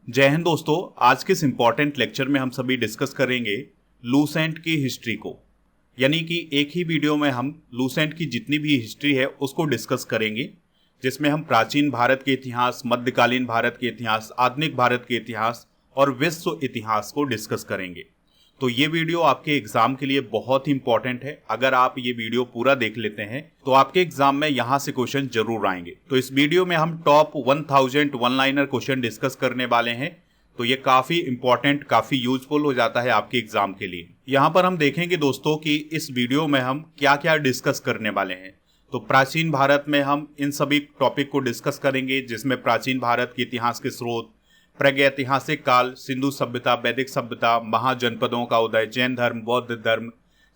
जय हिंद दोस्तों। आज के इस इम्पॉर्टेंट लेक्चर में हम सभी डिस्कस करेंगे लूसेंट की हिस्ट्री को। यानी कि एक ही वीडियो में हम लूसेंट की जितनी भी हिस्ट्री है उसको डिस्कस करेंगे, जिसमें हम प्राचीन भारत के इतिहास, मध्यकालीन भारत के इतिहास, आधुनिक भारत के इतिहास और विश्व इतिहास को डिस्कस करेंगे। तो ये वीडियो आपके एग्जाम के लिए बहुत ही इंपॉर्टेंट है। अगर आप ये वीडियो पूरा देख लेते हैं तो आपके एग्जाम में यहाँ से क्वेश्चन जरूर आएंगे। तो इस वीडियो में हम top 1000 one liner question discuss करने वाले हैं। तो ये काफी इंपॉर्टेंट, काफी यूजफुल हो जाता है आपके एग्जाम के लिए। यहाँ पर हम देखेंगे दोस्तों कि इस वीडियो में हम क्या क्या डिस्कस करने वाले हैं। तो प्राचीन भारत में हम इन सभी टॉपिक को डिस्कस करेंगे, जिसमें प्राचीन भारत के इतिहास के स्रोत, प्रागैतिहासिक काल, सिंधु सभ्यता, वैदिक सभ्यता, महाजनपदों का उदय, जैन धर्म, बौद्ध धर्म,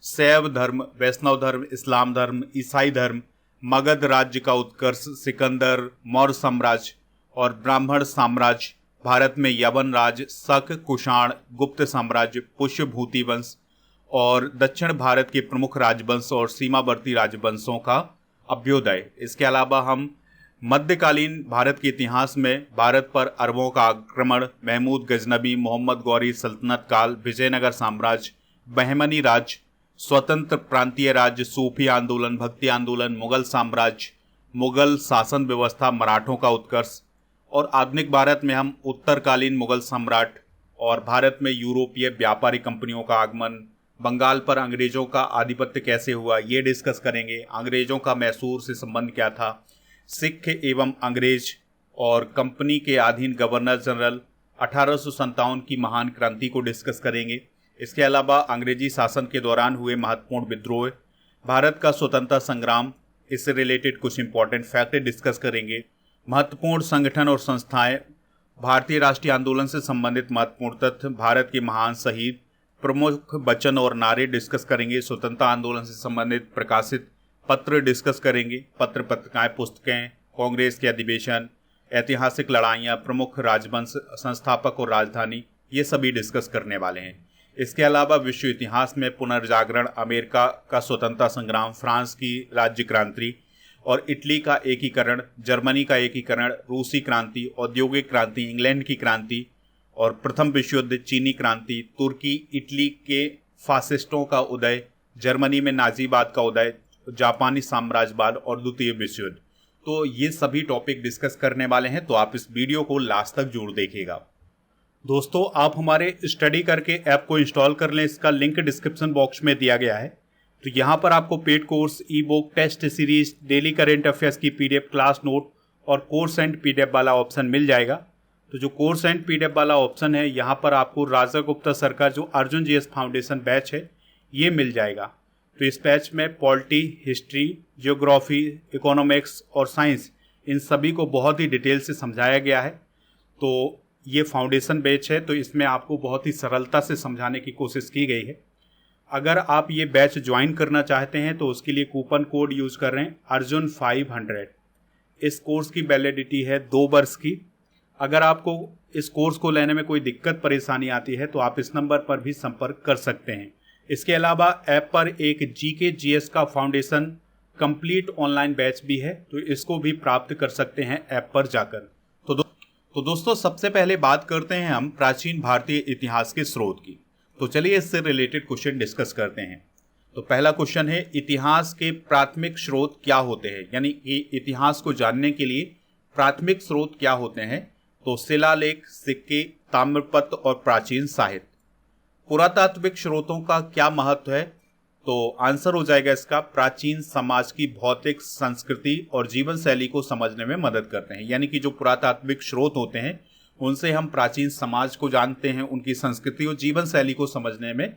शैव धर्म, वैष्णव धर्म, इस्लाम धर्म, ईसाई धर्म, मगध राज्य का उत्कर्ष, सिकंदर, मौर्य साम्राज्य और ब्राह्मण साम्राज्य, भारत में यवन राज, शक, कुषाण, गुप्त साम्राज्य, पुष्यभूति वंश और दक्षिण भारत के प्रमुख राजवंश और सीमावर्ती राजवंशों का अभ्युदय। इसके अलावा हम मध्यकालीन भारत के इतिहास में भारत पर अरबों का आक्रमण, महमूद गजनबी, मोहम्मद गौरी सल्तनत काल, विजयनगर साम्राज्य, बहमनी राज्य, स्वतंत्र प्रांतीय राज्य, सूफी आंदोलन, भक्ति आंदोलन, मुगल साम्राज्य, मुगल शासन व्यवस्था, मराठों का उत्कर्ष और आधुनिक भारत में हम उत्तरकालीन मुगल सम्राट और भारत में यूरोपीय व्यापारी कंपनियों का आगमन, बंगाल पर अंग्रेजों का आधिपत्य कैसे हुआ ये डिस्कस करेंगे। अंग्रेजों का मैसूर से संबंध क्या था, सिख एवं अंग्रेज और कंपनी के अधीन गवर्नर जनरल, 1857 की महान क्रांति को डिस्कस करेंगे। इसके अलावा अंग्रेजी शासन के दौरान हुए महत्वपूर्ण विद्रोह, भारत का स्वतंत्रता संग्राम, इससे रिलेटेड कुछ इंपॉर्टेंट फैक्ट डिस्कस करेंगे। महत्वपूर्ण संगठन और संस्थाएं, भारतीय राष्ट्रीय आंदोलन से संबंधित महत्वपूर्ण तथ्य, भारत के महान शहीद, प्रमुख वचन और नारे डिस्कस करेंगे। स्वतंत्रता आंदोलन से संबंधित प्रकाशित पत्र डिस्कस करेंगे, पत्र पत्रिकाएं, पुस्तकें, कांग्रेस के अधिवेशन, ऐतिहासिक लड़ाइयाँ, प्रमुख राजवंश, संस्थापक और राजधानी, ये सभी डिस्कस करने वाले हैं। इसके अलावा विश्व इतिहास में पुनर्जागरण, अमेरिका का स्वतंत्रता संग्राम, फ्रांस की राज्य क्रांति और इटली का एकीकरण, जर्मनी का एकीकरण, रूसी क्रांति, औद्योगिक क्रांति, इंग्लैंड की क्रांति और प्रथम विश्व युद्ध, चीनी क्रांति, तुर्की इटली के फासिस्टों का उदय, जर्मनी में नाजीवाद का उदय, जापानी साम्राज्यवाद और द्वितीय विश्व युद्ध। तो ये सभी टॉपिक डिस्कस करने वाले हैं, तो आप इस वीडियो को लास्ट तक जरूर देखिएगा। दोस्तों, आप हमारे स्टडी करके ऐप को इंस्टॉल कर लें, इसका लिंक डिस्क्रिप्शन बॉक्स में दिया गया है। तो यहाँ पर आपको paid course, e book, test series, daily current affairs की पीडीएफ, क्लास नोट और कोर्स एंड पीडीएफ वाला ऑप्शन मिल जाएगा। तो जो कोर्स एंड पीडीएफ वाला ऑप्शन है, यहाँ पर आपको राजा गुप्ता सर का जो अर्जुन जीएस फाउंडेशन बैच है ये मिल जाएगा। तो इस बैच में पॉलिटी, हिस्ट्री, जियोग्राफी, इकोनॉमिक्स और साइंस, इन सभी को बहुत ही डिटेल से समझाया गया है। तो ये फाउंडेशन बैच है, तो इसमें आपको बहुत ही सरलता से समझाने की कोशिश की गई है। अगर आप ये बैच ज्वाइन करना चाहते हैं तो उसके लिए कूपन कोड यूज़ कर रहे हैं अर्जुन 500। इस कोर्स की वैलिडिटी है 2 वर्ष की। अगर आपको इस कोर्स को लेने में कोई दिक्कत परेशानी आती है तो आप इस नंबर पर भी संपर्क कर सकते हैं। इसके अलावा ऐप पर एक जीके जीएस का फाउंडेशन कंप्लीट ऑनलाइन बैच भी है, तो इसको भी प्राप्त कर सकते हैं ऐप पर जाकर। तो दोस्तों, सबसे पहले बात करते हैं हम प्राचीन भारतीय इतिहास के स्रोत की। तो चलिए इससे रिलेटेड क्वेश्चन डिस्कस करते हैं। तो पहला क्वेश्चन है, इतिहास के प्राथमिक स्रोत क्या होते हैं, यानी कि इतिहास को जानने के लिए प्राथमिक स्रोत क्या होते हैं। तो शिलालेख, सिक्के, ताम्रपत्र और प्राचीन साहित्य। पुरातात्विक स्रोतों का क्या महत्व है, तो आंसर हो जाएगा इसका, प्राचीन समाज की भौतिक, संस्कृति और जीवन शैली को समझने में मदद करते हैं। यानी कि जो पुरातात्विक स्रोत होते हैं उनसे हम प्राचीन समाज को जानते हैं, उनकी संस्कृति और जीवन शैली को समझने में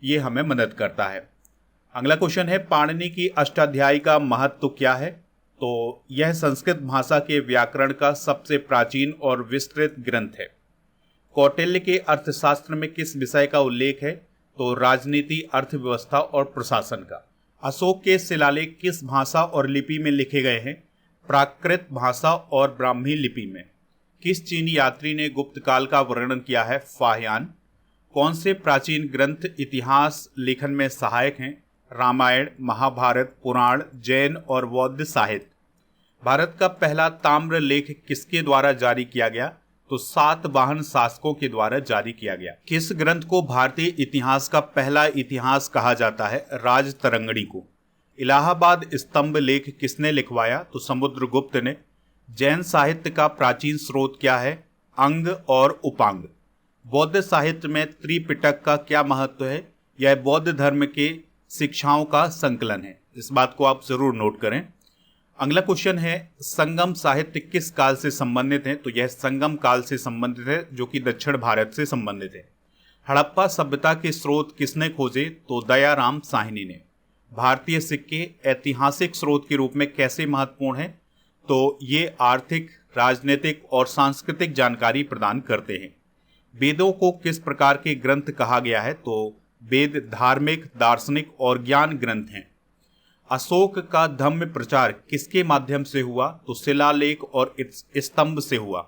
ये हमें मदद करता है। अगला क्वेश्चन है, पाणिनि की अष्टाध्यायी का महत्व क्या है। तो यह संस्कृत भाषा के व्याकरण का सबसे प्राचीन और विस्तृत ग्रंथ है। कौटिल्य के अर्थशास्त्र में किस विषय का उल्लेख है, तो राजनीति, अर्थव्यवस्था और प्रशासन का। अशोक के शिलालेख किस भाषा और लिपि में लिखे गए हैं, प्राकृत भाषा और ब्राह्मी लिपि में। किस चीनी यात्री ने गुप्त काल का वर्णन किया है, फाहियान। कौन से प्राचीन ग्रंथ इतिहास लेखन में सहायक हैं, रामायण, महाभारत, पुराण, जैन और बौद्ध साहित्य। भारत का पहला ताम्र लेख किसके द्वारा जारी किया गया, तो सातवाहन शासकों के द्वारा जारी किया गया। किस ग्रंथ को भारतीय इतिहास का पहला इतिहास कहा जाता है? राजतरंगिणी को। इलाहाबाद स्तंभ लेख किसने लिखवाया? तो समुद्रगुप्त ने। जैन साहित्य का प्राचीन स्रोत क्या है? अंग और उपांग। बौद्ध साहित्य में त्रिपिटक का क्या महत्व है? यह बौद्ध धर्म के शिक्षाओं का संकलन है। इस बात को आप जरूर नोट करें। अगला क्वेश्चन है, संगम साहित्य किस काल से संबंधित है? तो यह संगम काल से संबंधित है, जो कि दक्षिण भारत से संबंधित है। हड़प्पा सभ्यता के स्रोत किसने खोजे? तो दयाराम साहनी ने। भारतीय सिक्के ऐतिहासिक स्रोत के रूप में कैसे महत्वपूर्ण है? तो ये आर्थिक, राजनीतिक और सांस्कृतिक जानकारी प्रदान करते हैं। वेदों को किस प्रकार के ग्रंथ कहा गया है? तो वेद धार्मिक, दार्शनिक और ज्ञान ग्रंथ हैं। अशोक का धम्म प्रचार किसके माध्यम से हुआ? तो शिलालेख और स्तंभ से हुआ।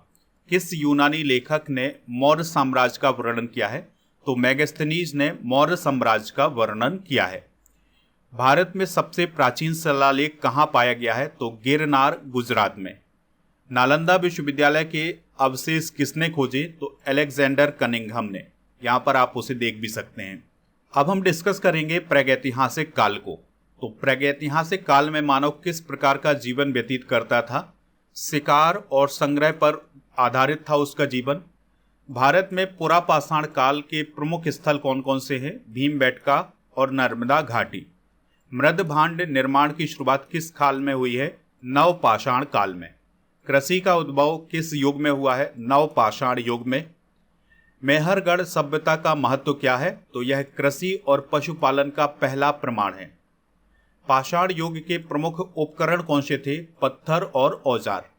किस यूनानी लेखक ने मौर्य साम्राज्य का वर्णन किया है? तो मेगास्थनीज ने मौर्य साम्राज्य का वर्णन किया है। भारत में सबसे प्राचीन शिलालेख कहाँ पाया गया है? तो गिरनार, गुजरात में। नालंदा विश्वविद्यालय के अवशेष किसने खोजे? तो अलेक्जेंडर कनिंघम ने। यहाँ पर आप उसे देख भी सकते हैं। अब हम डिस्कस करेंगे प्रागैतिहासिक काल को। तो प्रागैतिहासिक काल में मानव किस प्रकार का जीवन व्यतीत करता था? शिकार और संग्रह पर आधारित था उसका जीवन। भारत में पुरापाषाण काल के प्रमुख स्थल कौन कौन से हैं? भीमबेटका और नर्मदा घाटी। मृद भांड निर्माण की शुरुआत किस काल में हुई है? नवपाषाण काल में। कृषि का उद्भव किस युग में हुआ है? नवपाषाण युग में। मेहरगढ़ सभ्यता का महत्व क्या है? तो यह कृषि और पशुपालन का पहला प्रमाण है। पाषाण युग के प्रमुख उपकरण कौन से थे? पत्थर और औजार।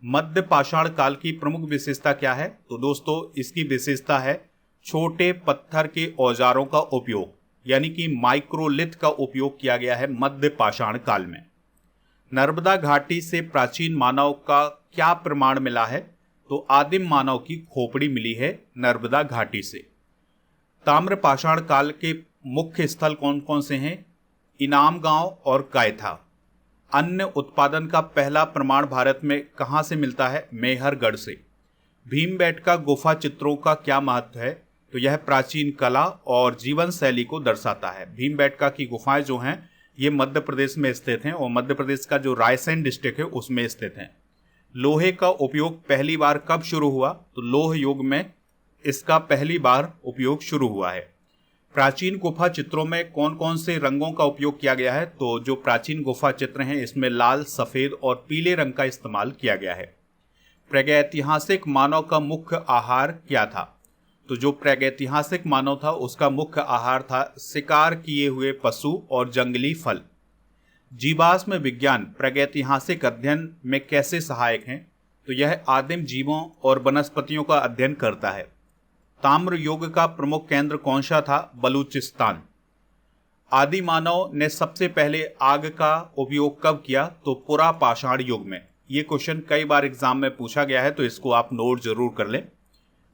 मध्य पाषाण काल की प्रमुख विशेषता क्या है? तो दोस्तों इसकी विशेषता है छोटे पत्थर के औजारों का उपयोग, यानी कि माइक्रोलिथ का उपयोग किया गया है मध्य पाषाण काल में। नर्मदा घाटी से प्राचीन मानव का क्या प्रमाण मिला है? तो आदिम मानव की खोपड़ी मिली है नर्मदा घाटी से। ताम्र पाषाण काल के मुख्य स्थल कौन कौन से हैं? इनाम गांव और कायथा। अन्न उत्पादन का पहला प्रमाण भारत में कहां से मिलता है? मेहरगढ़ से। भीमबेटका गुफा चित्रों का क्या महत्व है? तो यह प्राचीन कला और जीवन शैली को दर्शाता है। भीमबेटका की गुफाएं जो हैं ये मध्य प्रदेश में स्थित हैं और मध्य प्रदेश का जो रायसेन डिस्ट्रिक्ट है उसमें स्थित हैं। लोहे का उपयोग पहली बार कब शुरू हुआ? तो लोह युग में इसका पहली बार उपयोग शुरू हुआ है। प्राचीन गुफा चित्रों में कौन कौन से रंगों का उपयोग किया गया है? तो जो प्राचीन गुफा चित्र हैं इसमें लाल, सफेद और पीले रंग का इस्तेमाल किया गया है। प्रागैतिहासिक मानव का मुख्य आहार क्या था? तो जो प्रागैतिहासिक मानव था उसका मुख्य आहार था शिकार किए हुए पशु और जंगली फल। जीवाश्म विज्ञान प्रागैतिहासिक अध्ययन में कैसे सहायक हैं? तो यह आदिम जीवों और वनस्पतियों का अध्ययन करता है। ताम्र युग का प्रमुख केंद्र कौन सा था? बलूचिस्तान। आदि मानव ने सबसे पहले आग का उपयोग कब किया? तो पुरापाषाण युग में। ये क्वेश्चन कई बार एग्जाम में पूछा गया है तो इसको आप नोट जरूर कर लें।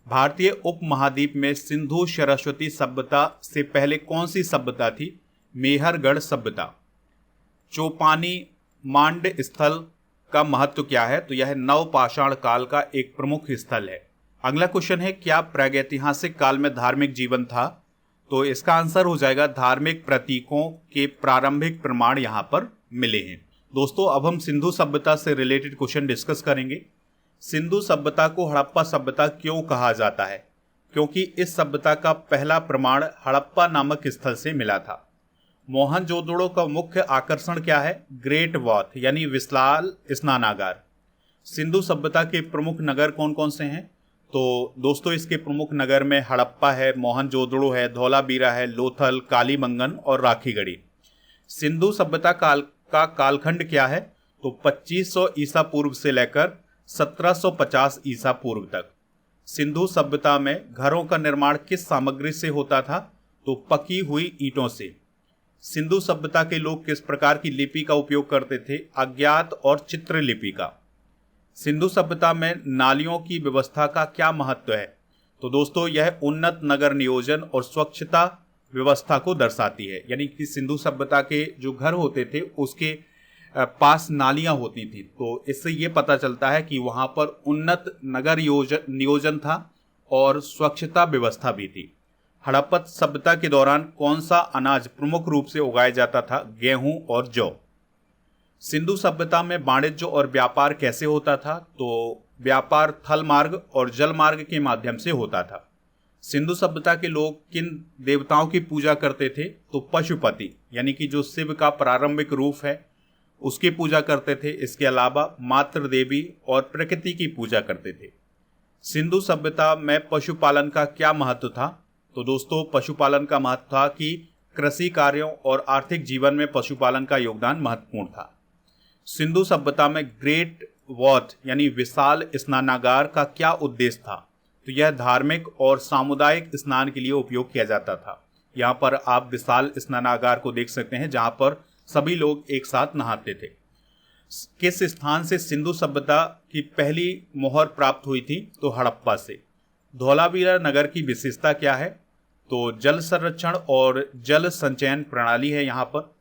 भारतीय उपमहाद्वीप में सिंधु सरस्वती सभ्यता से पहले कौन सी सभ्यता थी? मेहरगढ़ सभ्यता। चौपानी मांड स्थल का महत्व क्या है? तो यह नवपाषाण काल का एक प्रमुख स्थल है। अगला क्वेश्चन है, क्या प्रागैतिहासिक काल में धार्मिक जीवन था? तो इसका आंसर हो जाएगा धार्मिक प्रतीकों के प्रारंभिक प्रमाण यहां पर मिले हैं। दोस्तों अब हम सिंधु सभ्यता से रिलेटेड क्वेश्चन डिस्कस करेंगे। सिंधु सभ्यता को हड़प्पा सभ्यता क्यों कहा जाता है? क्योंकि इस सभ्यता का पहला प्रमाण हड़प्पा नामक स्थल से मिला था। मोहनजोदड़ो का मुख्य आकर्षण क्या है? ग्रेट बाथ यानी विशाल स्नानागार। सिंधु सभ्यता के प्रमुख नगर कौन कौन से हैं? तो दोस्तों इसके प्रमुख नगर में हड़प्पा है, मोहनजोदड़ो है, धौलावीरा है, लोथल, कालीबंगन और राखीगढ़ी। सिंधु सभ्यता काल का कालखंड क्या है? तो 2500 ईसा पूर्व से लेकर 1750 ईसा पूर्व तक। सिंधु सभ्यता में घरों का निर्माण किस सामग्री से होता था? तो पकी हुई ईंटों से। सिंधु सभ्यता के लोग किस प्रकार की लिपि का उपयोग करते थे? अज्ञात और चित्रलिपि का। सिंधु सभ्यता में नालियों की व्यवस्था का क्या महत्व है? तो दोस्तों यह उन्नत नगर नियोजन और स्वच्छता व्यवस्था को दर्शाती है। यानी कि सिंधु सभ्यता के जो घर होते थे उसके पास नालियां होती थी। तो इससे ये पता चलता है कि वहां पर उन्नत नगर नियोजन था और स्वच्छता व्यवस्था भी थी। हड़प्पा सभ्यता के दौरान कौन सा अनाज प्रमुख रूप से उगाया जाता था? गेहूं और जौ। सिंधु सभ्यता में वाणिज्य और व्यापार कैसे होता था? तो व्यापार थल मार्ग और जल मार्ग के माध्यम से होता था। सिंधु सभ्यता के लोग किन देवताओं की पूजा करते थे? तो पशुपति यानी कि जो शिव का प्रारंभिक रूप है उसकी पूजा करते थे। इसके अलावा मातृ देवी और प्रकृति की पूजा करते थे। सिंधु सभ्यता में पशुपालन का क्या महत्व था? तो दोस्तों पशुपालन का महत्व था कि कृषि कार्यों और आर्थिक जीवन में पशुपालन का योगदान महत्वपूर्ण था। सिंधु सभ्यता में ग्रेट वॉथ यानी विशाल स्नानागार का क्या उद्देश्य था? तो यह धार्मिक और सामुदायिक स्नान के लिए उपयोग किया जाता था। यहाँ पर आप विशाल स्नानागार को देख सकते हैं जहाँ पर सभी लोग एक साथ नहाते थे। किस स्थान से सिंधु सभ्यता की पहली मोहर प्राप्त हुई थी? तो हड़प्पा से। धौलावीरा नगर की विशेषता क्या है? तो जल संरक्षण और जल संचयन प्रणाली है यहाँ पर।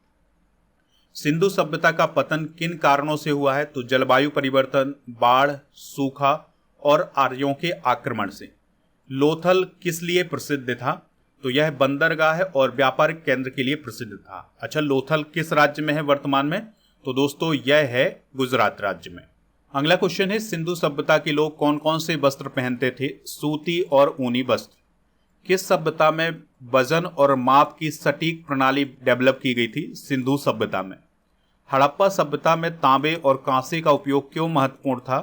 सिंधु सभ्यता का पतन किन कारणों से हुआ है? तो जलवायु परिवर्तन, बाढ़, सूखा और आर्यों के आक्रमण से। लोथल किस लिए प्रसिद्ध था? तो यह बंदरगाह और व्यापारिक केंद्र के लिए प्रसिद्ध था। अच्छा, लोथल किस राज्य में है वर्तमान में? तो दोस्तों यह है गुजरात राज्य में। अगला क्वेश्चन है, सिंधु सभ्यता के लोग कौन कौन से वस्त्र पहनते थे? सूती और ऊनी वस्त्र। किस सभ्यता में वजन और माप की सटीक प्रणाली डेवलप की गई थी? सिंधु सभ्यता में। हड़प्पा सभ्यता में तांबे और कांसे का उपयोग क्यों महत्वपूर्ण था?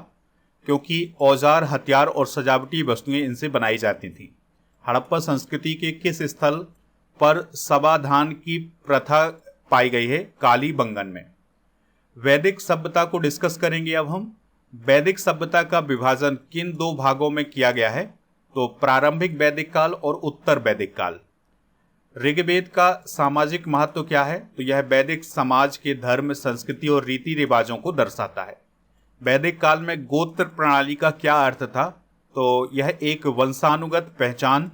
क्योंकि औजार, हथियार और सजावटी वस्तुएं इनसे बनाई जाती थीं। हड़प्पा संस्कृति के किस स्थल पर सभाधान की प्रथा पाई गई है? कालीबंगन में। वैदिक सभ्यता को डिस्कस करेंगे अब हम। वैदिक सभ्यता का विभाजन किन दो भागों में किया गया है? तो प्रारंभिक वैदिक काल और उत्तर वैदिक काल। ऋग्वेद का सामाजिक महत्व क्या है? तो यह वैदिक समाज के धर्म, संस्कृति और रीति रिवाजों को दर्शाता है। वैदिक काल में गोत्र प्रणाली का क्या अर्थ था? तो यह एक वंशानुगत पहचान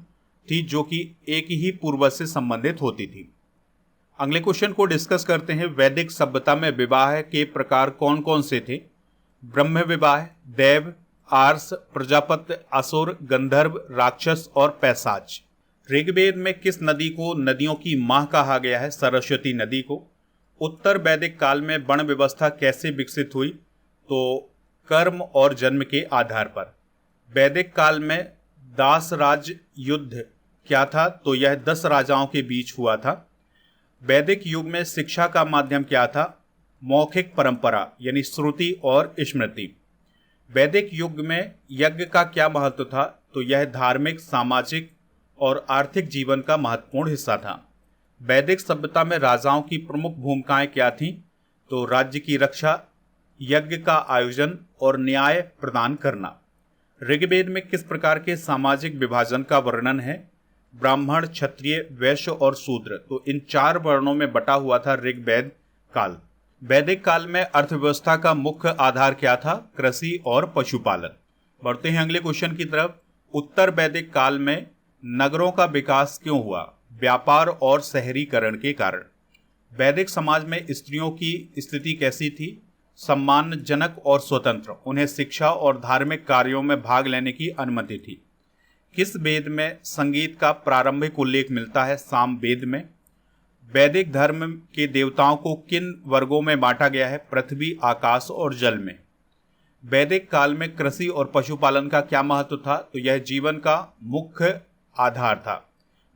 थी जो कि एक ही पूर्वज से संबंधित होती थी। अगले क्वेश्चन को डिस्कस करते हैं। वैदिक सभ्यता में विवाह के प्रकार कौन कौन से थे? ब्रह्म विवाह, देव, आर्ष, प्रजापति, असुर, गंधर्व, राक्षस और पैशाच। ऋग्वेद में किस नदी को नदियों की मां कहा गया है? सरस्वती नदी को। उत्तर वैदिक काल में वर्ण व्यवस्था कैसे विकसित हुई? तो कर्म और जन्म के आधार पर। वैदिक काल में दास राज युद्ध क्या था? तो यह 10 राजाओं के बीच हुआ था। वैदिक युग में शिक्षा का माध्यम क्या था? मौखिक परंपरा यानी श्रुति और स्मृति। वैदिक युग में यज्ञ का क्या महत्व था? तो यह धार्मिक, सामाजिक और आर्थिक जीवन का महत्वपूर्ण हिस्सा था। वैदिक सभ्यता में राजाओं की प्रमुख भूमिकाएं क्या थीं? तो राज्य की रक्षा, यज्ञ का आयोजन और न्याय प्रदान करना। ऋग्वेद में किस प्रकार के सामाजिक विभाजन का वर्णन है? ब्राह्मण, क्षत्रिय, वैश्य और शूद्र। तो इन 4 वर्णों में बटा हुआ था ऋग्वेद काल। वैदिक काल में अर्थव्यवस्था का मुख्य आधार क्या था? कृषि और पशुपालन। बढ़ते हैं अगले क्वेश्चन की तरफ। उत्तर वैदिक काल में नगरों का विकास क्यों हुआ? व्यापार और शहरीकरण के कारण। वैदिक समाज में स्त्रियों की स्थिति कैसी थी? सम्मानजनक और स्वतंत्र। उन्हें शिक्षा और धार्मिक कार्यों में भाग लेने की अनुमति थी। किस वेद में संगीत का प्रारंभिक उल्लेख मिलता है? साम वेद में। वैदिक धर्म के देवताओं को किन वर्गों में बांटा गया है? पृथ्वी, आकाश और जल में। वैदिक काल में कृषि और पशुपालन का क्या महत्व था? तो यह जीवन का मुख्य आधार था।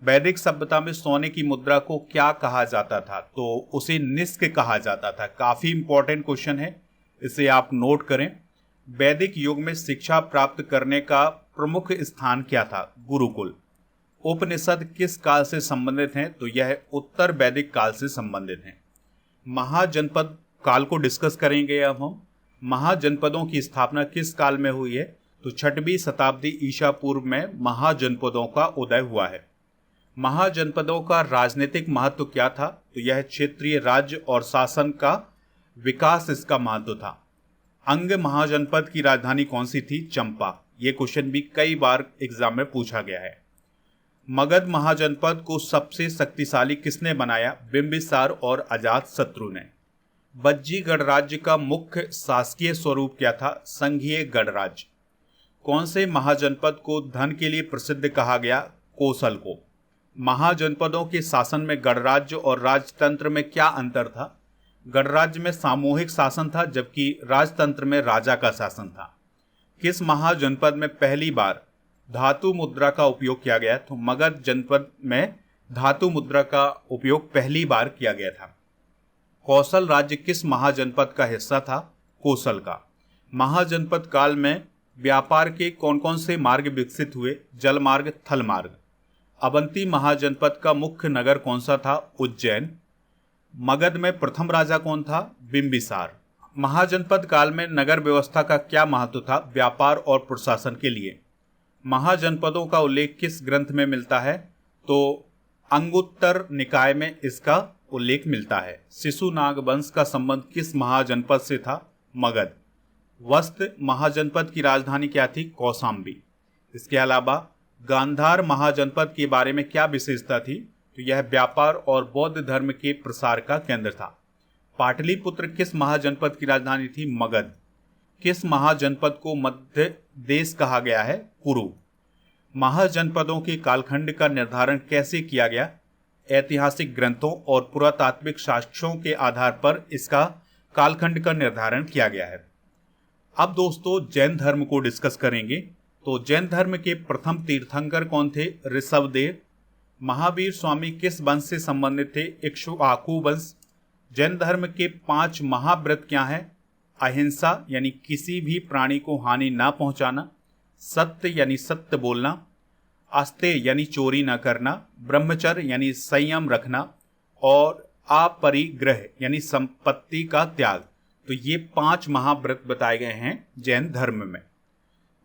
वैदिक सभ्यता में सोने की मुद्रा को क्या कहा जाता था? तो उसे निष्क कहा जाता था। काफी इंपॉर्टेंट क्वेश्चन है, इसे आप नोट करें। वैदिक युग में शिक्षा प्राप्त करने का प्रमुख स्थान क्या था? गुरुकुल। उपनिषद किस काल से संबंधित हैं? तो यह उत्तर वैदिक काल से संबंधित हैं। महाजनपद काल को डिस्कस करेंगे अब हम। महाजनपदों की स्थापना किस काल में हुई है? तो 6वीं शताब्दी ईसा पूर्व में महाजनपदों का उदय हुआ है। महाजनपदों का राजनीतिक महत्व क्या था? तो यह क्षेत्रीय राज्य और शासन का विकास इसका महत्व था। अंग महाजनपद की राजधानी कौन सी थी? चंपा। ये क्वेश्चन भी कई बार एग्जाम में पूछा गया है। मगध महाजनपद को सबसे शक्तिशाली किसने बनाया? बिंबिसार और अजातशत्रु ने। बज्जी गणराज्य का मुख्य शासकीय स्वरूप क्या था? संघीय गणराज्य। कौन से महाजनपद को धन के लिए प्रसिद्ध कहा गया? कोसल को। महाजनपदों के शासन में गणराज्य और राजतंत्र में क्या अंतर था? गणराज्य में सामूहिक शासन था जबकि राजतंत्र में राजा का शासन था। किस महाजनपद में पहली बार धातु मुद्रा का उपयोग किया गया? तो मगध जनपद में धातु मुद्रा का उपयोग पहली बार किया गया था। कौशल राज्य किस महाजनपद का हिस्सा था? कोसल का। महाजनपद काल में व्यापार के कौन कौन से मार्ग विकसित हुए? जल मार्ग, थल मार्ग। अवंती महाजनपद का मुख्य नगर कौन सा था? उज्जैन। मगध में प्रथम राजा कौन था? बिंबिसार। महाजनपद काल में नगर व्यवस्था का क्या महत्व था व्यापार और प्रशासन के लिए? महाजनपदों का उल्लेख किस ग्रंथ में मिलता है? तो अंगुत्तर निकाय में इसका उल्लेख मिलता है। शिशुनाग वंश का संबंध किस महाजनपद से था? मगध। वस्त महाजनपद की राजधानी क्या थी? कौशाम्बी। इसके अलावा गांधार महाजनपद के बारे में क्या विशेषता थी? तो यह व्यापार और बौद्ध धर्म के प्रसार का केंद्र था। पाटलिपुत्र किस महाजनपद की राजधानी थी? मगध। किस महाजनपद को मध्य देश कहा गया है? कुरु। महाजनपदों के कालखंड का निर्धारण कैसे किया गया? ऐतिहासिक ग्रंथों और पुरातात्विक साक्ष्यों के आधार पर इसका कालखंड का निर्धारण किया गया है। अब दोस्तों जैन धर्म को डिस्कस करेंगे। तो जैन धर्म के प्रथम तीर्थंकर कौन थे? ऋषभदेव। महावीर स्वामी किस वंश से संबंधित थे? इक्ष्वाकु वंश। जैन धर्म के 5 महाव्रत क्या हैं? अहिंसा यानी किसी भी प्राणी को हानि ना पहुंचाना, सत्य यानी सत्य बोलना, आस्तेय यानी चोरी न करना, ब्रह्मचर्य यानी संयम रखना और अपरिग्रह यानी संपत्ति का त्याग। तो ये 5 महाव्रत बताए गए हैं जैन धर्म में।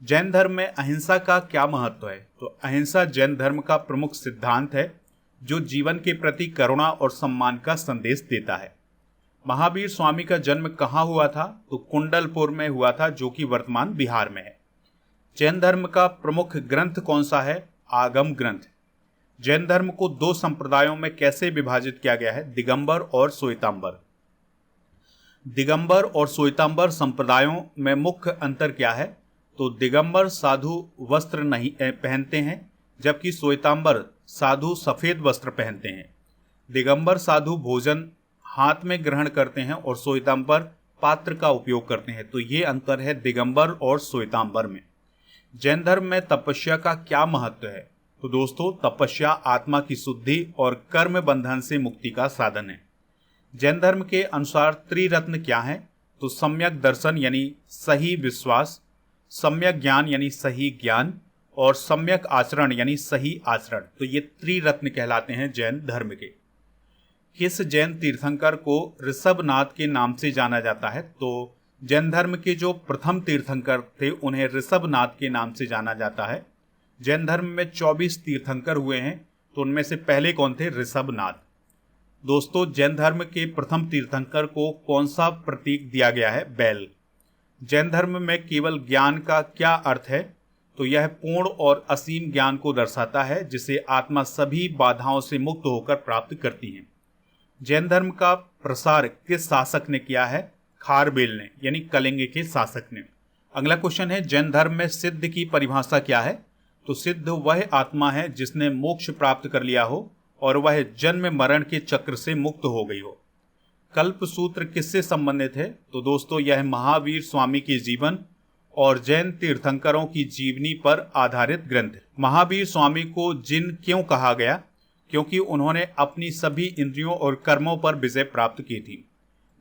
जैन धर्म में अहिंसा का क्या महत्व है? तो अहिंसा जैन धर्म का प्रमुख सिद्धांत है जो जीवन के प्रति करुणा और सम्मान का संदेश देता है। महावीर स्वामी का जन्म कहाँ हुआ था? तो कुंडलपुर में हुआ था जो कि वर्तमान बिहार में है। जैन धर्म का प्रमुख ग्रंथ कौन सा है? आगम ग्रंथ। जैन धर्म को 2 संप्रदायों में कैसे विभाजित किया गया है? दिगंबर और श्वेतांबर। दिगंबर और श्वेतांबर संप्रदायों में मुख्य अंतर क्या है? तो दिगंबर साधु वस्त्र नहीं पहनते हैं जबकि श्वेतांबर साधु सफेद वस्त्र पहनते हैं। दिगंबर साधु भोजन हाथ में ग्रहण करते हैं और श्वेतांबर पात्र का उपयोग करते हैं। तो ये अंतर है दिगंबर और श्वेतांबर में। जैन धर्म में तपस्या का क्या महत्व है? तो दोस्तों तपस्या आत्मा की शुद्धि और कर्म बंधन से मुक्ति का साधन है। जैन धर्म के अनुसार त्रिरत्न क्या है? तो सम्यक दर्शन यानी सही विश्वास, सम्यक ज्ञान यानी सही ज्ञान और सम्यक आचरण यानी सही आचरण। तो ये त्रिरत्न कहलाते हैं जैन धर्म के। किस जैन तीर्थंकर को ऋषभनाथ के नाम से जाना जाता है? तो जैन धर्म के जो प्रथम तीर्थंकर थे उन्हें ऋषभनाथ के नाम से जाना जाता है। जैन धर्म में 24 तीर्थंकर हुए हैं तो उनमें से पहले कौन थे? ऋषभनाथ। दोस्तों जैन धर्म के प्रथम तीर्थंकर को कौन सा प्रतीक दिया गया है? बैल। जैन धर्म में केवल ज्ञान का क्या अर्थ है? तो यह पूर्ण और असीम ज्ञान को दर्शाता है जिसे आत्मा सभी बाधाओं से मुक्त होकर प्राप्त करती है। जैन धर्म का प्रसार किस शासक ने किया है? खारबेल ने यानी कलिंग के शासक ने। अगला क्वेश्चन है जैन धर्म में सिद्ध की परिभाषा क्या है? तो सिद्ध वह आत्मा है जिसने मोक्ष प्राप्त कर लिया हो और वह जन्म मरण के चक्र से मुक्त हो गई हो। कल्प सूत्र किससे संबंधित है? तो दोस्तों यह महावीर स्वामी के जीवन और जैन तीर्थंकरों की जीवनी पर आधारित ग्रंथ है। महावीर स्वामी को जिन क्यों कहा गया? क्योंकि उन्होंने अपनी सभी इंद्रियों और कर्मों पर विजय प्राप्त की थी।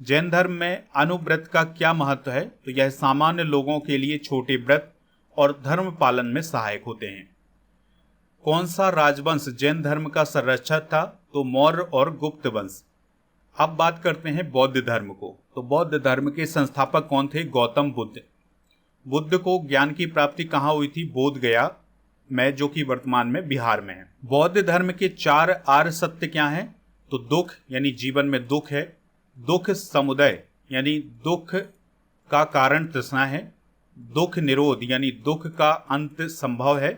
जैन धर्म में अनुव्रत का क्या महत्व है? तो यह सामान्य लोगों के लिए छोटे व्रत और धर्म पालन में सहायक होते हैं। कौन सा राजवंश जैन धर्म का संरक्षक था? तो मौर्य और गुप्त वंश। अब बात करते हैं बौद्ध धर्म को। तो बौद्ध धर्म के संस्थापक कौन थे? गौतम बुद्ध। बुद्ध को ज्ञान की प्राप्ति कहाँ हुई थी? बोध गया में जो कि वर्तमान में बिहार में है। बौद्ध धर्म के 4 आर्य सत्य क्या हैं? तो दुख यानी जीवन में दुख है, दुख समुदय यानी दुख का कारण तृष्णा है, दुख निरोध यानी दुख का अंत संभव है,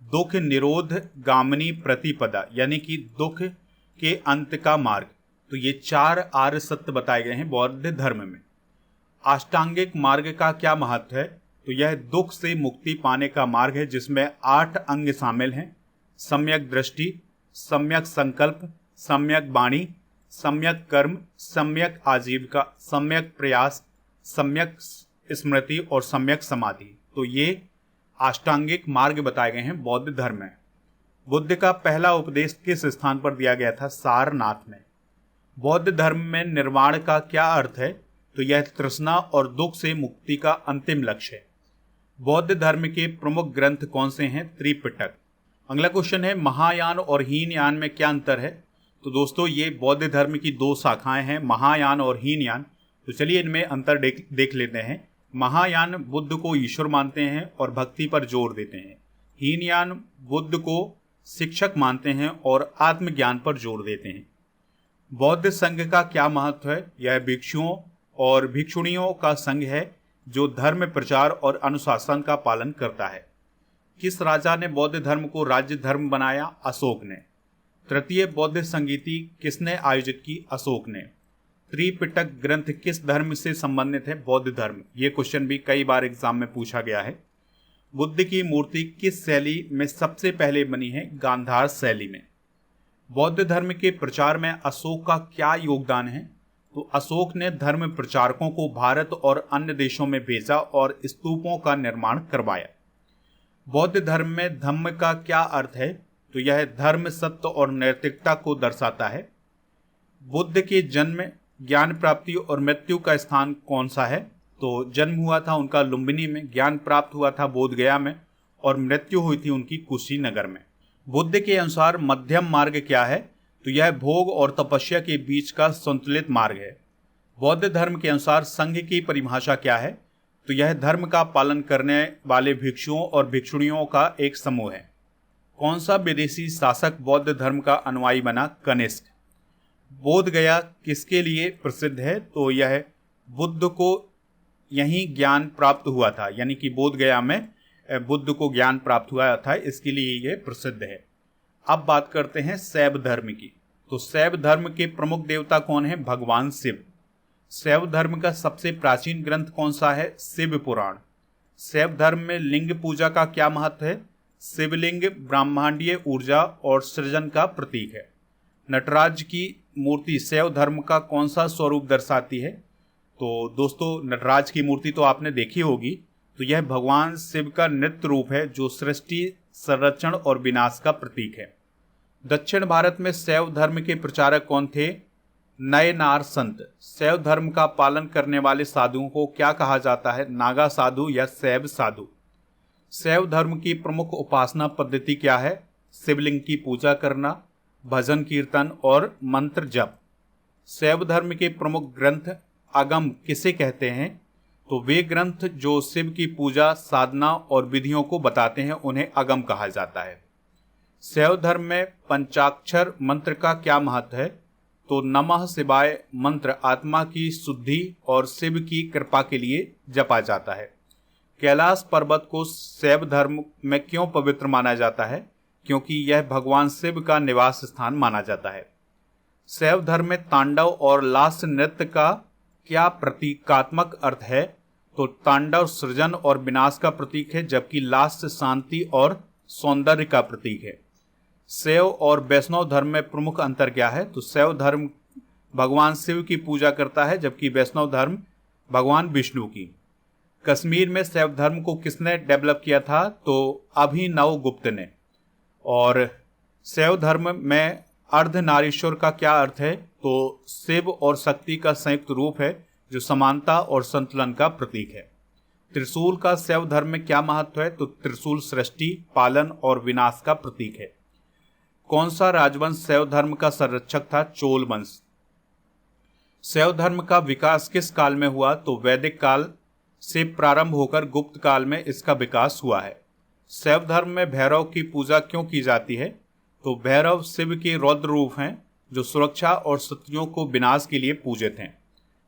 दुख निरोध गामिनी प्रतिपदा यानी कि दुख के अंत का मार्ग, तो ये 4 आर्य सत्य बताए गए हैं बौद्ध धर्म में। अष्टांगिक मार्ग का क्या महत्व है? तो यह दुख से मुक्ति पाने का मार्ग है जिसमें 8 अंग शामिल हैं। सम्यक दृष्टि, सम्यक संकल्प, सम्यक वाणी, सम्यक कर्म, सम्यक आजीविका, सम्यक प्रयास, सम्यक स्मृति और सम्यक समाधि। तो ये अष्टांगिक मार्ग बताए गए हैं बौद्ध धर्म में। बुद्ध का पहला उपदेश किस स्थान पर दिया गया था? सारनाथ में। बौद्ध धर्म में निर्वाण का क्या अर्थ है? तो यह तृष्णा और दुख से मुक्ति का अंतिम लक्ष्य है। बौद्ध धर्म के प्रमुख ग्रंथ कौन से हैं? त्रिपिटक। अगला क्वेश्चन है महायान और हीनयान में क्या अंतर है? तो दोस्तों ये बौद्ध धर्म की 2 शाखाएं हैं, महायान और हीनयान। तो चलिए इनमें अंतर देख लेते हैं। महायान बुद्ध को ईश्वर मानते हैं और भक्ति पर जोर देते हैं। हीनयान बुद्ध को शिक्षक मानते हैं और आत्मज्ञान पर जोर देते हैं। बौद्ध संघ का क्या महत्व है? यह भिक्षुओं और भिक्षुणियों का संघ है जो धर्म प्रचार और अनुशासन का पालन करता है। किस राजा ने बौद्ध धर्म को राज्य धर्म बनाया? अशोक ने। तृतीय बौद्ध संगीति किसने आयोजित की? अशोक ने। त्रिपिटक ग्रंथ किस धर्म से संबंधित है? बौद्ध धर्म। ये क्वेश्चन भी कई बार एग्जाम में पूछा गया है। बुद्ध की मूर्ति किस शैली में सबसे पहले बनी है? गांधार शैली में। बौद्ध धर्म के प्रचार में अशोक का क्या योगदान है? तो अशोक ने धर्म प्रचारकों को भारत और अन्य देशों में भेजा और स्तूपों का निर्माण करवाया। बौद्ध धर्म में धम्म का क्या अर्थ है? तो यह धर्म, सत्य और नैतिकता को दर्शाता है। बुद्ध के जन्म, ज्ञान प्राप्ति और मृत्यु का स्थान कौन सा है? तो जन्म हुआ था उनका लुम्बिनी में, ज्ञान प्राप्त हुआ था बोधगया में और मृत्यु हुई थी उनकी कुशीनगर में। बुद्ध के अनुसार मध्यम मार्ग क्या है? तो यह भोग और तपस्या के बीच का संतुलित मार्ग है। बौद्ध धर्म के अनुसार संघ की परिभाषा क्या है? तो यह धर्म का पालन करने वाले भिक्षुओं और भिक्षुणियों का एक समूह है। कौन सा विदेशी शासक बौद्ध धर्म का अनुयायी बना? कनिष्क। बोधगया किसके लिए प्रसिद्ध है? तो यह बुद्ध को यहीं ज्ञान प्राप्त हुआ था, यानी कि बोधगया में बुद्ध को ज्ञान प्राप्त हुआ था, इसके लिए यह प्रसिद्ध है। अब बात करते हैं शैव धर्म की। तो शैव धर्म के प्रमुख देवता कौन है? भगवान शिव। शैव धर्म का सबसे प्राचीन ग्रंथ कौन सा है? शिव पुराण। शैव धर्म में लिंग पूजा का क्या महत्व है? शिवलिंग ब्रह्मांडीय ऊर्जा और सृजन का प्रतीक है। नटराज की मूर्ति शैव धर्म का कौन सा स्वरूप दर्शाती है? तो दोस्तों नटराज की मूर्ति तो आपने देखी होगी। तो यह भगवान शिव का नृत्य रूप है जो सृष्टि, संरक्षण और विनाश का प्रतीक है। दक्षिण भारत में शैव धर्म के प्रचारक कौन थे? नयनार संत। शैव धर्म का पालन करने वाले साधुओं को क्या कहा जाता है? नागा साधु या शैव साधु। शैव धर्म की प्रमुख उपासना पद्धति क्या है? शिवलिंग की पूजा करना, भजन कीर्तन और मंत्र जप। शैव धर्म के प्रमुख ग्रंथ आगम किसे कहते हैं? तो वे ग्रंथ जो शिव की पूजा, साधना और विधियों को बताते हैं उन्हें आगम कहा जाता है। शैव धर्म में पंचाक्षर मंत्र का क्या महत्व है? तो नमः शिवाय मंत्र आत्मा की शुद्धि और शिव की कृपा के लिए जपा जाता है। कैलाश पर्वत को शैव धर्म में क्यों पवित्र माना जाता है? क्योंकि यह भगवान शिव का निवास स्थान माना जाता है। शैव धर्म में तांडव और लास्य नृत्य का क्या प्रतीकात्मक अर्थ है? तो तांडव सृजन और विनाश का प्रतीक है, जबकि लास्य शांति और सौंदर्य का प्रतीक है। शैव और वैष्णव धर्म में प्रमुख अंतर क्या है? तो शैव धर्म भगवान शिव की पूजा करता है, जबकि वैष्णव धर्म भगवान विष्णु की। कश्मीर में शैव धर्म को किसने डेवलप किया था? तो अभिनव गुप्त ने। और शैव धर्म में अर्धनारीश्वर का क्या अर्थ है? तो शिव और शक्ति का संयुक्त रूप है जो समानता और संतुलन का प्रतीक है। त्रिशूल का शैव धर्म में क्या महत्व है? तो त्रिशूल सृष्टि, पालन और विनाश का प्रतीक है। कौन सा राजवंश शैव धर्म का संरक्षक था? चोल वंश। शैव धर्म का विकास किस काल में हुआ? तो वैदिक काल से प्रारंभ होकर गुप्त काल में इसका विकास हुआ है। शैव धर्म में भैरव की पूजा क्यों की जाती है? तो भैरव शिव के रौद्र रूप हैं जो सुरक्षा और शत्रुओं को विनाश के लिए पूजित हैं।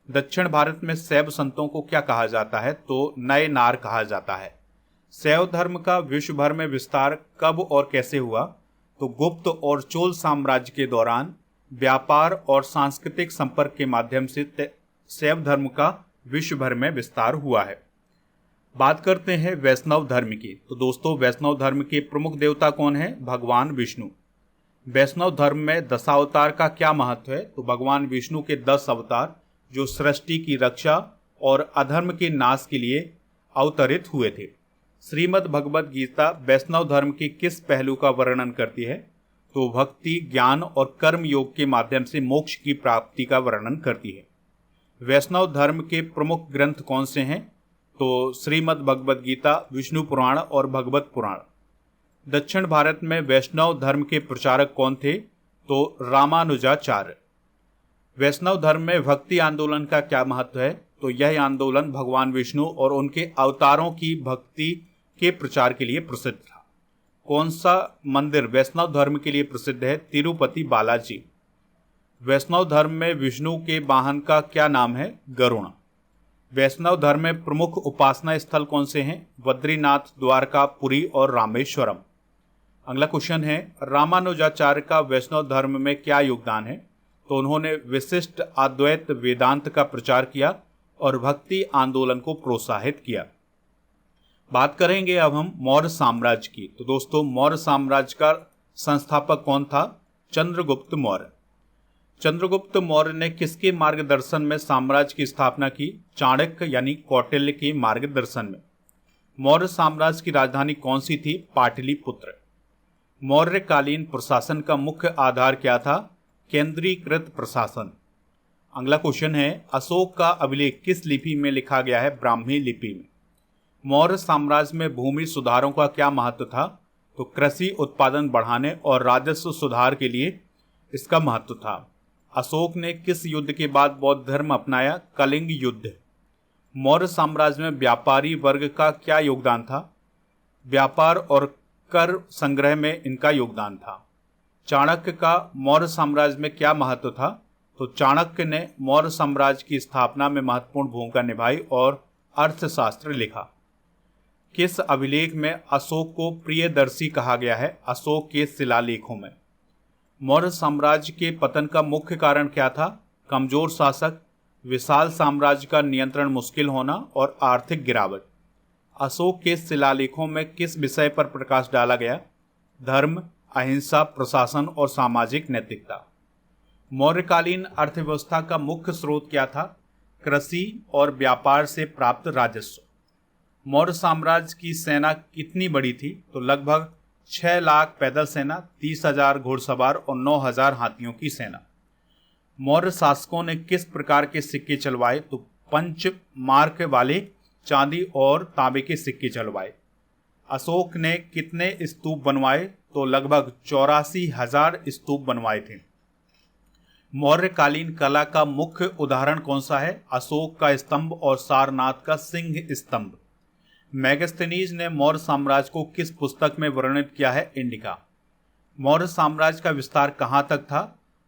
दक्षिण भारत में शैव संतों को क्या कहा जाता है? तो नए नार कहा जाता है। शैव धर्म का विश्व भर में विस्तार कब और कैसे हुआ? तो गुप्त और चोल साम्राज्य के दौरान व्यापार और सांस्कृतिक संपर्क के माध्यम से शैव धर्म का विश्व भर में विस्तार हुआ है। बात करते हैं वैष्णव धर्म की। तो दोस्तों, वैष्णव धर्म के प्रमुख देवता कौन है? भगवान विष्णु। वैष्णव धर्म में दशावतार का क्या महत्व है? तो भगवान विष्णु के 10 अवतार जो सृष्टि की रक्षा और अधर्म के नाश के लिए अवतरित हुए थे। श्रीमद् भगवद गीता वैष्णव धर्म के किस पहलू का वर्णन करती है? तो भक्ति, ज्ञान और कर्म योग के माध्यम से मोक्ष की प्राप्ति का वर्णन करती है। वैष्णव धर्म के प्रमुख ग्रंथ कौन से हैं? तो श्रीमद् भगवद गीता, विष्णु पुराण और भगवत पुराण। दक्षिण भारत में वैष्णव धर्म के प्रचारक कौन थे? तो रामानुजाचार्य। वैष्णव धर्म में भक्ति आंदोलन का क्या महत्व है? तो यह आंदोलन भगवान विष्णु और उनके अवतारों की भक्ति के प्रचार के लिए प्रसिद्ध था। कौन सा मंदिर वैष्णव धर्म के लिए प्रसिद्ध है? तिरुपति बालाजी। वैष्णव धर्म में विष्णु के वाहन का क्या नाम है? गरुण। वैष्णव धर्म में प्रमुख उपासना स्थल कौन से हैं? बद्रीनाथ, द्वारका, पुरी और रामेश्वरम। अगला क्वेश्चन है, रामानुजाचार्य का वैष्णव धर्म में क्या योगदान है? तो उन्होंने विशिष्ट अद्वैत वेदांत का प्रचार किया और भक्ति आंदोलन को प्रोत्साहित किया। बात करेंगे अब हम मौर्य साम्राज्य की। तो दोस्तों, मौर्य साम्राज्य का संस्थापक कौन था? चंद्रगुप्त मौर्य। चंद्रगुप्त मौर्य ने किसके मार्गदर्शन में साम्राज्य की स्थापना की? चाणक्य यानी कौटिल्य के मार्गदर्शन में। मौर्य साम्राज्य की राजधानी कौन सी थी? पाटलिपुत्र। मौर्यकालीन प्रशासन का मुख्य आधार क्या था? केंद्रीकृत प्रशासन। अगला क्वेश्चन है, अशोक का अभिलेख किस लिपि में लिखा गया है? ब्राह्मी लिपि में। मौर्य साम्राज्य में भूमि सुधारों का क्या महत्व था? तो कृषि उत्पादन बढ़ाने और राजस्व सुधार के लिए इसका महत्व था। अशोक ने किस युद्ध के बाद बौद्ध धर्म अपनाया? कलिंग युद्ध। मौर्य साम्राज्य में व्यापारी वर्ग का क्या योगदान था? व्यापार और कर संग्रह में इनका योगदान था। चाणक्य का मौर्य साम्राज्य में क्या महत्व था? तो चाणक्य ने मौर्य साम्राज्य की स्थापना में महत्वपूर्ण भूमिका निभाई और अर्थशास्त्र लिखा। किस अभिलेख में अशोक को प्रियदर्शी कहा गया है? अशोक के शिलालेखों में। मौर्य साम्राज्य के पतन का मुख्य कारण क्या था? कमजोर शासक, विशाल साम्राज्य का नियंत्रण मुश्किल होना और आर्थिक गिरावट। अशोक के शिलालेखों में किस विषय पर प्रकाश डाला गया? धर्म, अहिंसा, प्रशासन और सामाजिक नैतिकता। मौर्यकालीन अर्थव्यवस्था का मुख्य स्रोत क्या था? कृषि और व्यापार से प्राप्त राजस्व। मौर्य साम्राज्य की सेना कितनी बड़ी थी? तो लगभग 6 लाख पैदल सेना, 30,000 घुड़सवार और 9,000 हाथियों की सेना। मौर्य शासकों ने किस प्रकार के सिक्के चलवाए? तो पंच मार्क वाले चांदी और तांबे के सिक्के चलवाए। अशोक ने कितने स्तूप बनवाए? तो लगभग 84,000 स्तूप बनवाए थे। मौर्यकालीन कला का मुख्य उदाहरण कौन सा है? अशोक का स्तंभ और सारनाथ का सिंह स्तंभ। मैगस्थनीज ने मौर्य साम्राज्य को किस पुस्तक में वर्णित किया है? इंडिका। मौर्य साम्राज्य का विस्तार कहाँ तक था?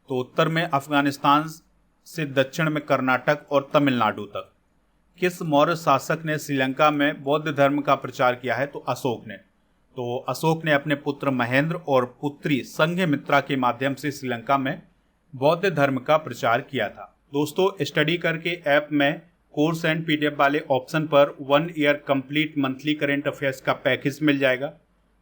तो उत्तर में अफगानिस्तान से दक्षिण में कर्नाटक और तमिलनाडु तक। किस मौर्य शासक ने श्रीलंका में बौद्ध धर्म का प्रचार किया है? तो अशोक ने। तो अशोक ने अपने पुत्र महेंद्र और पुत्री संघमित्रा के माध्यम से श्रीलंका में बौद्ध धर्म का प्रचार किया था। दोस्तों, स्टडी करके ऐप में कोर्स एंड पीडीएफ वाले ऑप्शन पर 1 year complete monthly current affairs का पैकेज मिल जाएगा।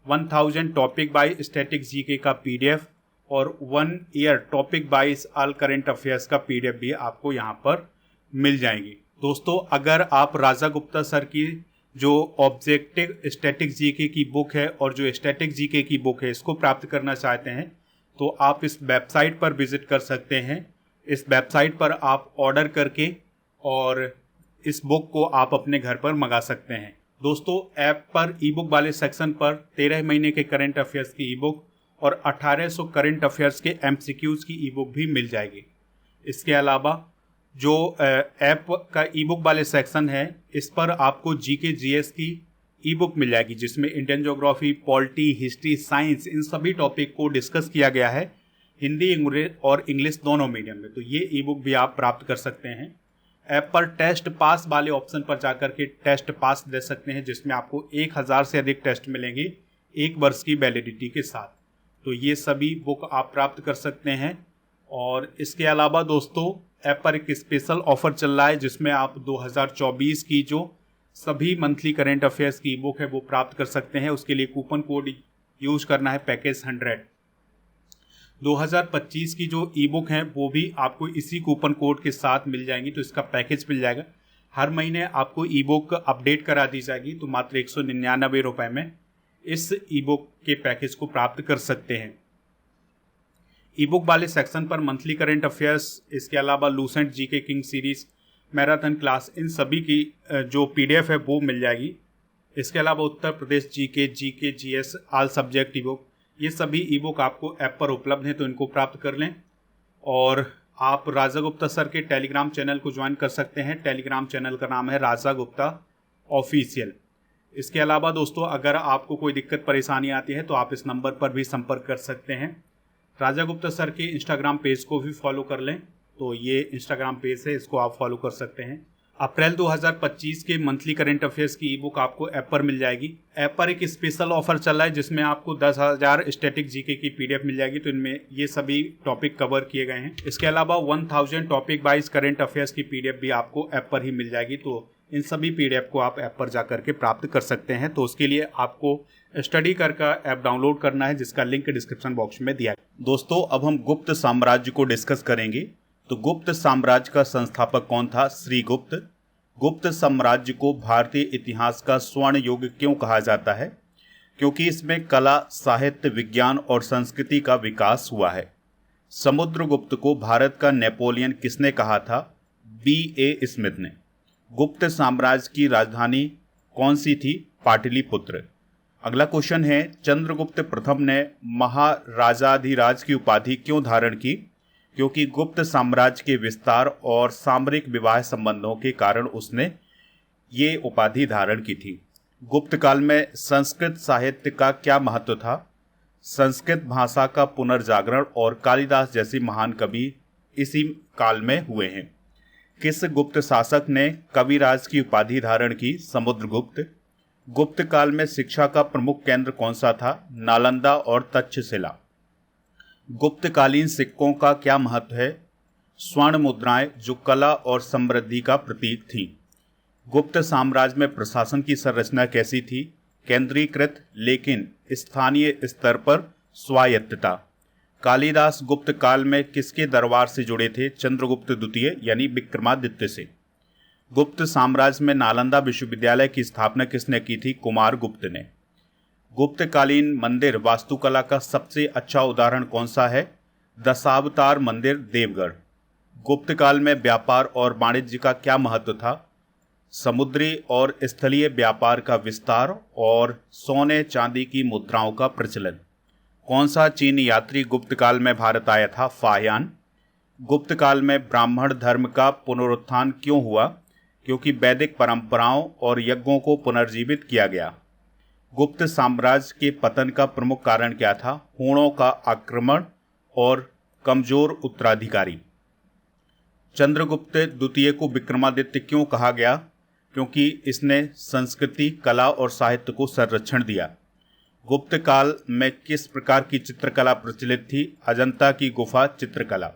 1000 टॉपिक बाय स्टैटिक जीके का पीडीएफ और 1 year topic by all current affairs का पीडीएफ भी आपको यहाँ पर मिल जाएंगी। दोस्तों, अगर आप राजा गुप्ता सर की जो ऑब्जेक्टिव स्टैटिक जीके की बुक है और जो स्टैटिक जीके की बुक है इसको प्राप्त करना चाहते हैं तो आप इस वेबसाइट पर विजिट कर सकते हैं। इस वेबसाइट पर आप ऑर्डर करके और इस बुक को आप अपने घर पर मंगा सकते हैं। दोस्तों, ऐप पर ई बुक वाले सेक्शन पर 13 महीने के करंट अफेयर्स की ई बुक और 1800 करंट अफेयर्स के एमसीक्यूज की ई बुक भी मिल जाएगी। इसके अलावा जो ऐप का ई बुक वाले सेक्शन है इस पर आपको जीके जीएस की ई बुक मिल जाएगी जिसमें Indian geography, polity, history, science इन सभी टॉपिक को डिस्कस किया गया है हिंदी और इंग्लिश दोनों मीडियम में। तो ये ई बुक भी आप प्राप्त कर सकते हैं। ऐप पर टेस्ट पास वाले ऑप्शन पर जाकर के टेस्ट पास दे सकते हैं जिसमें आपको 1000 से अधिक टेस्ट मिलेंगे 1 वर्ष की वैलिडिटी के साथ। तो ये सभी बुक आप प्राप्त कर सकते हैं और इसके अलावा दोस्तों ऐप पर एक स्पेशल ऑफर चल रहा है जिसमें आप 2024 की जो सभी मंथली करेंट अफेयर्स की ई बुक है वो प्राप्त कर सकते हैं। उसके लिए कूपन कोड यूज करना है पैकेज 100। 2025 की जो ई बुक है वो भी आपको इसी कूपन कोड के साथ मिल जाएंगी, तो इसका पैकेज मिल जाएगा। हर महीने आपको ई बुक अपडेट करा दी जाएगी, तो मात्र 199 रुपये में इस ई बुक के पैकेज को प्राप्त कर सकते हैं। ई बुक वाले सेक्शन पर मंथली करंट अफेयर्स, इसके अलावा Lucent GK king series, marathon class, इन सभी की जो पीडीएफ है वो मिल जाएगी। इसके अलावा Uttar Pradesh GK, GS, all subject e book, ये सभी ई बुक आपको ऐप पर उपलब्ध हैं, तो इनको प्राप्त कर लें। और आप राजा गुप्ता सर के टेलीग्राम चैनल को ज्वाइन कर सकते हैं। टेलीग्राम चैनल का नाम है राजा गुप्ता ऑफिशियल। इसके अलावा दोस्तों अगर आपको कोई दिक्कत परेशानी आती है तो आप इस नंबर पर भी संपर्क कर सकते हैं। राजा गुप्ता सर के इंस्टाग्राम पेज को भी फॉलो कर लें, तो ये इंस्टाग्राम पेज है, इसको आप फॉलो कर सकते हैं। अप्रैल 2025 के मंथली करंट अफेयर्स की ई बुक आपको ऐप पर मिल जाएगी। ऐप पर एक स्पेशल ऑफर चल रहा है जिसमें आपको 10,000 स्टैटिक जीके की पीडीएफ मिल जाएगी, तो इनमें ये सभी टॉपिक कवर किए गए हैं। इसके अलावा 1000 टॉपिक वाइज करंट अफेयर्स की पीडीएफ भी आपको ऐप पर ही मिल जाएगी, तो इन सभी पीडीएफ को आप ऐप पर जा करके प्राप्त कर सकते हैं। तो उसके लिए आपको स्टडी कर का ऐप डाउनलोड करना है, जिसका लिंक डिस्क्रिप्शन बॉक्स में दिया है। दोस्तों अब हम गुप्त साम्राज्य को डिस्कस करेंगे। तो गुप्त साम्राज्य का संस्थापक कौन था? श्रीगुप्त। गुप्त साम्राज्य को भारतीय इतिहास का स्वर्ण युग क्यों कहा जाता है? क्योंकि इसमें कला, साहित्य, विज्ञान और संस्कृति का विकास हुआ है। समुद्रगुप्त को भारत का नेपोलियन किसने कहा था? B.A. स्मिथ ने। गुप्त साम्राज्य की राजधानी कौन सी थी? पाटलिपुत्र। अगला क्वेश्चन है, चंद्रगुप्त प्रथम ने महाराजाधिराज की उपाधि क्यों धारण की? क्योंकि गुप्त साम्राज्य के विस्तार और सामरिक विवाह संबंधों के कारण उसने ये उपाधि धारण की थी। गुप्त काल में संस्कृत साहित्य का क्या महत्व था? संस्कृत भाषा का पुनर्जागरण और कालिदास जैसे महान कवि इसी काल में हुए हैं। किस गुप्त शासक ने कविराज की उपाधि धारण की? समुद्रगुप्त। गुप्त काल में शिक्षा का प्रमुख केंद्र कौन सा था? नालंदा और तक्षशिला। गुप्तकालीन सिक्कों का क्या महत्व है? स्वर्ण मुद्राएं जो कला और समृद्धि का प्रतीक थीं। गुप्त साम्राज्य में प्रशासन की संरचना कैसी थी? केंद्रीकृत लेकिन स्थानीय स्तर पर स्वायत्तता। कालिदास गुप्त काल में किसके दरबार से जुड़े थे? चंद्रगुप्त द्वितीय यानी विक्रमादित्य से। गुप्त साम्राज्य में नालंदा विश्वविद्यालय की स्थापना किसने की थी? कुमारगुप्त ने। गुप्तकालीन मंदिर वास्तुकला का सबसे अच्छा उदाहरण कौन सा है? दशावतार मंदिर, देवगढ़। गुप्त काल में व्यापार और वाणिज्य का क्या महत्व था? समुद्री और स्थलीय व्यापार का विस्तार और सोने चांदी की मुद्राओं का प्रचलन। कौन सा चीनी यात्री गुप्त काल में भारत आया था? फाहियान। गुप्त काल में ब्राह्मण धर्म का पुनरुत्थान क्यों हुआ? क्योंकि वैदिक परंपराओं और यज्ञों को पुनर्जीवित किया गया। गुप्त साम्राज्य के पतन का प्रमुख कारण क्या था? हूणों का आक्रमण और कमजोर उत्तराधिकारी। चंद्रगुप्त द्वितीय को विक्रमादित्य क्यों कहा गया? क्योंकि इसने संस्कृति, कला और साहित्य को संरक्षण दिया। गुप्त काल में किस प्रकार की चित्रकला प्रचलित थी? अजंता की गुफा चित्रकला।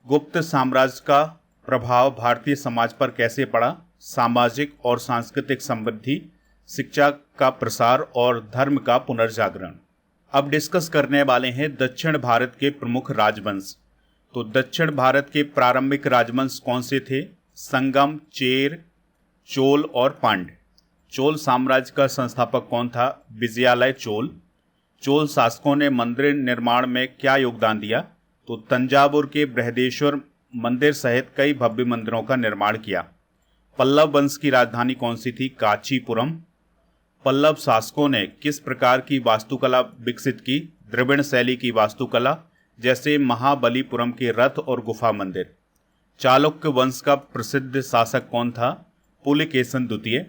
गुप्त साम्राज्य का प्रभाव भारतीय समाज पर कैसे पड़ा? सामाजिक और सांस्कृतिक समृद्धि, शिक्षा का प्रसार और धर्म का पुनर्जागरण। अब डिस्कस करने वाले हैं दक्षिण भारत के प्रमुख राजवंश। तो दक्षिण भारत के प्रारंभिक राजवंश कौन से थे? संगम, चेर, चोल और पांड्य। चोल साम्राज्य का संस्थापक कौन था? विजयालय चोल। चोल शासकों ने मंदिर निर्माण में क्या योगदान दिया? तो तंजावुर के बृहदेश्वर मंदिर सहित कई भव्य मंदिरों का निर्माण किया। पल्लव वंश की राजधानी कौन सी थी? कांचीपुरम। पल्लव शासकों ने किस प्रकार की वास्तुकला विकसित की? द्रविड़ शैली की वास्तुकला, जैसे महाबलीपुरम के रथ और गुफा मंदिर। चालुक्य वंश का प्रसिद्ध शासक कौन था? पुलकेशन द्वितीय।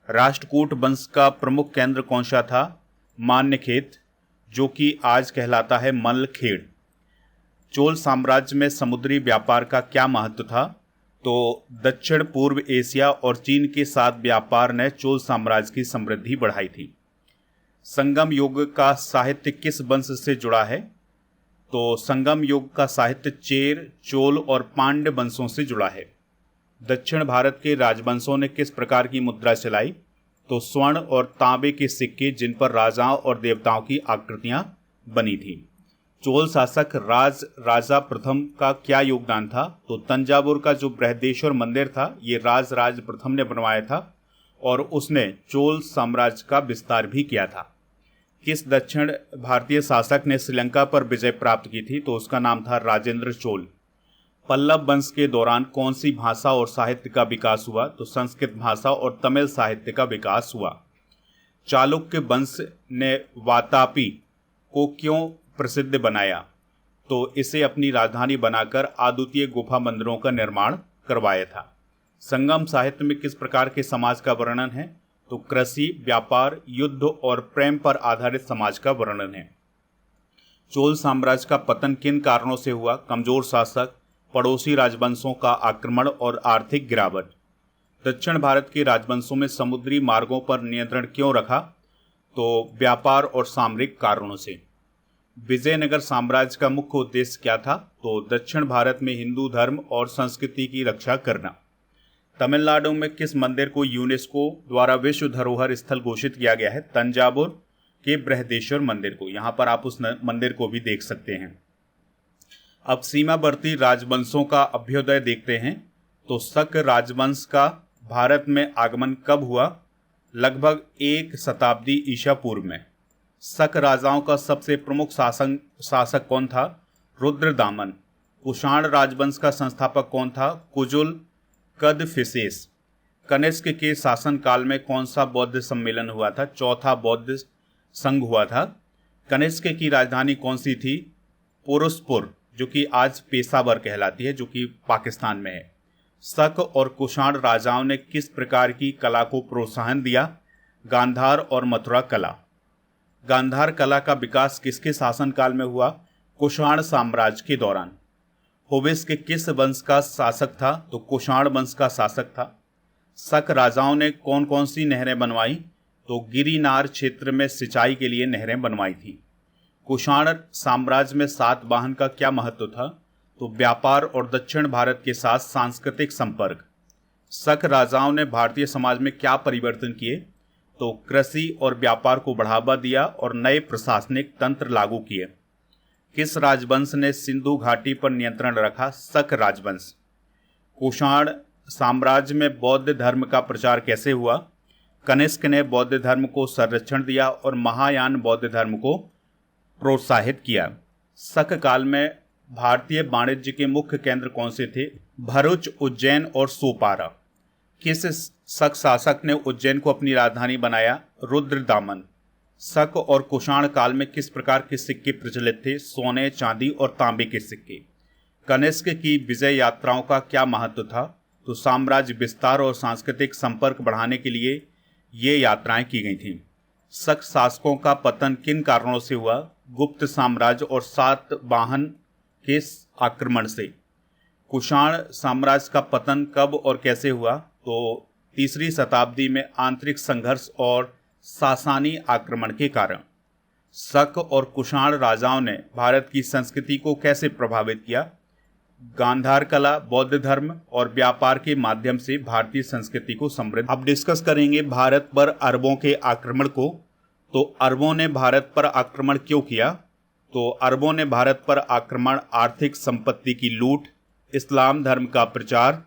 राष्ट्रकूट वंश का प्रमुख केंद्र कौन सा था? मान्यखेत, जो कि आज कहलाता है मलखेड़। चोल साम्राज्य में समुद्री व्यापार का क्या महत्व था? तो दक्षिण पूर्व एशिया और चीन के साथ व्यापार ने चोल साम्राज्य की समृद्धि बढ़ाई थी। संगम युग का साहित्य किस वंश से जुड़ा है? तो संगम युग का साहित्य चेर, चोल और पांड्य वंशों से जुड़ा है। दक्षिण भारत के राजवंशों ने किस प्रकार की मुद्रा चलाई? तो स्वर्ण और तांबे के सिक्के जिन पर राजाओं और देवताओं की आकृतियां बनी थी। चोल शासक राजा प्रथम का क्या योगदान था? तो तंजावुर का जो बृहदेश्वर मंदिर था ये राज प्रथम ने बनवाया था और उसने चोल साम्राज्य का विस्तार भी किया था। किस दक्षिण भारतीय शासक ने श्रीलंका पर विजय प्राप्त की थी? तो उसका नाम था राजेंद्र चोल। पल्लव वंश के दौरान कौन सी भाषा और साहित्य का विकास हुआ? तो संस्कृत भाषा और तमिल साहित्य का विकास हुआ। चालुक्य वंश ने वातापी को क्यों प्रसिद्ध बनाया? तो इसे अपनी राजधानी बनाकर अद्वितीय गुफा मंदिरों का निर्माण करवाया था। संगम साहित्य में किस प्रकार के समाज का वर्णन है? तो कृषि, व्यापार, युद्ध और प्रेम पर आधारित समाज का वर्णन है। चोल साम्राज्य का पतन किन कारणों से हुआ? कमजोर शासक, पड़ोसी राजवंशों का आक्रमण और आर्थिक गिरावट। दक्षिण भारत के राजवंशों में समुद्री मार्गों पर नियंत्रण क्यों रखा? तो व्यापार और सामरिक कारणों से। विजयनगर साम्राज्य का मुख्य उद्देश्य क्या था? तो दक्षिण भारत में हिंदू धर्म और संस्कृति की रक्षा करना। तमिलनाडु में किस मंदिर को यूनेस्को द्वारा विश्व धरोहर स्थल घोषित किया गया है? तंजावुर के बृहदेश्वर मंदिर को। यहाँ पर आप उस मंदिर को भी देख सकते हैं। अब सीमावर्ती राजवंशों का अभ्युदय देखते हैं। तो शक राजवंश का भारत में आगमन कब हुआ? लगभग 1 शताब्दी ईसा पूर्व में। शक राजाओं का सबसे प्रमुख शासक कौन था? रुद्रदामन। कुषाण राजवंश का संस्थापक कौन था? कुजुल कदफिसेस। कनिष्क के शासनकाल में कौन सा बौद्ध सम्मेलन हुआ था? चौथा बौद्ध संघ हुआ था। कनिष्क की राजधानी कौन सी थी? पुरुषपुर, जो कि आज पेशावर कहलाती है, जो कि पाकिस्तान में है। शक और कुषाण राजाओं ने किस प्रकार की कला को प्रोत्साहन दिया? गांधार और मथुरा कला। गांधार कला का विकास किसके शासनकाल में हुआ? कुषाण साम्राज्य के दौरान। हुविस्क किस वंश का शासक था? तो कुषाण वंश का शासक था। शक राजाओं ने कौन कौन सी नहरें बनवाई? तो गिरिनार क्षेत्र में सिंचाई के लिए नहरें बनवाई थी। कुषाण साम्राज्य में सातवाहन का क्या महत्व था? तो व्यापार और दक्षिण भारत के साथ सांस्कृतिक संपर्क। शक राजाओं ने भारतीय समाज में क्या परिवर्तन किए? तो कृषि और व्यापार को बढ़ावा दिया और नए प्रशासनिक तंत्र लागू किए। किस राजवंश ने सिंधु घाटी पर नियंत्रण रखा? शक राजवंश। कुषाण साम्राज्य में बौद्ध धर्म का प्रचार कैसे हुआ? कनिष्क ने बौद्ध धर्म को संरक्षण दिया और महायान बौद्ध धर्म को प्रोत्साहित किया। शक काल में भारतीय वाणिज्य के मुख्य केंद्र कौन से थे? भरूच, उज्जैन और सोपारा। किस शक शासक ने उज्जैन को अपनी राजधानी बनाया? रुद्रदामन। शक और कुषाण काल में किस प्रकार के सिक्के प्रचलित थे? सोने, चांदी और तांबे के सिक्के। कनिष्क की विजय यात्राओं का क्या महत्व था? तो साम्राज्य विस्तार और सांस्कृतिक संपर्क बढ़ाने के लिए ये यात्राएं की गई थीं। शक शासकों का पतन किन कारणों से हुआ? गुप्त साम्राज्य और सातवाहन के आक्रमण से। कुषाण साम्राज्य का पतन कब और कैसे हुआ? तो 3री शताब्दी में आंतरिक संघर्ष और सासानी आक्रमण के कारण। शक और कुषाण राजाओं ने भारत की संस्कृति को कैसे प्रभावित किया? गांधार कला, बौद्ध धर्म और व्यापार के माध्यम से भारतीय संस्कृति को समृद्ध। अब डिस्कस करेंगे भारत पर अरबों के आक्रमण को। तो अरबों ने भारत पर आक्रमण क्यों किया? तो अरबों ने भारत पर आक्रमण आर्थिक संपत्ति की लूट, इस्लाम धर्म का प्रचार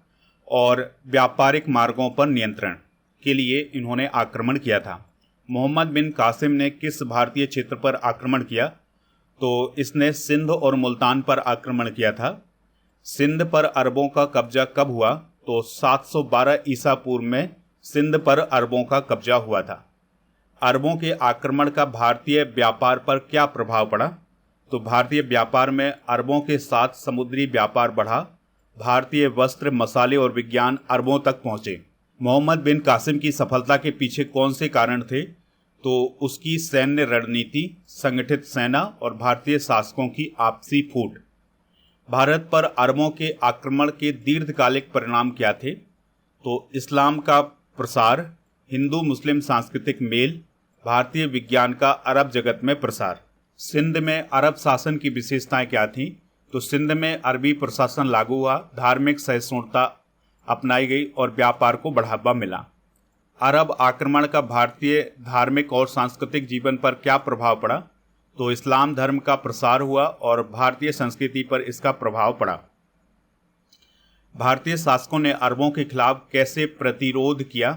और व्यापारिक मार्गों पर नियंत्रण के लिए इन्होंने आक्रमण किया था। मोहम्मद बिन कासिम ने किस भारतीय क्षेत्र पर आक्रमण किया? तो इसने सिंध और मुल्तान पर आक्रमण किया था। सिंध पर अरबों का कब्जा कब हुआ? तो 712 ईसा पूर्व में सिंध पर अरबों का कब्जा हुआ था। अरबों के आक्रमण का भारतीय व्यापार पर क्या प्रभाव पड़ा? तो भारतीय व्यापार में अरबों के साथ समुद्री व्यापार बढ़ा। भारतीय वस्त्र, मसाले और विज्ञान अरबों तक पहुंचे। मोहम्मद बिन कासिम की सफलता के पीछे कौन से कारण थे? तो उसकी सैन्य रणनीति, संगठित सेना और भारतीय शासकों की आपसी फूट। भारत पर अरबों के आक्रमण के दीर्घकालिक परिणाम क्या थे? तो इस्लाम का प्रसार, हिंदू मुस्लिम सांस्कृतिक मेल, भारतीय विज्ञान का अरब जगत में प्रसार। सिंध में अरब शासन की विशेषताएं क्या थीं? तो सिंध में अरबी प्रशासन लागू हुआ, धार्मिक सहिष्णुता अपनाई गई और व्यापार को बढ़ावा मिला। अरब आक्रमण का भारतीय धार्मिक और सांस्कृतिक जीवन पर क्या प्रभाव पड़ा? तो इस्लाम धर्म का प्रसार हुआ और भारतीय संस्कृति पर इसका प्रभाव पड़ा। भारतीय शासकों ने अरबों के खिलाफ कैसे प्रतिरोध किया?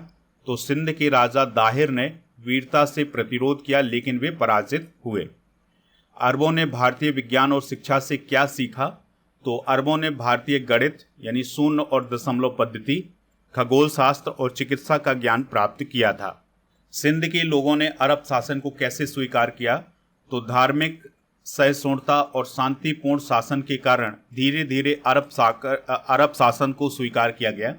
तो सिंध के राजा दाहिर ने वीरता से प्रतिरोध किया, लेकिन वे पराजित हुए। अरबों ने भारतीय विज्ञान और शिक्षा से क्या सीखा? तो अरबों ने भारतीय गणित यानी शून्य और दशमलव पद्धति, खगोल शास्त्र और चिकित्सा का ज्ञान प्राप्त किया था। सिंध के लोगों ने अरब शासन को कैसे स्वीकार किया? तो धार्मिक सहिष्णुता और शांतिपूर्ण शासन के कारण धीरे धीरे अरब शासन को स्वीकार किया गया।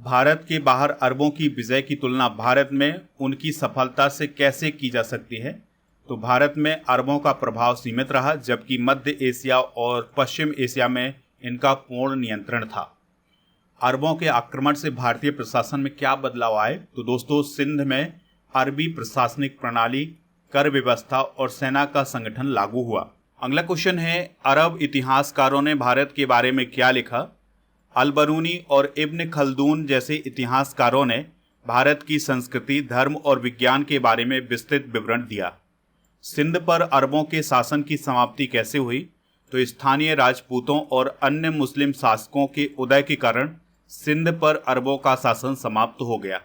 भारत के बाहर अरबों की विजय की तुलना भारत में उनकी सफलता से कैसे की जा सकती है? तो भारत में अरबों का प्रभाव सीमित रहा, जबकि मध्य एशिया और पश्चिम एशिया में इनका पूर्ण नियंत्रण था। अरबों के आक्रमण से भारतीय प्रशासन में क्या बदलाव आए? तो दोस्तों, सिंध में अरबी प्रशासनिक प्रणाली, कर व्यवस्था और सेना का संगठन लागू हुआ। अगला क्वेश्चन है, अरब इतिहासकारों ने भारत के बारे में क्या लिखा? अल-बरूनी और इब्न खल्दून जैसे इतिहासकारों ने भारत की संस्कृति, धर्म और विज्ञान के बारे में विस्तृत विवरण दिया। सिंध पर अरबों के शासन की समाप्ति कैसे हुई? तो स्थानीय राजपूतों और अन्य मुस्लिम शासकों के उदय के कारण सिंध पर अरबों का शासन समाप्त हो गया।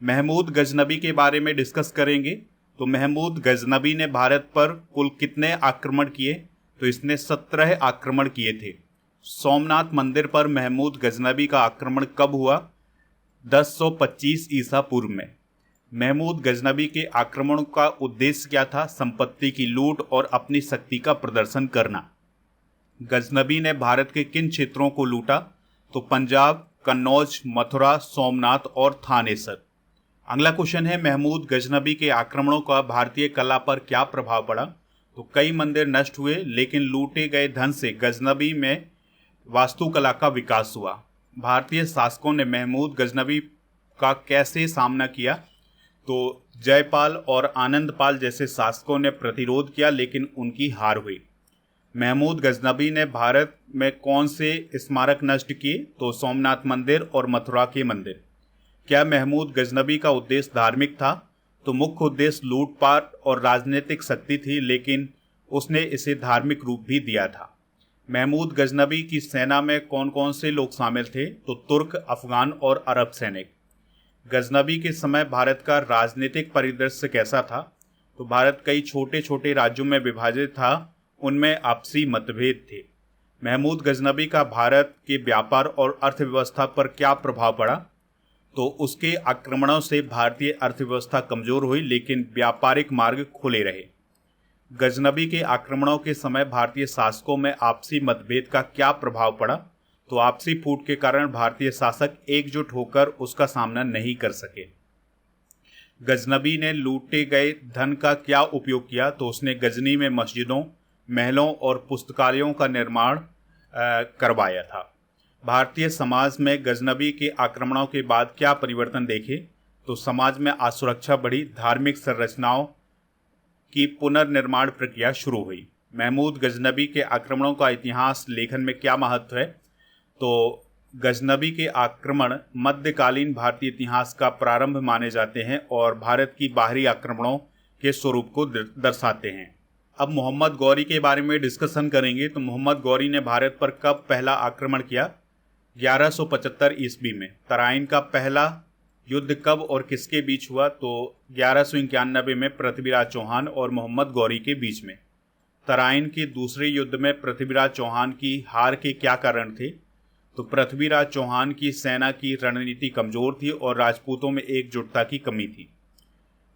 महमूद गजनबी के बारे में डिस्कस करेंगे। तो महमूद गजनबी ने भारत पर कुल कितने आक्रमण किए? तो इसने 17 आक्रमण किए थे। सोमनाथ मंदिर पर महमूद गजनबी का आक्रमण कब हुआ? 1025 ईसा पूर्व में। महमूद गजनबी के आक्रमणों का उद्देश्य क्या था? संपत्ति की लूट और अपनी शक्ति का प्रदर्शन करना। गजनबी ने भारत के किन क्षेत्रों को लूटा? तो पंजाब, कन्नौज, मथुरा, सोमनाथ और थानेसर। अगला क्वेश्चन है, महमूद गजनबी के आक्रमणों का भारतीय कला पर क्या प्रभाव पड़ा? तो कई मंदिर नष्ट हुए, लेकिन लूटे गए धन से गजनबी में वास्तुकला का विकास हुआ। भारतीय शासकों ने महमूद गजनबी का कैसे सामना किया? तो जयपाल और आनंदपाल जैसे शासकों ने प्रतिरोध किया, लेकिन उनकी हार हुई। महमूद गजनबी ने भारत में कौन से स्मारक नष्ट किए? तो सोमनाथ मंदिर और मथुरा के मंदिर। क्या महमूद गजनबी का उद्देश्य धार्मिक था? तो मुख्य उद्देश्य लूटपाट और राजनीतिक शक्ति थी, लेकिन उसने इसे धार्मिक रूप भी दिया था। महमूद गजनबी की सेना में कौन कौन से लोग शामिल थे? तो तुर्क, अफगान और अरब सैनिक। गजनबी के समय भारत का राजनीतिक परिदृश्य कैसा था? तो भारत कई छोटे छोटे राज्यों में विभाजित था, उनमें आपसी मतभेद थे। महमूद गजनबी का भारत के व्यापार और अर्थव्यवस्था पर क्या प्रभाव पड़ा? तो उसके आक्रमणों से भारतीय अर्थव्यवस्था कमजोर हुई, लेकिन व्यापारिक मार्ग खुले रहे। गजनबी के आक्रमणों के समय भारतीय शासकों में आपसी मतभेद का क्या प्रभाव पड़ा? तो आपसी फूट के कारण भारतीय शासक एकजुट होकर उसका सामना नहीं कर सके। गजनबी ने लूटे गए धन का क्या उपयोग किया? तो उसने गजनी में मस्जिदों, महलों और पुस्तकालयों का निर्माण करवाया था। भारतीय समाज में गजनबी के आक्रमणों के बाद क्या परिवर्तन देखे? तो समाज में असुरक्षा बढ़ी, धार्मिक संरचनाओं की पुनर्निर्माण प्रक्रिया शुरू हुई। महमूद गजनबी के आक्रमणों का इतिहास लेखन में क्या महत्व है? तो गजनबी के आक्रमण मध्यकालीन भारतीय इतिहास का प्रारंभ माने जाते हैं और भारत की बाहरी आक्रमणों के स्वरूप को दर्शाते हैं। अब मोहम्मद गौरी के बारे में डिस्कशन करेंगे। तो मोहम्मद गौरी ने भारत पर कब पहला आक्रमण किया? 1175 ईस्वी में। तराइन का पहला युद्ध कब और किसके बीच हुआ? तो 1191 में पृथ्वीराज चौहान और मोहम्मद गौरी के बीच में। तराइन के दूसरे युद्ध में पृथ्वीराज चौहान की हार के क्या कारण थे? तो पृथ्वीराज चौहान की सेना की रणनीति कमजोर थी और राजपूतों में एकजुटता की कमी थी।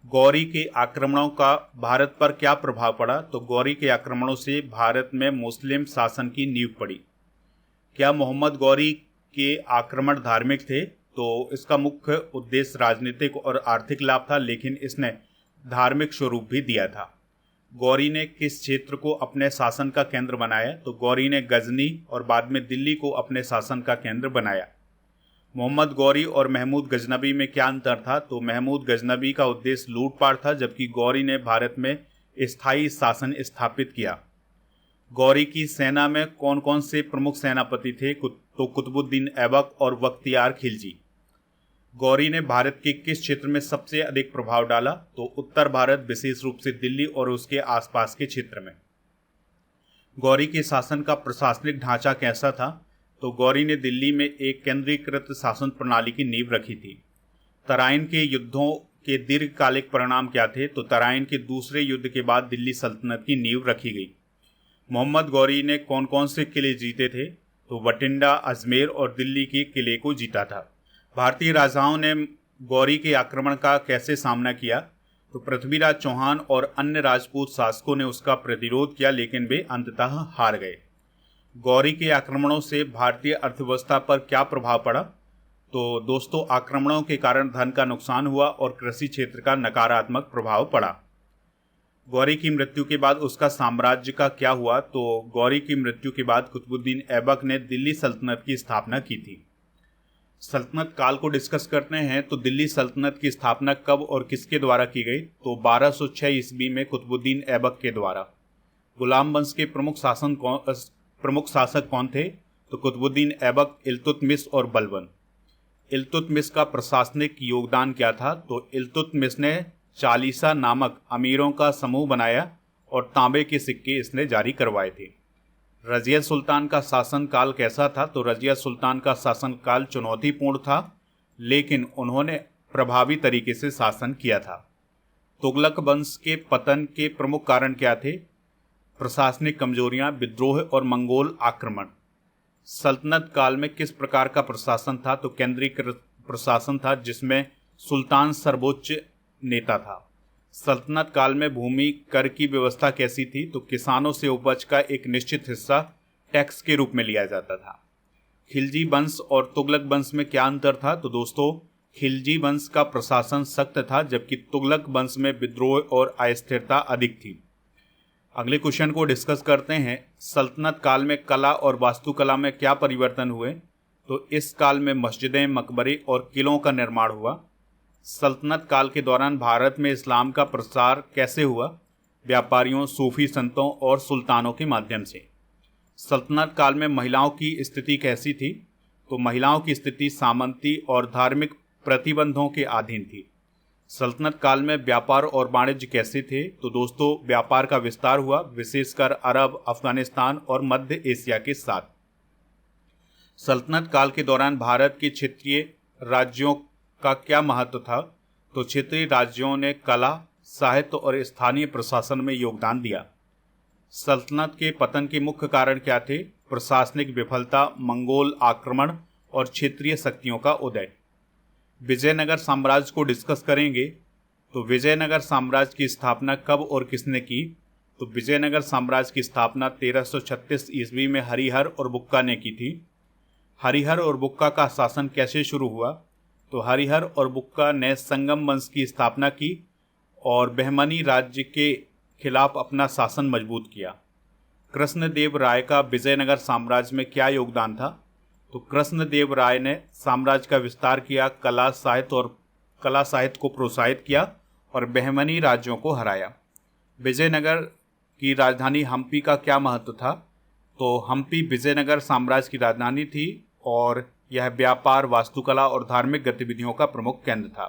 गौरी के आक्रमणों का भारत पर क्या प्रभाव पड़ा? तो गौरी के आक्रमणों से भारत में मुस्लिम शासन की नींव पड़ी। क्या मोहम्मद गौरी के आक्रमण धार्मिक थे? तो इसका मुख्य उद्देश्य राजनीतिक और आर्थिक लाभ था, लेकिन इसने धार्मिक स्वरूप भी दिया था। गौरी ने किस क्षेत्र को अपने शासन का केंद्र बनाया? तो गौरी ने गजनी और बाद में दिल्ली को अपने शासन का केंद्र बनाया। मोहम्मद गौरी और महमूद गजनबी में क्या अंतर था? तो महमूद गजनबी का उद्देश्य लूटपाट था, जबकि गौरी ने भारत में स्थायी शासन स्थापित किया। गौरी की सेना में कौन कौन से प्रमुख सेनापति थे? तो कुतुबुद्दीन ऐबक और बख्तियार खिलजी। गौरी ने भारत के किस क्षेत्र में सबसे अधिक प्रभाव डाला? तो उत्तर भारत, विशेष रूप से दिल्ली और उसके आसपास के क्षेत्र में। गौरी के शासन का प्रशासनिक ढांचा कैसा था? तो गौरी ने दिल्ली में एक केंद्रीकृत शासन प्रणाली की नींव रखी थी। तराइन के युद्धों के दीर्घकालिक परिणाम क्या थे? तो तराइन के दूसरे युद्ध के बाद दिल्ली सल्तनत की नींव रखी गई। मोहम्मद गौरी ने कौन कौन से किले जीते थे? तो बठिंडा, अजमेर और दिल्ली के किले को जीता था। भारतीय राजाओं ने गौरी के आक्रमण का कैसे सामना किया? तो पृथ्वीराज चौहान और अन्य राजपूत शासकों ने उसका प्रतिरोध किया, लेकिन वे अंततः हार गए। गौरी के आक्रमणों से भारतीय अर्थव्यवस्था पर क्या प्रभाव पड़ा? तो दोस्तों, आक्रमणों के कारण धन का नुकसान हुआ और कृषि क्षेत्र का नकारात्मक प्रभाव पड़ा। गौरी की मृत्यु के बाद उसका साम्राज्य का क्या हुआ? तो गौरी की मृत्यु के बाद कुतुबुद्दीन ऐबक ने दिल्ली सल्तनत की स्थापना की थी। सल्तनत काल को डिस्कस करते हैं तो दिल्ली सल्तनत की स्थापना कब और किसके द्वारा की गई? तो 1206 ईस्वी में कुतुबुद्दीन ऐबक के द्वारा। गुलाम वंश के प्रमुख शासक कौन थे? तो कुतुबुद्दीन ऐबक, इल्तुतमिश और बलबन। इल्तुतमिश का प्रशासनिक योगदान क्या था? तो इल्तुतमिश ने चालीसा नामक अमीरों का समूह बनाया और तांबे के सिक्के इसने जारी करवाए थे। रजिया सुल्तान का शासनकाल कैसा था? तो रजिया सुल्तान का शासनकाल चुनौतीपूर्ण था, लेकिन उन्होंने प्रभावी तरीके से शासन किया था। तुगलक वंश के पतन के प्रमुख कारण क्या थे? प्रशासनिक कमजोरियां, विद्रोह और मंगोल आक्रमण। सल्तनत काल में किस प्रकार का प्रशासन था? तो केंद्रीकृत प्रशासन था, जिसमें सुल्तान सर्वोच्च नेता था। सल्तनत काल में भूमि कर की व्यवस्था कैसी थी? तो किसानों से उपज का एक निश्चित हिस्सा टैक्स के रूप में लिया जाता था। खिलजी वंश और तुगलक वंश में क्या अंतर था? तो दोस्तों, खिलजी वंश का प्रशासन सख्त था, जबकि तुगलक वंश में विद्रोह और अस्थिरता अधिक थी। अगले क्वेश्चन को डिस्कस करते हैं। सल्तनत काल में कला और वास्तुकला में क्या परिवर्तन हुए? तो इस काल में मस्जिदें, मकबरे और किलों का निर्माण हुआ। सल्तनत काल के दौरान भारत में इस्लाम का प्रसार कैसे हुआ? व्यापारियों, सूफी संतों और सुल्तानों के माध्यम से। सल्तनत काल में महिलाओं की स्थिति कैसी थी? तो महिलाओं की स्थिति सामंती और धार्मिक प्रतिबंधों के अधीन थी। सल्तनत काल में व्यापार और वाणिज्य कैसे थे? तो दोस्तों, व्यापार का विस्तार हुआ, विशेषकर अरब, अफगानिस्तान और मध्य एशिया के साथ। सल्तनत काल के दौरान भारत के क्षेत्रीय राज्यों का क्या महत्व था? तो क्षेत्रीय राज्यों ने कला, साहित्य और स्थानीय प्रशासन में योगदान दिया। सल्तनत के पतन के मुख्य कारण क्या थे? प्रशासनिक विफलता, मंगोल आक्रमण और क्षेत्रीय शक्तियों का उदय। विजयनगर साम्राज्य को डिस्कस करेंगे। तो विजयनगर साम्राज्य की स्थापना कब और किसने की? तो विजयनगर साम्राज्य की स्थापना 1336 ईस्वी में हरिहर और बुक्का ने की थी। हरिहर और बुक्का का शासन कैसे शुरू हुआ? तो हरिहर और बुक्का ने संगम वंश की स्थापना की और बहमनी राज्य के खिलाफ अपना शासन मजबूत किया। कृष्णदेव राय का विजयनगर साम्राज्य में क्या योगदान था? तो कृष्णदेव राय ने साम्राज्य का विस्तार किया, कला साहित्य को प्रोत्साहित किया और बहमनी राज्यों को हराया। विजयनगर की राजधानी हम्पी का क्या महत्व था? तो हम्पी विजयनगर साम्राज्य की राजधानी थी और यह व्यापार, वास्तुकला और धार्मिक गतिविधियों का प्रमुख केंद्र था।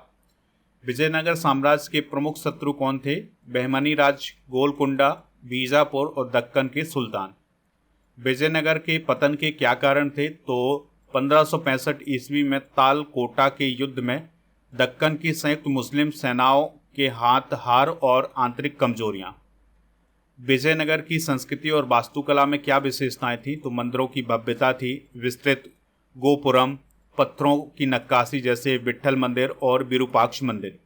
विजयनगर साम्राज्य के प्रमुख शत्रु कौन थे? बहमनी राज्य, गोलकुंडा, बीजापुर और दक्कन के सुल्तान। विजयनगर के पतन के क्या कारण थे? तो 1565 ईस्वी में तालकोटा के युद्ध में दक्कन की संयुक्त मुस्लिम सेनाओं के हाथ हार और आंतरिक कमजोरियां। विजयनगर की संस्कृति और वास्तुकला में क्या विशेषताएं थी? तो मंदिरों की भव्यता थी, विस्तृत गोपुरम, पत्थरों की नक्काशी जैसे विट्ठल मंदिर और विरूपाक्ष मंदिर।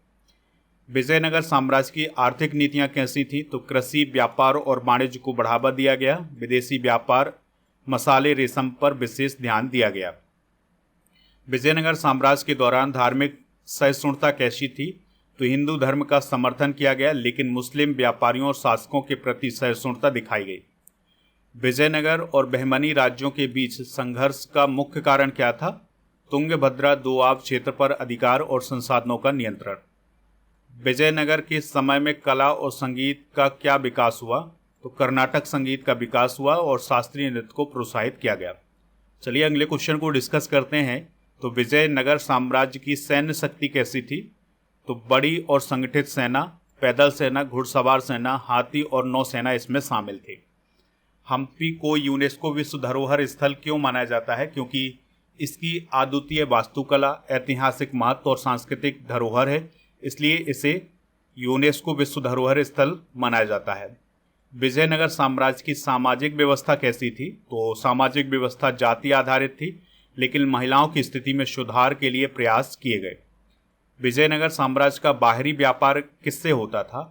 विजयनगर साम्राज्य की आर्थिक नीतियां कैसी थी? तो कृषि, व्यापार और वाणिज्य को बढ़ावा दिया गया। विदेशी व्यापार, मसाले, रेशम पर विशेष ध्यान दिया गया। विजयनगर साम्राज्य के दौरान धार्मिक सहिष्णुता कैसी थी? तो हिंदू धर्म का समर्थन किया गया, लेकिन मुस्लिम व्यापारियों और शासकों के प्रति सहिष्णुता दिखाई गई। विजयनगर और बहमनी राज्यों के बीच संघर्ष का मुख्य कारण क्या था? तुंगभद्रा दोआब क्षेत्र पर अधिकार और संसाधनों का नियंत्रण। विजयनगर के समय में कला और संगीत का क्या विकास हुआ? तो कर्नाटक संगीत का विकास हुआ और शास्त्रीय नृत्य को प्रोत्साहित किया गया। चलिए अगले क्वेश्चन को डिस्कस करते हैं। तो विजयनगर साम्राज्य की सैन्य शक्ति कैसी थी? तो बड़ी और संगठित सेना, पैदल सेना, घुड़सवार सेना, हाथी और नौसेना इसमें शामिल थे। हम्पी को यूनेस्को विश्व धरोहर स्थल क्यों माना जाता है? क्योंकि इसकी अद्वितीय वास्तुकला, ऐतिहासिक महत्व और सांस्कृतिक धरोहर है, इसलिए इसे यूनेस्को विश्व धरोहर स्थल माना जाता है। विजयनगर साम्राज्य की सामाजिक व्यवस्था कैसी थी? तो सामाजिक व्यवस्था जाति आधारित थी, लेकिन महिलाओं की स्थिति में सुधार के लिए प्रयास किए गए। विजयनगर साम्राज्य का बाहरी व्यापार किससे होता था?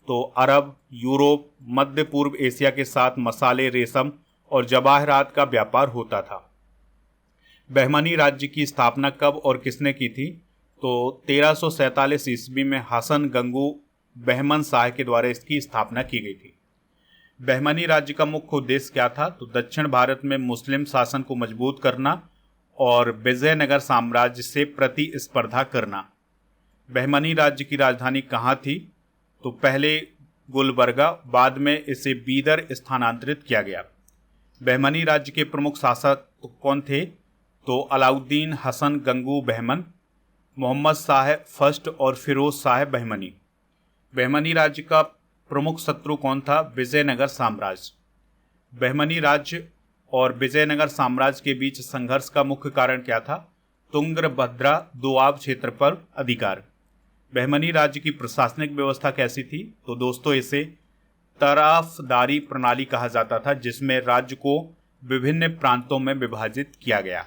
तो अरब, यूरोप, मध्य पूर्व एशिया के साथ मसाले, रेशम और जवाहरात का व्यापार होता था। बहमनी राज्य की स्थापना कब और किसने की थी? तो 1347 ईस्वी में हसन गंगू बहमन शाह के द्वारा इसकी स्थापना की गई थी। बहमनी राज्य का मुख्य उद्देश्य क्या था? तो दक्षिण भारत में मुस्लिम शासन को मजबूत करना और विजयनगर साम्राज्य से प्रतिस्पर्धा करना। बहमनी राज्य की राजधानी कहाँ थी? तो पहले गुलबर्गा, बाद में इसे बीदर स्थानांतरित किया गया। बहमनी राज्य के प्रमुख शासक कौन थे? तो अलाउद्दीन हसन गंगू बहमन, मोहम्मद शाह फर्स्ट और फिरोज शाह बहमनी। बहमनी राज्य का प्रमुख शत्रु कौन था? विजयनगर साम्राज्य। बहमनी राज्य और विजयनगर साम्राज्य के बीच संघर्ष का मुख्य कारण क्या था? तुंगभद्रा दोआब क्षेत्र पर अधिकार। बहमनी राज्य की प्रशासनिक व्यवस्था कैसी थी? तो दोस्तों इसे तराफदारी प्रणाली कहा जाता था, जिसमें राज्य को विभिन्न प्रांतों में विभाजित किया गया।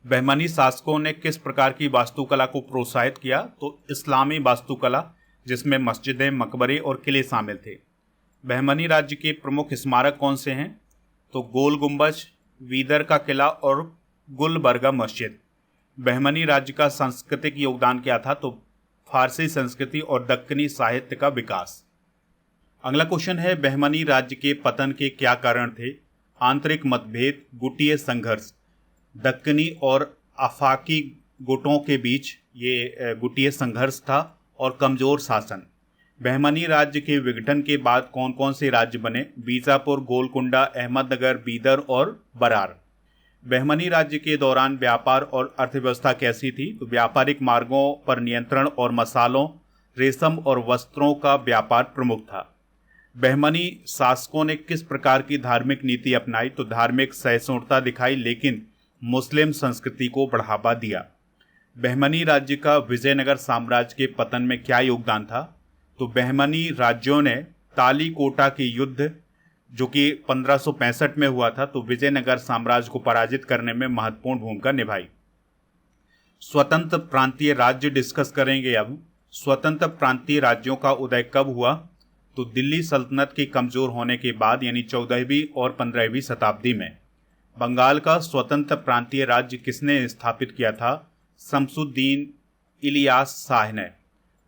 बहमनी शासकों ने किस प्रकार की वास्तुकला को प्रोत्साहित किया? तो इस्लामी वास्तुकला, जिसमें मस्जिदें, मकबरे और किले शामिल थे। बहमनी राज्य के प्रमुख स्मारक कौन से हैं? तो गोल गुंबज, बीदर का किला और गुलबर्गा मस्जिद। बहमनी राज्य का सांस्कृतिक योगदान क्या था? तो फारसी संस्कृति और दक्कनी साहित्य का विकास। अगला क्वेश्चन है, बहमनी राज्य के पतन के क्या कारण थे? आंतरिक मतभेद, गुटीय संघर्ष। दक्कनी और आफाकी गुटों के बीच ये गुटीय संघर्ष था और कमजोर शासन। बहमनी राज्य के विघटन के बाद कौन कौन से राज्य बने? बीजापुर, गोलकुंडा, अहमदनगर, बीदर और बरार। बहमनी राज्य के दौरान व्यापार और अर्थव्यवस्था कैसी थी? तो व्यापारिक मार्गों पर नियंत्रण और मसालों, रेशम और वस्त्रों का व्यापार प्रमुख था। बहमनी शासकों ने किस प्रकार की धार्मिक नीति अपनाई? तो धार्मिक सहिष्णुता दिखाई, लेकिन मुस्लिम संस्कृति को बढ़ावा दिया। बहमनी राज्य का विजयनगर साम्राज्य के पतन में क्या योगदान था? तो बहमनी राज्यों ने तालीकोटा के युद्ध, जो कि 1565 में हुआ था, तो विजयनगर साम्राज्य को पराजित करने में महत्वपूर्ण भूमिका निभाई। स्वतंत्र प्रांतीय राज्य डिस्कस करेंगे अब। स्वतंत्र प्रांतीय राज्यों का उदय कब हुआ? तो दिल्ली सल्तनत के कमजोर होने के बाद, यानी 14वीं और 15वीं शताब्दी में। बंगाल का स्वतंत्र प्रांतीय राज्य किसने स्थापित किया था? शमसुद्दीन इलियास शाह ने।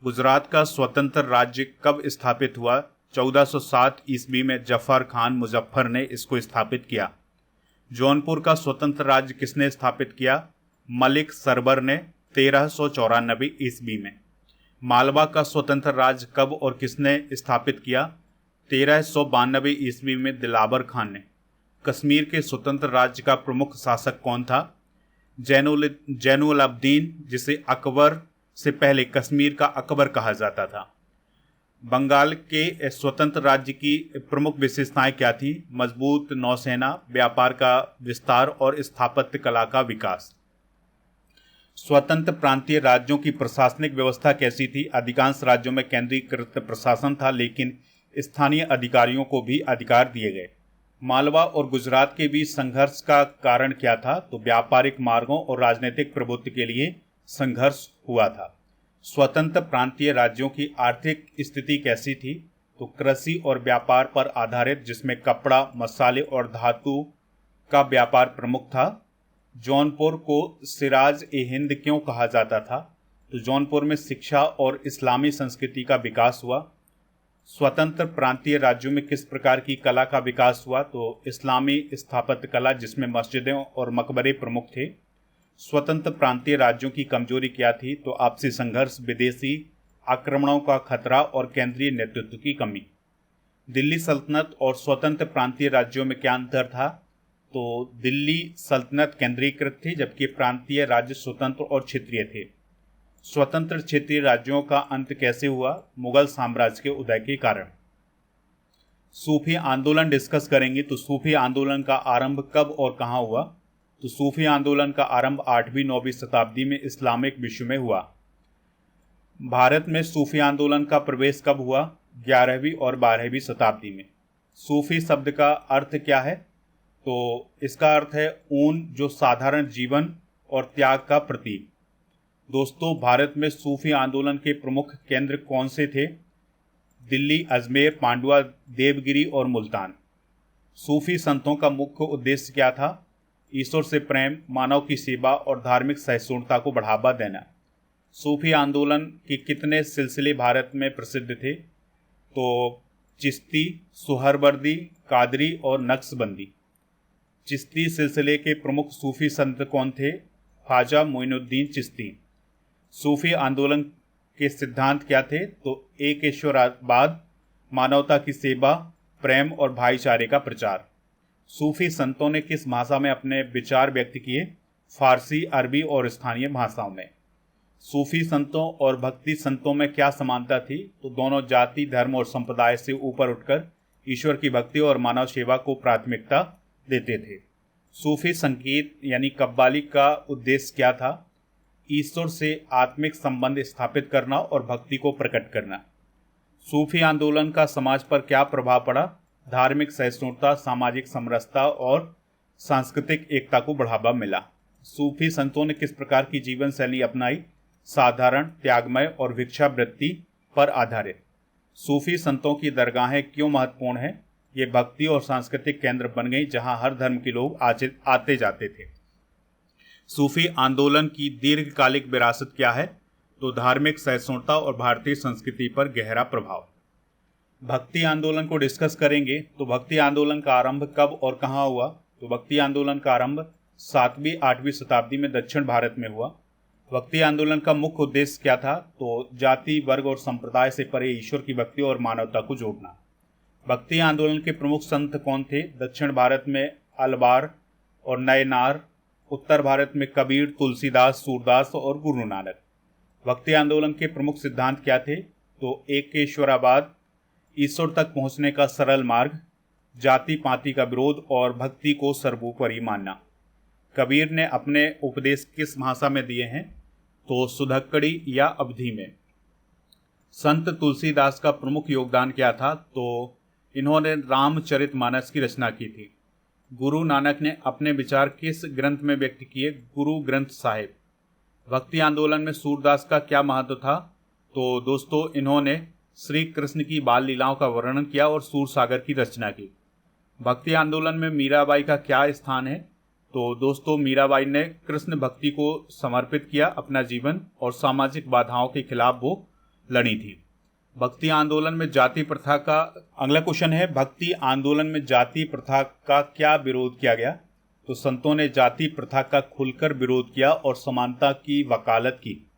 गुजरात का स्वतंत्र राज्य कब स्थापित हुआ? 1407 ईस्वी में जफर खान मुजफ्फर ने इसको स्थापित किया। जौनपुर का स्वतंत्र राज्य किसने स्थापित किया? मलिक सरबर ने 1394 ईस्वी में। मालवा का स्वतंत्र राज्य कब और किसने स्थापित किया? 1392 ईस्वी में दिलावर खान ने। कश्मीर के स्वतंत्र राज्य का प्रमुख शासक कौन था? जैनुलब्दीन, जिसे अकबर से पहले कश्मीर का अकबर कहा जाता था। बंगाल के स्वतंत्र राज्य की प्रमुख विशेषताएं क्या थी? मजबूत नौसेना, व्यापार का विस्तार और स्थापत्य कला का विकास। स्वतंत्र प्रांतीय राज्यों की प्रशासनिक व्यवस्था कैसी थी? अधिकांश राज्यों में केंद्रीकृत प्रशासन था, लेकिन स्थानीय अधिकारियों को भी अधिकार दिए गए। मालवा और गुजरात के बीच संघर्ष का कारण क्या था? तो व्यापारिक मार्गों और राजनीतिक प्रभुत्व के लिए संघर्ष हुआ था। स्वतंत्र प्रांतीय राज्यों की आर्थिक स्थिति कैसी थी? तो कृषि और व्यापार पर आधारित, जिसमें कपड़ा, मसाले और धातु का व्यापार प्रमुख था। जौनपुर को सिराज ए हिंद क्यों कहा जाता था? तो जौनपुर में शिक्षा और इस्लामी संस्कृति का विकास हुआ। स्वतंत्र प्रांतीय राज्यों में किस प्रकार की कला का विकास हुआ? तो इस्लामी स्थापत्य कला, जिसमें मस्जिदें और मकबरे प्रमुख थे। स्वतंत्र प्रांतीय राज्यों की कमजोरी क्या थी? तो आपसी संघर्ष, विदेशी आक्रमणों का खतरा और केंद्रीय नेतृत्व की कमी। दिल्ली सल्तनत और स्वतंत्र प्रांतीय राज्यों में क्या अंतर था? तो दिल्ली सल्तनत केंद्रीकृत थी जबकि प्रांतीय राज्य स्वतंत्र और क्षेत्रीय थे। स्वतंत्र क्षेत्रीय राज्यों का अंत कैसे हुआ? मुगल साम्राज्य के उदय के कारण। सूफी आंदोलन डिस्कस करेंगे। तो सूफी आंदोलन का आरंभ कब और कहाँ हुआ? तो सूफी आंदोलन का आरंभ 8वीं-9वीं शताब्दी में इस्लामिक विश्व में हुआ। भारत में सूफी आंदोलन का प्रवेश कब हुआ? 11वीं और 12वीं शताब्दी में। सूफी शब्द का अर्थ क्या है? तो इसका अर्थ है ऊन, जो साधारण जीवन और त्याग का प्रतीक। दोस्तों, भारत में सूफी आंदोलन के प्रमुख केंद्र कौन से थे? दिल्ली, अजमेर, पांडुआ, देवगिरी और मुल्तान। सूफी संतों का मुख्य उद्देश्य क्या था? ईश्वर से प्रेम, मानव की सेवा और धार्मिक सहिष्णुता को बढ़ावा देना। सूफी आंदोलन के कितने सिलसिले भारत में प्रसिद्ध थे? तो चिश्ती, सुहरवर्दी, कादरी और नक्शबंदी। चिश्ती सिलसिले के प्रमुख सूफी संत कौन थे? ख्वाजा मोइनुद्दीन चिश्ती। सूफी आंदोलन के सिद्धांत क्या थे? तो एक ईश्वरवाद, मानवता की सेवा, प्रेम और भाईचारे का प्रचार। सूफी संतों ने किस भाषा में अपने विचार व्यक्त किए? फारसी, अरबी और स्थानीय भाषाओं में। सूफी संतों और भक्ति संतों में क्या समानता थी? तो दोनों जाति, धर्म और संप्रदाय से ऊपर उठकर ईश्वर की भक्ति और मानव सेवा को प्राथमिकता देते थे। सूफी संगीत यानी कव्वाली का उद्देश्य क्या था? ईश्वर से आत्मिक संबंध स्थापित करना और भक्ति को प्रकट करना। सूफी आंदोलन का समाज पर क्या प्रभाव पड़ा? धार्मिक सहिष्णुता, सामाजिक समरसता और सांस्कृतिक एकता को बढ़ावा मिला। सूफी संतों ने किस प्रकार की जीवन शैली अपनाई? साधारण, त्यागमय और भिक्षावृत्ति पर आधारित। सूफी संतों की दरगाहें क्यों महत्वपूर्ण हैं? ये भक्ति और सांस्कृतिक केंद्र बन गई जहां हर धर्म के लोग आते जाते थे। सूफी आंदोलन की दीर्घकालिक विरासत क्या है? तो धार्मिक सहिष्णुता और भारतीय संस्कृति पर गहरा प्रभाव। भक्ति आंदोलन को डिस्कस करेंगे। तो भक्ति आंदोलन का आरंभ कब और कहाँ हुआ? तो भक्ति आंदोलन का आरंभ 7वीं-8वीं शताब्दी में दक्षिण भारत में हुआ। भक्ति आंदोलन का मुख्य उद्देश्य क्या था? तो जाति, वर्ग और संप्रदाय से परे ईश्वर की भक्ति और मानवता को जोड़ना। भक्ति आंदोलन के प्रमुख संत कौन थे? दक्षिण भारत में अलवार और नयनार, उत्तर भारत में कबीर, तुलसीदास, सूरदास और गुरु नानक। भक्ति आंदोलन के प्रमुख सिद्धांत क्या थे? तो एकेश्वरवाद, ईश्वर तक पहुंचने का सरल मार्ग, जाति पाति का विरोध और भक्ति को सर्वोपरि मानना। कबीर ने अपने उपदेश किस भाषा में दिए हैं? तो सुधक्कड़ी या अवधी में। संत तुलसीदास का प्रमुख योगदान क्या था? तो इन्होंने रामचरितमानस की रचना की थी। गुरु नानक ने अपने विचार किस ग्रंथ में व्यक्त किए? गुरु ग्रंथ साहिब। भक्ति आंदोलन में सूरदास का क्या महत्व था? तो दोस्तों, इन्होंने श्री कृष्ण की बाल लीलाओं का वर्णन किया और सूरसागर की रचना की। भक्ति आंदोलन में मीराबाई का क्या स्थान है? तो दोस्तों, मीराबाई ने कृष्ण भक्ति को समर्पित किया अपना जीवन और सामाजिक बाधाओं के खिलाफ वो लड़ी थी। भक्ति आंदोलन में जाति प्रथा का अगला क्वेश्चन है, भक्ति आंदोलन में जाति प्रथा का क्या विरोध किया गया? तो संतों ने जाति प्रथा का खुलकर विरोध किया और समानता की वकालत की।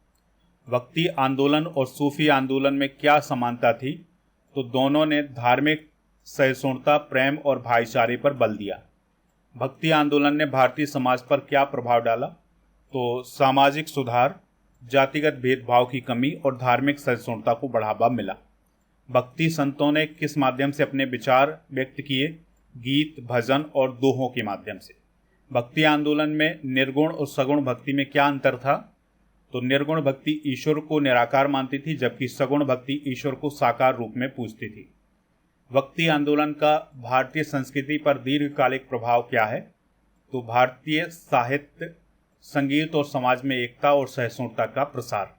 भक्ति आंदोलन और सूफी आंदोलन में क्या समानता थी? तो दोनों ने धार्मिक सहिष्णुता, प्रेम और भाईचारे पर बल दिया। भक्ति आंदोलन ने भारतीय समाज पर क्या प्रभाव डाला? तो सामाजिक सुधार, जातिगत भेदभाव की कमी और धार्मिक सहिष्णुता को बढ़ावा मिला। भक्ति संतों ने किस माध्यम से अपने विचार व्यक्त किए? गीत, भजन और दोहों के माध्यम से। भक्ति आंदोलन में निर्गुण और सगुण भक्ति में क्या अंतर था? तो निर्गुण भक्ति ईश्वर को निराकार मानती थी जबकि सगुण भक्ति ईश्वर को साकार रूप में पूजती थी। भक्ति आंदोलन का भारतीय संस्कृति पर दीर्घकालिक प्रभाव क्या है? तो भारतीय साहित्य, संगीत और समाज में एकता और सहिष्णुता का प्रसार।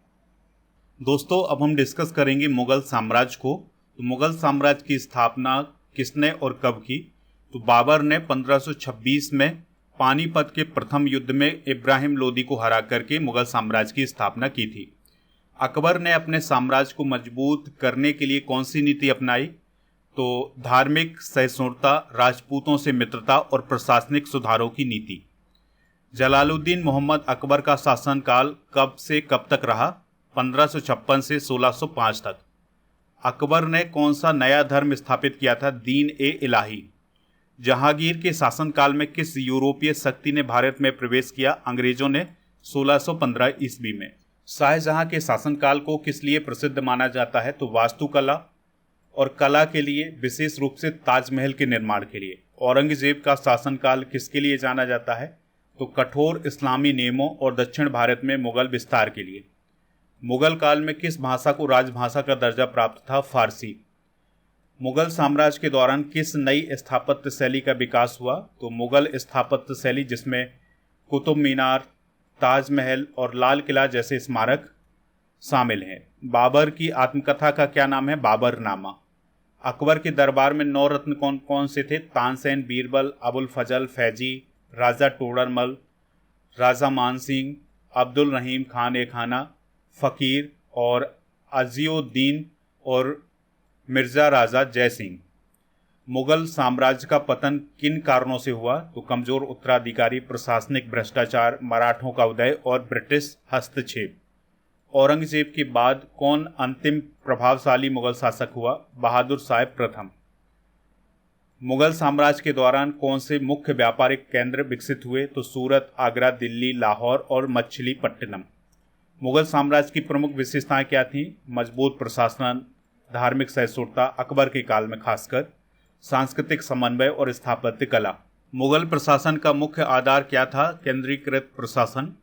दोस्तों, अब हम डिस्कस करेंगे मुगल साम्राज्य को। तो मुगल साम्राज्य की स्थापना किसने और कब की? तो बाबर ने 1526 में पानीपत के प्रथम युद्ध में इब्राहिम लोदी को हरा करके मुगल साम्राज्य की स्थापना की थी। अकबर ने अपने साम्राज्य को मजबूत करने के लिए कौन सी नीति अपनाई? तो धार्मिक सहिष्णुता, राजपूतों से मित्रता और प्रशासनिक सुधारों की नीति। जलालुद्दीन मोहम्मद अकबर का शासनकाल कब से कब तक रहा? 1556 से 1605 तक। अकबर ने कौन सा नया धर्म स्थापित किया था? दीन ए इलाही। जहांगीर के शासनकाल में किस यूरोपीय शक्ति ने भारत में प्रवेश किया? अंग्रेजों ने 1615 ईस्वी में। शाहजहां के शासनकाल को किस लिए प्रसिद्ध माना जाता है? तो वास्तुकला और कला के लिए, विशेष रूप से ताजमहल के निर्माण के लिए। औरंगजेब का शासनकाल किसके लिए जाना जाता है? तो कठोर इस्लामी नियमों और दक्षिण भारत में मुगल विस्तार के लिए। मुगल काल में किस भाषा को राजभाषा का दर्जा प्राप्त था? फारसी। मुगल साम्राज्य के दौरान किस नई स्थापत्य शैली का विकास हुआ? तो मुगल स्थापत्य शैली, जिसमें कुतुब मीनार, ताजमहल और लाल किला जैसे स्मारक शामिल हैं। बाबर की आत्मकथा का क्या नाम है? बाबरनामा। अकबर के दरबार में 9 रत्न कौन कौन से थे? तानसेन, बीरबल, अबुल फजल, फैजी, राजा टोडरमल, राजा मानसिंह, अब्दुल रहीम खान ए खाना, फ़कीर और अज़ियुद्दीन और मिर्ज़ा राजा जय सिंह। मुगल साम्राज्य का पतन किन कारणों से हुआ? तो कमज़ोर उत्तराधिकारी, प्रशासनिक भ्रष्टाचार, मराठों का उदय और ब्रिटिश हस्तक्षेप। औरंगजेब के बाद कौन अंतिम प्रभावशाली मुगल शासक हुआ? बहादुर शाह प्रथम। मुगल साम्राज्य के दौरान कौन से मुख्य व्यापारिक केंद्र विकसित हुए? तो सूरत, आगरा, दिल्ली, लाहौर और मछलीपट्टनम। मुगल साम्राज्य की प्रमुख विशेषताएं क्या थीं? मजबूत प्रशासन, धार्मिक सहिष्णुता, अकबर के काल में खासकर, सांस्कृतिक समन्वय और स्थापत्य कला। मुगल प्रशासन का मुख्य आधार क्या था? केंद्रीकृत प्रशासन।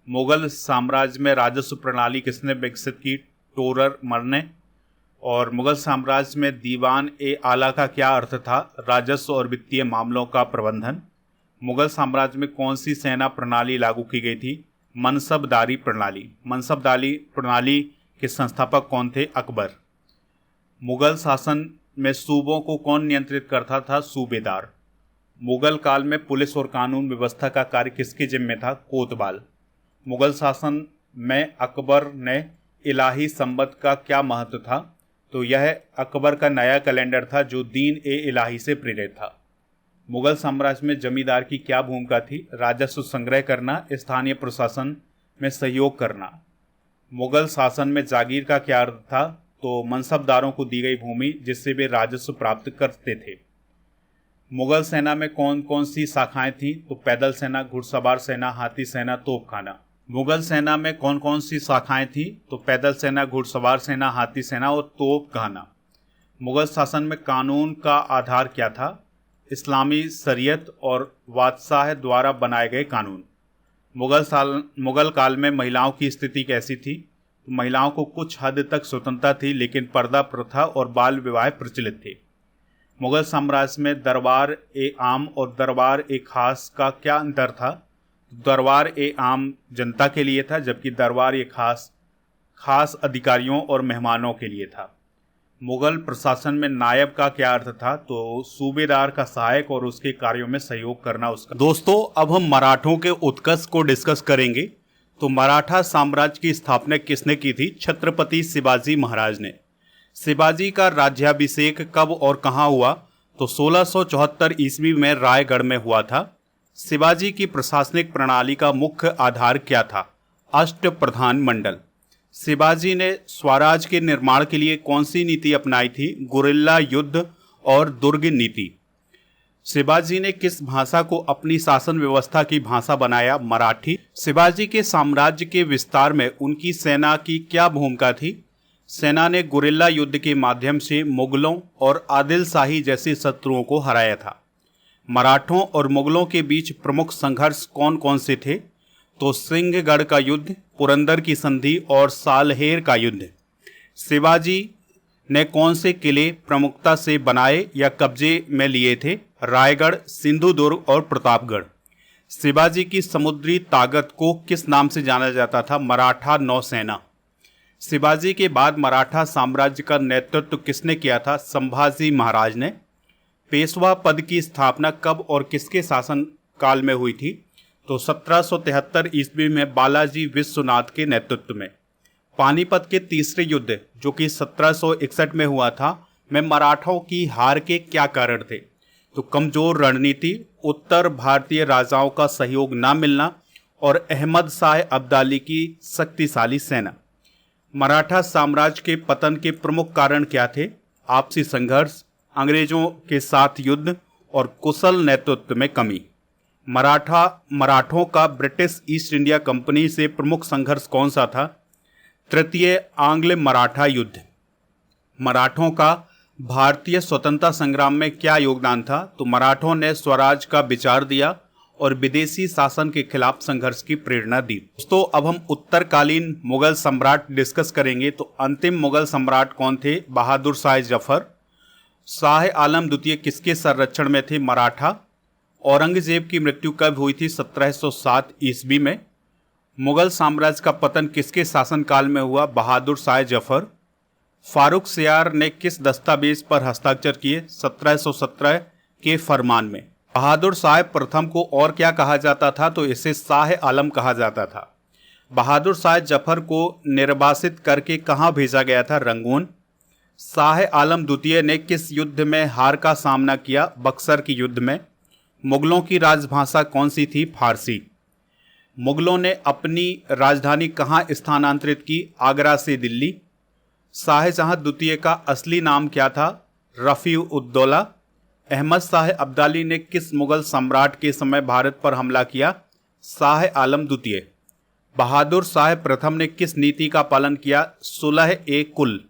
मुगल साम्राज्य में राजस्व प्रणाली किसने विकसित की? टोडरमल ने। और मुगल साम्राज्य में दीवान ए आला का क्या अर्थ था? राजस्व और वित्तीय मामलों का प्रबंधन। मुगल साम्राज्य में कौन सी सेना प्रणाली लागू की गई थी? मनसबदारी प्रणाली। मनसबदारी प्रणाली के संस्थापक कौन थे? अकबर। मुगल शासन में सूबों को कौन नियंत्रित करता था? सूबेदार। मुगल काल में पुलिस और कानून व्यवस्था का कार्य किसके जिम्मे था? कोतवाल। मुगल शासन में अकबर ने इलाही संवत का क्या महत्व था? तो यह अकबर का नया कैलेंडर था जो दीन ए इलाही से प्रेरित था। मुगल साम्राज्य में जमींदार की क्या भूमिका थी? राजस्व संग्रह करना, स्थानीय प्रशासन में सहयोग करना। मुगल शासन में जागीर का क्या अर्थ था? तो मनसबदारों को दी गई भूमि जिससे वे राजस्व प्राप्त करते थे। मुगल सेना में कौन कौन सी शाखाएं थीं? तो पैदल सेना, घुड़सवार सेना, हाथी सेना, तोपखाना। मुगल सेना में कौन कौन सी शाखाएं थीं? तो पैदल सेना, घुड़सवार सेना, हाथी सेना और तोपखाना। मुगल शासन में कानून का आधार क्या था? इस्लामी शरीयत और बादशाह द्वारा बनाए गए कानून। मुगल काल में महिलाओं की स्थिति कैसी थी? तो महिलाओं को कुछ हद तक स्वतंत्रता थी, लेकिन पर्दा प्रथा और बाल विवाह प्रचलित थे। मुगल साम्राज्य में दरबार ए आम और दरबार ए खास का क्या अंतर था? दरबार ए आम जनता के लिए था, जबकि दरबार ए खास अधिकारियों और मेहमानों के लिए था। मुगल प्रशासन में नायब का क्या अर्थ था? तो सूबेदार का सहायक और उसके कार्यों में सहयोग करना उसका। दोस्तों, अब हम मराठों के उत्कर्ष को डिस्कस करेंगे। तो मराठा साम्राज्य की स्थापना किसने की थी? छत्रपति शिवाजी महाराज ने। शिवाजी का राज्याभिषेक कब और कहाँ हुआ? तो 1674 ईस्वी में रायगढ़ में हुआ था। शिवाजी की प्रशासनिक प्रणाली का मुख्य आधार क्या था? अष्टप्रधान मंडल। शिवाजी ने स्वराज के निर्माण के लिए कौन सी नीति अपनाई थी? गुरिल्ला युद्ध और दुर्ग नीति। शिवाजी ने किस भाषा को अपनी शासन व्यवस्था की भाषा बनाया? मराठी। शिवाजी के साम्राज्य के विस्तार में उनकी सेना की क्या भूमिका थी? सेना ने गुरिल्ला युद्ध के माध्यम से मुगलों और आदिल शाही जैसे शत्रुओं को हराया था। मराठों और मुगलों के बीच प्रमुख संघर्ष कौन कौन से थे? तो सिंहगढ़ का युद्ध, पुरंदर की संधि और सालहेर का युद्ध। शिवाजी ने कौन से किले प्रमुखता से बनाए या कब्जे में लिए थे? रायगढ़, सिंधुदुर्ग और प्रतापगढ़। शिवाजी की समुद्री ताकत को किस नाम से जाना जाता था? मराठा नौसेना। शिवाजी के बाद मराठा साम्राज्य का नेतृत्व किसने किया था? संभाजी महाराज ने। पेशवा पद की स्थापना कब और किसके शासन काल में हुई थी? तो 1773 ईस्वी में बालाजी विश्वनाथ के नेतृत्व में। पानीपत के तीसरे युद्ध जो कि 1761 में हुआ था, में मराठों की हार के क्या कारण थे? तो कमजोर रणनीति, उत्तर भारतीय राजाओं का सहयोग न मिलना और अहमद शाह अब्दाली की शक्तिशाली सेना। मराठा साम्राज्य के पतन के प्रमुख कारण क्या थे? आपसी संघर्ष, अंग्रेजों के साथ युद्ध और कुशल नेतृत्व में कमी। मराठों का ब्रिटिश ईस्ट इंडिया कंपनी से प्रमुख संघर्ष कौन सा था? तृतीय आंग्ल मराठा युद्ध। मराठों का भारतीय स्वतंत्रता संग्राम में क्या योगदान था? तो मराठों ने स्वराज का विचार दिया और विदेशी शासन के खिलाफ संघर्ष की प्रेरणा दी। दोस्तों, अब हम उत्तरकालीन मुगल सम्राट डिस्कस करेंगे। तो अंतिम मुगल सम्राट कौन थे? बहादुर शाह जफर। शाह आलम द्वितीय किसके संरक्षण में थे? मराठा। औरंगजेब की मृत्यु कब हुई थी? 1707 ईस्वी में। मुगल साम्राज्य का पतन किसके शासनकाल में हुआ? बहादुर शाह जफर। फारूक सियार ने किस दस्तावेज पर हस्ताक्षर किए? 1717 के फरमान में। बहादुर शाह प्रथम को और क्या कहा जाता था? तो इसे शाह आलम कहा जाता था। बहादुर शाह जफर को निर्वासित करके कहाँ भेजा गया था? रंगून। शाह आलम द्वितीय ने किस युद्ध में हार का सामना किया? बक्सर की युद्ध में। मुगलों की राजभाषा कौन सी थी? फारसी। मुगलों ने अपनी राजधानी कहाँ स्थानांतरित की? आगरा से दिल्ली। शाहजहां द्वितीय का असली नाम क्या था? रफ़ी-उद-दौला। अहमद शाह अब्दाली ने किस मुगल सम्राट के समय भारत पर हमला किया? शाह आलम द्वितीय। बहादुर शाह प्रथम ने किस नीति का पालन किया? सुलह-ए-कुल।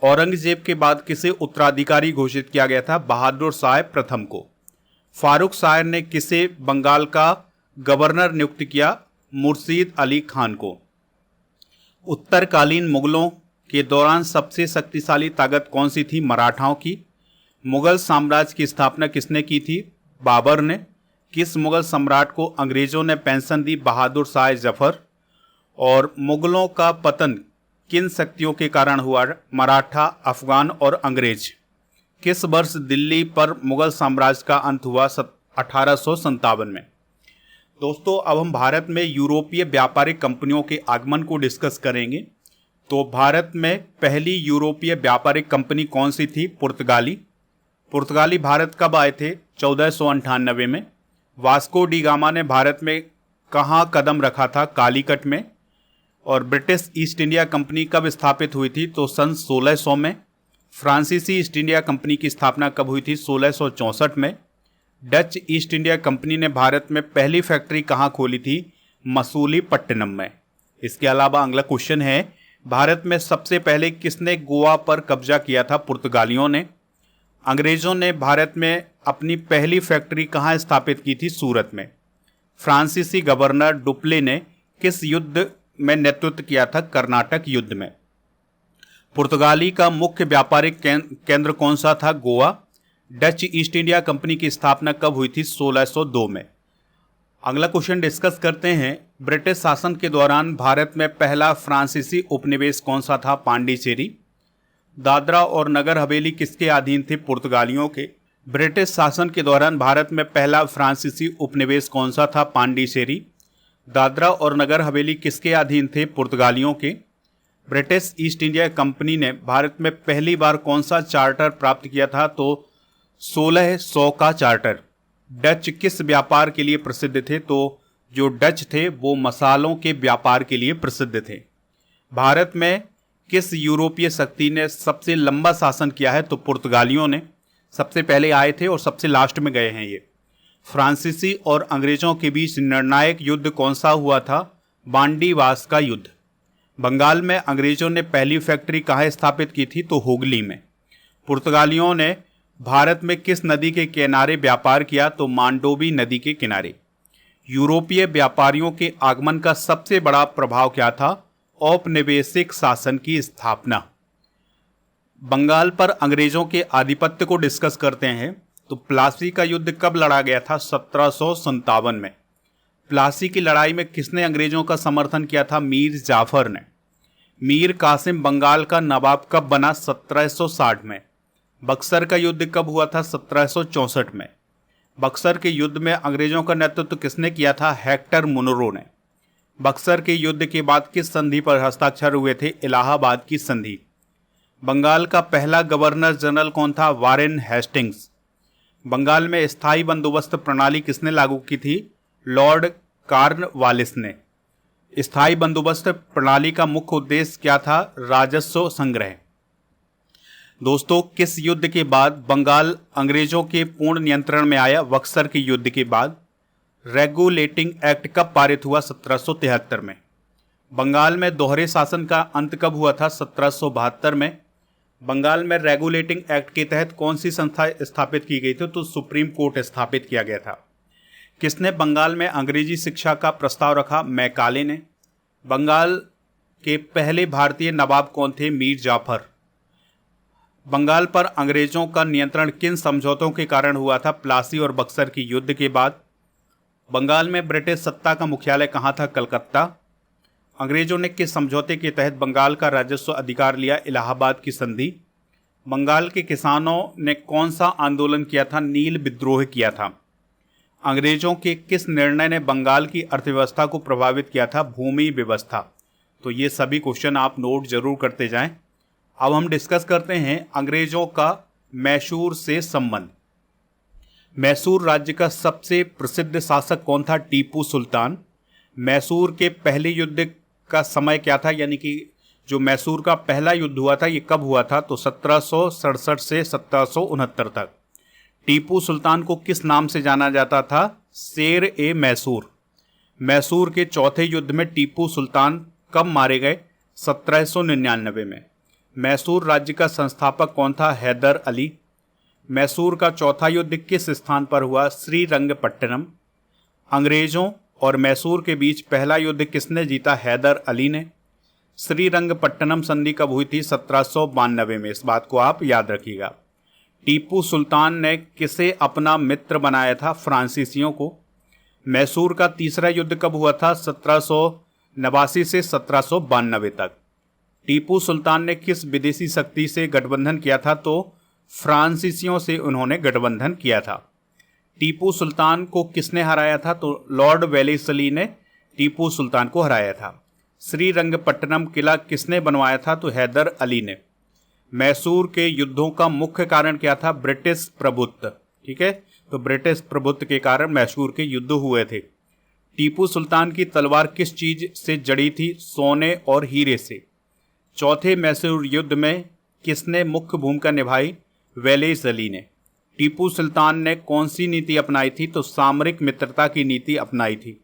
औरंगजेब के बाद किसे उत्तराधिकारी घोषित किया गया था? बहादुर शाह प्रथम को। फारूक शाह ने किसे बंगाल का गवर्नर नियुक्त किया? मुर्शीद अली खान को। उत्तरकालीन मुगलों के दौरान सबसे शक्तिशाली ताकत कौन सी थी? मराठाओं की। मुगल साम्राज्य की स्थापना किसने की थी? बाबर ने। किस मुगल सम्राट को अंग्रेजों ने पेंशन दी? बहादुर शाह जफर। और मुगलों का पतन किन शक्तियों के कारण हुआ? मराठा, अफगान और अंग्रेज। किस वर्ष दिल्ली पर मुगल साम्राज्य का अंत हुआ? 1857 में। दोस्तों, अब हम भारत में यूरोपीय व्यापारिक कंपनियों के आगमन को डिस्कस करेंगे। तो भारत में पहली यूरोपीय व्यापारिक कंपनी कौन सी थी? पुर्तगाली। पुर्तगाली भारत कब आए थे? 1498 में। वास्को डी गामा ने भारत में कहाँ कदम रखा था? कालीकट में। और ब्रिटिश ईस्ट इंडिया कंपनी कब स्थापित हुई थी? तो सन 1600 में। फ्रांसीसी ईस्ट इंडिया कंपनी की स्थापना कब हुई थी? 1664 में। डच ईस्ट इंडिया कंपनी ने भारत में पहली फैक्ट्री कहाँ खोली थी? मसूलीपट्टनम में। इसके अलावा अगला क्वेश्चन है, भारत में सबसे पहले किसने गोवा पर कब्जा किया था? पुर्तगालियों ने। अंग्रेजों ने भारत में अपनी पहली फैक्ट्री कहाँ स्थापित की थी? सूरत में। फ्रांसीसी गवर्नर डुप्ले ने किस युद्ध में नेतृत्व किया था? कर्नाटक युद्ध में। पुर्तगाली का मुख्य व्यापारिक केंद्र कौन सा था? Goa. Dutch east India company की स्थापना कब हुई थी? 1602 में। अगला क्वेश्चन डिस्कस करते हैं, ब्रिटिश शासन के दौरान भारत में पहला फ्रांसीसी उपनिवेश कौन सा था? पांडिचेरी। दादरा और नगर हवेली किसके अधीन थे? पुर्तगालियों के। ब्रिटिश शासन के दौरान भारत में पहला फ्रांसीसी उपनिवेश कौन सा था? पांडिचेरी। दादरा और नगर हवेली किसके अधीन थे? पुर्तगालियों के। ब्रिटिश ईस्ट इंडिया कंपनी ने भारत में पहली बार कौन सा चार्टर प्राप्त किया था? तो 1600 का चार्टर। डच किस व्यापार के लिए प्रसिद्ध थे? तो जो डच थे वो मसालों के व्यापार के लिए प्रसिद्ध थे। भारत में किस यूरोपीय शक्ति ने सबसे लंबा शासन किया है? तो पुर्तगालियों ने सबसे पहले आए थे और सबसे लास्ट में गए हैं ये। फ्रांसीसी और अंग्रेजों के बीच निर्णायक युद्ध कौन सा हुआ था? बांडीवास का युद्ध। बंगाल में अंग्रेजों ने पहली फैक्ट्री कहाँ स्थापित की थी? तो हुगली में। पुर्तगालियों ने भारत में किस नदी के किनारे व्यापार किया? तो मांडोवी नदी के किनारे। यूरोपीय व्यापारियों के आगमन का सबसे बड़ा प्रभाव क्या था? औपनिवेशिक शासन की स्थापना। बंगाल पर अंग्रेजों के आधिपत्य को डिस्कस करते हैं। तो प्लासी का युद्ध कब लड़ा गया था? 1757 में। प्लासी की लड़ाई में किसने अंग्रेजों का समर्थन किया था? मीर जाफर ने। मीर कासिम बंगाल का नवाब कब बना? 1760 में। बक्सर का युद्ध कब हुआ था? 1764 में। बक्सर के युद्ध में अंग्रेजों का नेतृत्व किसने किया था? हेक्टर मुनरो ने। बक्सर के युद्ध के बाद किस संधि पर हस्ताक्षर हुए थे? इलाहाबाद की संधि। बंगाल का पहला गवर्नर जनरल कौन था? Warren Hastings. बंगाल में स्थायी बंदोबस्त प्रणाली किसने लागू की थी? लॉर्ड कॉर्नवालिस ने। स्थायी बंदोबस्त प्रणाली का मुख्य उद्देश्य क्या था? राजस्व संग्रह। दोस्तों, किस युद्ध के बाद बंगाल अंग्रेजों के पूर्ण नियंत्रण में आया? बक्सर के युद्ध के बाद। रेगुलेटिंग एक्ट कब पारित हुआ? 1773 में। बंगाल में दोहरे शासन का अंत कब हुआ था? 1772 में। बंगाल में रेगुलेटिंग एक्ट के तहत कौन सी संस्था स्थापित की गई थी? तो सुप्रीम कोर्ट स्थापित किया गया था। किसने बंगाल में अंग्रेजी शिक्षा का प्रस्ताव रखा? मैकाले ने। बंगाल के पहले भारतीय नवाब कौन थे? मीर जाफर। बंगाल पर अंग्रेजों का नियंत्रण किन समझौतों के कारण हुआ था? प्लासी और बक्सर की युद्ध के बाद। बंगाल में ब्रिटिश सत्ता का मुख्यालय कहाँ था? कलकत्ता। अंग्रेजों ने किस समझौते के तहत बंगाल का राजस्व अधिकार लिया? इलाहाबाद की संधि। बंगाल के किसानों ने कौन सा आंदोलन किया था? नील विद्रोह किया था। अंग्रेजों के किस निर्णय ने बंगाल की अर्थव्यवस्था को प्रभावित किया था? भूमि व्यवस्था। तो ये सभी क्वेश्चन आप नोट जरूर करते जाएं। अब हम डिस्कस करते हैं अंग्रेजों का मैसूर से संबंध। मैसूर राज्य का सबसे प्रसिद्ध शासक कौन था? टीपू सुल्तान। मैसूर के पहले युद्ध का समय क्या था? यानी कि जो मैसूर का पहला युद्ध हुआ था ये कब हुआ था? तो 1767 से 1769 तक। टीपू सुल्तान को किस नाम से जाना जाता था? शेर ए मैसूर। मैसूर के चौथे युद्ध में टीपू सुल्तान कब मारे गए? 1799 में। मैसूर राज्य का संस्थापक कौन था? हैदर अली। मैसूर का चौथा युद्ध किस स्थान पर हुआ? श्रीरंगपट्टनम। अंग्रेजों और मैसूर के बीच पहला युद्ध किसने जीता? हैदर अली ने। श्रीरंगपट्टनम संधि कब हुई थी? 1792 में। इस बात को आप याद रखिएगा। टीपू सुल्तान ने किसे अपना मित्र बनाया था? फ्रांसीसियों को। मैसूर का तीसरा युद्ध कब हुआ था? 1789 से 1792 तक। टीपू सुल्तान ने किस विदेशी शक्ति से गठबंधन किया था? तो फ्रांसीसियों से उन्होंने गठबंधन किया था। टीपू सुल्तान को किसने हराया था? तो लॉर्ड वेलेस्ली ने टीपू सुल्तान को हराया था। श्रीरंगपट्टनम किला किसने बनवाया था? तो हैदर अली ने। मैसूर के युद्धों का मुख्य कारण क्या था? ब्रिटिश प्रभुत्व। ठीक है, तो ब्रिटिश प्रभुत्व के कारण मैसूर के युद्ध हुए थे। टीपू सुल्तान की तलवार किस चीज से जड़ी थी? सोने और हीरे से। चौथे मैसूर युद्ध में किसने मुख्य भूमिका निभाई? वेलेस्ली ने। टीपू सुल्तान ने कौन सी नीति अपनाई थी? तो सामरिक मित्रता की नीति अपनाई थी।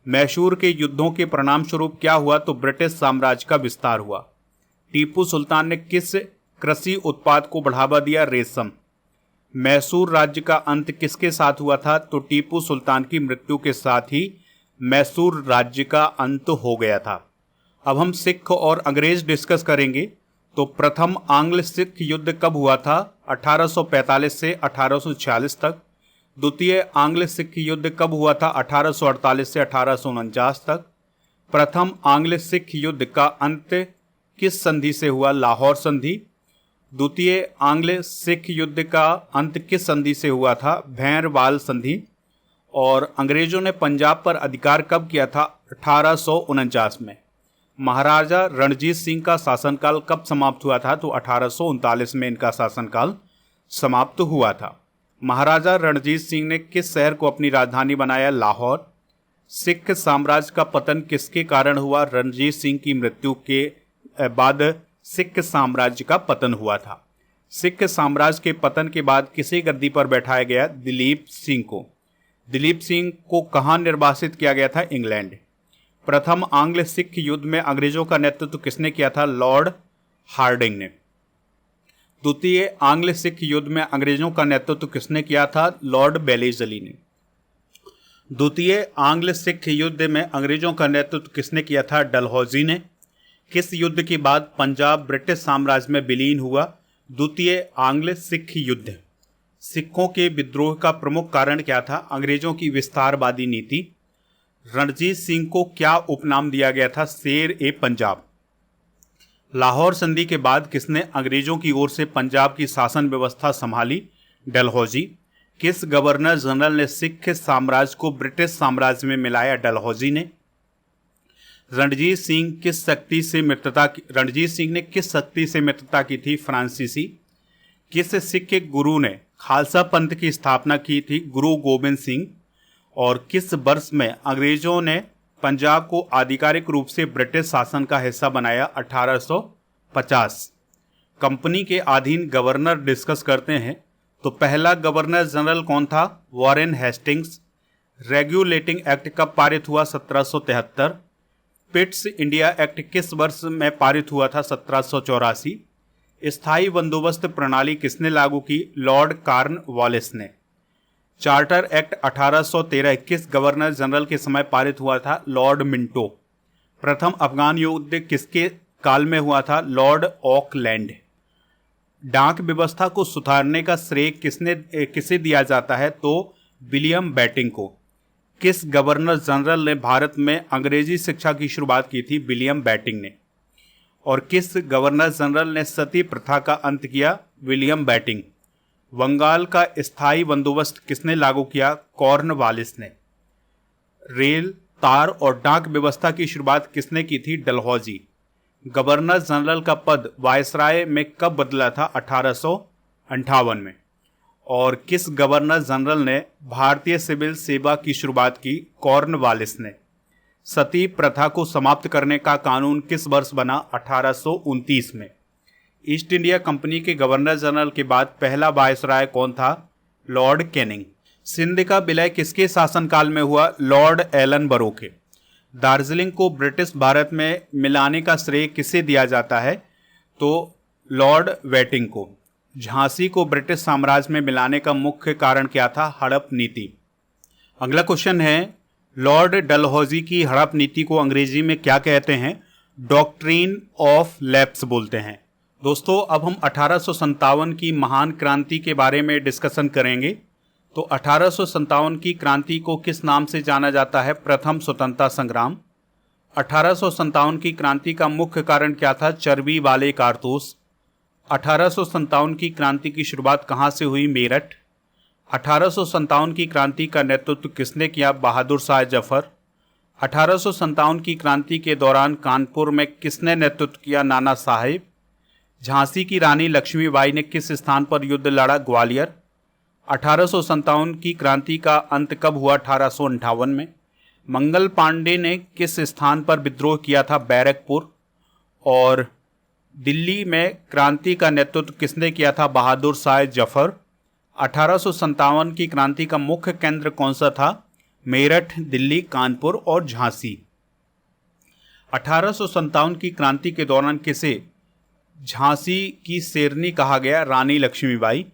मैसूर के युद्धों के परिणाम स्वरूप क्या हुआ? तो ब्रिटिश साम्राज्य का विस्तार हुआ। टीपू सुल्तान ने किस कृषि उत्पाद को बढ़ावा दिया? रेशम। मैसूर राज्य का अंत किसके साथ हुआ था? तो टीपू सुल्तान की मृत्यु के साथ ही मैसूर राज्य का अंत हो गया था। अब हम सिख और अंग्रेज डिस्कस करेंगे। तो प्रथम आंग्ल सिख युद्ध कब हुआ था? 1845 से 1846 तक। द्वितीय आंग्ल सिख युद्ध कब हुआ था? 1848 से 1849 तक। प्रथम आंग्ल सिख युद्ध का अंत किस संधि से हुआ? लाहौर संधि। द्वितीय आंग्ल सिख युद्ध का अंत किस संधि से हुआ था? भैरवाल संधि। और अंग्रेजों ने पंजाब पर अधिकार कब किया था? 1849 में। महाराजा रणजीत सिंह का शासनकाल कब समाप्त हुआ था? तो 1839 में इनका शासनकाल समाप्त हुआ था। महाराजा रणजीत सिंह ने किस शहर को अपनी राजधानी बनाया? लाहौर। सिख साम्राज्य का पतन किसके कारण हुआ? रणजीत सिंह की मृत्यु के बाद सिख साम्राज्य का पतन हुआ था। सिख साम्राज्य के पतन के बाद किसे गद्दी पर बैठाया गया? दिलीप सिंह को। दिलीप सिंह को कहाँ निर्वासित किया गया था? इंग्लैंड। प्रथम आंग्ल सिख युद्ध में अंग्रेजों का नेतृत्व किसने किया था? लॉर्ड हार्डिंग ने। द्वितीय आंग्ल सिख युद्ध में अंग्रेजों का नेतृत्व किसने किया था? लॉर्ड वेलेस्ली ने। द्वितीय आंग्ल सिख युद्ध में अंग्रेजों का नेतृत्व किसने किया था? डलहौजी ने। किस युद्ध के बाद पंजाब ब्रिटिश साम्राज्य में विलीन हुआ? द्वितीय आंग्ल सिख युद्ध। सिखों के विद्रोह का प्रमुख कारण क्या था? अंग्रेजों की विस्तारवादी नीति। रणजीत सिंह को क्या उपनाम दिया गया था? शेर ए पंजाब। लाहौर संधि के बाद किसने अंग्रेजों की ओर से पंजाब की शासन व्यवस्था संभाली? डलहौजी। किस गवर्नर जनरल ने सिख साम्राज्य को ब्रिटिश साम्राज्य में मिलाया? डलहौजी ने। रणजीत सिंह ने किस शक्ति से मित्रता की थी? फ्रांसीसी। किस सिख गुरु ने खालसा पंथ की स्थापना की थी? गुरु गोबिंद सिंह। और किस वर्ष में अंग्रेजों ने पंजाब को आधिकारिक रूप से ब्रिटिश शासन का हिस्सा बनाया 1850। कंपनी के अधीन गवर्नर डिस्कस करते हैं तो पहला गवर्नर जनरल कौन था? Warren Hastings. रेगुलेटिंग एक्ट कब पारित हुआ? 1773। पिट्स इंडिया एक्ट किस वर्ष में पारित हुआ था? 1784। स्थायी बंदोबस्त प्रणाली किसने लागू की? लॉर्ड कॉर्नवालिस ने। चार्टर एक्ट 1813 किस गवर्नर जनरल के समय पारित हुआ था? Lord Minto. प्रथम अफगान युद्ध किसके काल में हुआ था? Lord Auckland. डाक व्यवस्था को सुधारने का श्रेय किसे दिया जाता है? तो विलियम बेटिंग को। किस गवर्नर जनरल ने भारत में अंग्रेजी शिक्षा की शुरुआत की थी? विलियम बेटिंग ने। और किस गवर्नर जनरल ने सती प्रथा का अंत किया? William betting. बंगाल का स्थायी बंदोबस्त किसने लागू किया? कॉर्नवालिस ने। रेल, तार और डाक व्यवस्था की शुरुआत किसने की थी? डलहौजी। गवर्नर जनरल का पद वायसराय में कब बदला था? 1858 में। और किस गवर्नर जनरल ने भारतीय सिविल सेवा की शुरुआत की? कॉर्नवालिस ने। सती प्रथा को समाप्त करने का कानून किस वर्ष बना? 1829 में। ईस्ट इंडिया कंपनी के गवर्नर जनरल के बाद पहला वायसराय कौन था? Lord Canning. सिंध का विलय किसके शासनकाल में हुआ? लॉर्ड एलन बरो के। दार्जिलिंग को ब्रिटिश भारत में मिलाने का श्रेय किसे दिया जाता है? तो लॉर्ड वेटिंग को। झांसी को ब्रिटिश साम्राज्य में मिलाने का मुख्य कारण क्या था? हड़प नीति। अगला क्वेश्चन है, लॉर्ड डलहौजी की हड़प नीति को अंग्रेजी में क्या कहते हैं? डॉक्ट्रिन ऑफ लैप्स बोलते हैं। दोस्तों, अब हम 1857 की महान क्रांति के बारे में डिस्कशन करेंगे। तो 1857 की क्रांति को किस नाम से जाना जाता है? प्रथम स्वतंत्रता संग्राम। 1857 की क्रांति का मुख्य कारण क्या था? चर्बी वाले कारतूस। 1857 की क्रांति की शुरुआत कहाँ से हुई? मेरठ। 1857 की क्रांति का नेतृत्व किसने किया? बहादुर शाह जफर। 1857 की क्रांति के दौरान कानपुर में किसने नेतृत्व किया? नाना साहेब। झांसी की रानी लक्ष्मीबाई ने किस स्थान पर युद्ध लड़ा? ग्वालियर। 1857 की क्रांति का अंत कब हुआ? 1858 में। मंगल पांडे ने किस स्थान पर विद्रोह किया था? बैरकपुर। और दिल्ली में क्रांति का नेतृत्व किसने किया था? बहादुर शाह जफर। 1857 की क्रांति का मुख्य केंद्र कौन सा था? मेरठ, दिल्ली, कानपुर और झांसी। 1857 की क्रांति के दौरान किसे झांसी की शेरनी कहा गया? रानी लक्ष्मीबाई।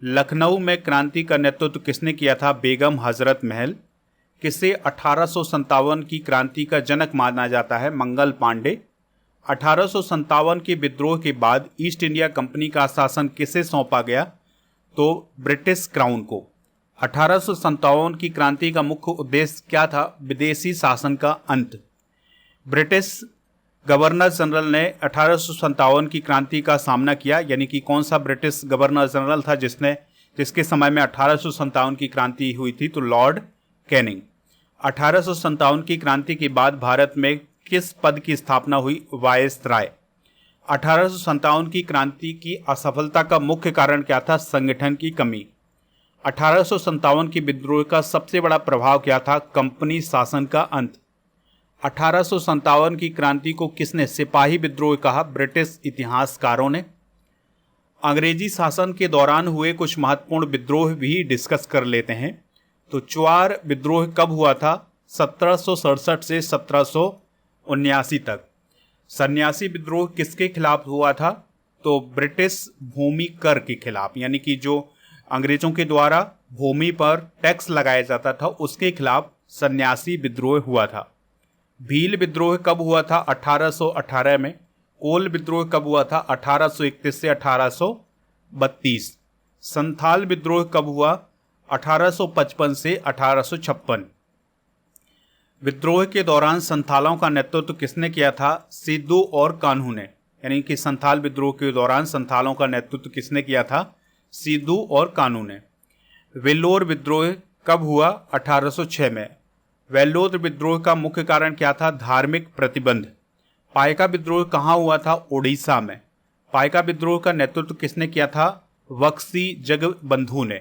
लखनऊ में क्रांति का नेतृत्व किसने किया था? बेगम हजरत महल। किसे 1857 की क्रांति का जनक माना जाता है? मंगल पांडे। 1857 के विद्रोह के बाद ईस्ट इंडिया कंपनी का शासन किसे सौंपा गया? तो ब्रिटिश क्राउन को। 1857 की क्रांति का मुख्य उद्देश्य क्या था? विदेशी शासन का अंत। ब्रिटिश गवर्नर जनरल ने 1857 की क्रांति का सामना किया, यानी कि कौन सा ब्रिटिश गवर्नर जनरल था जिसके समय में 1857 की क्रांति हुई थी? तो लॉर्ड कैनिंग। 1857 की क्रांति के बाद भारत में किस पद की स्थापना हुई? वायसराय। 1857 की क्रांति की असफलता का मुख्य कारण क्या था? संगठन की कमी। 1857 के विद्रोह का सबसे बड़ा प्रभाव क्या था? कंपनी शासन का अंत। 1857 की क्रांति को किसने सिपाही विद्रोह कहा? ब्रिटिश इतिहासकारों ने। अंग्रेजी शासन के दौरान हुए कुछ महत्वपूर्ण विद्रोह भी डिस्कस कर लेते हैं। तो चुआर विद्रोह कब हुआ था? 1767 से 1779 तक। सन्यासी विद्रोह किसके खिलाफ हुआ था? तो ब्रिटिश भूमि कर के खिलाफ, यानी कि जो अंग्रेजों के द्वारा भूमि पर टैक्स लगाया जाता था उसके खिलाफ सन्यासी विद्रोह हुआ था। भील विद्रोह कब हुआ था? 1818 में। कोल विद्रोह कब हुआ था? 1831 से 1832। संथाल विद्रोह कब हुआ? 1855 से 1856। विद्रोह के दौरान संथालों का नेतृत्व किसने किया था? सिद्धू और कान्हू ने। यानी कि संथाल विद्रोह के दौरान संथालों का नेतृत्व किसने किया था? सिद्धू और कान्हू ने। वेल्लोर विद्रोह कब हुआ? 1806 में। वेल्लोर विद्रोह का मुख्य कारण क्या था? धार्मिक प्रतिबंध। पाइका विद्रोह कहाँ हुआ था? उड़ीसा में। पाइका विद्रोह का नेतृत्व किसने किया था? बख्शी जगबंधु ने।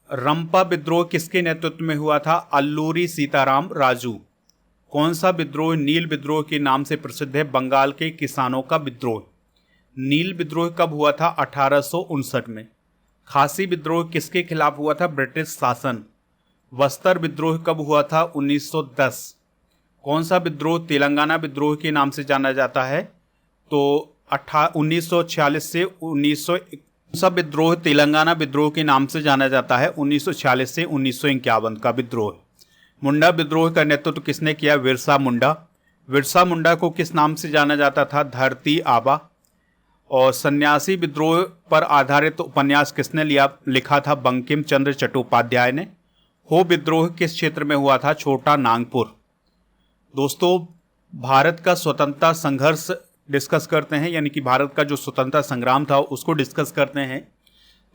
रंपा विद्रोह किसके नेतृत्व में हुआ था? अल्लूरी सीताराम राजू। कौन सा विद्रोह नील विद्रोह के नाम से प्रसिद्ध है? बंगाल के किसानों का विद्रोह। नील विद्रोह कब हुआ था? 1859 में। खासी विद्रोह किसके खिलाफ हुआ था? ब्रिटिश शासन। बस्तर विद्रोह कब हुआ था? 1910। कौन सा विद्रोह तेलंगाना विद्रोह के नाम से जाना जाता है? तो 1946 से 1900। सा विद्रोह तेलंगाना विद्रोह के नाम से जाना जाता है? 1946 से 1951 का विद्रोह। मुंडा विद्रोह का नेतृत्व किसने किया? बिरसा मुंडा। बिरसा मुंडा को किस नाम से जाना जाता था? धरती आबा। और सन्यासी विद्रोह पर आधारित उपन्यास किसने लिखा था? बंकिम चंद्र चट्टोपाध्याय ने। हो विद्रोह किस क्षेत्र में हुआ था? छोटा नागपुर। दोस्तों, भारत का स्वतंत्रता संघर्ष डिस्कस करते हैं, यानी कि भारत का जो स्वतंत्रता संग्राम था उसको डिस्कस करते हैं।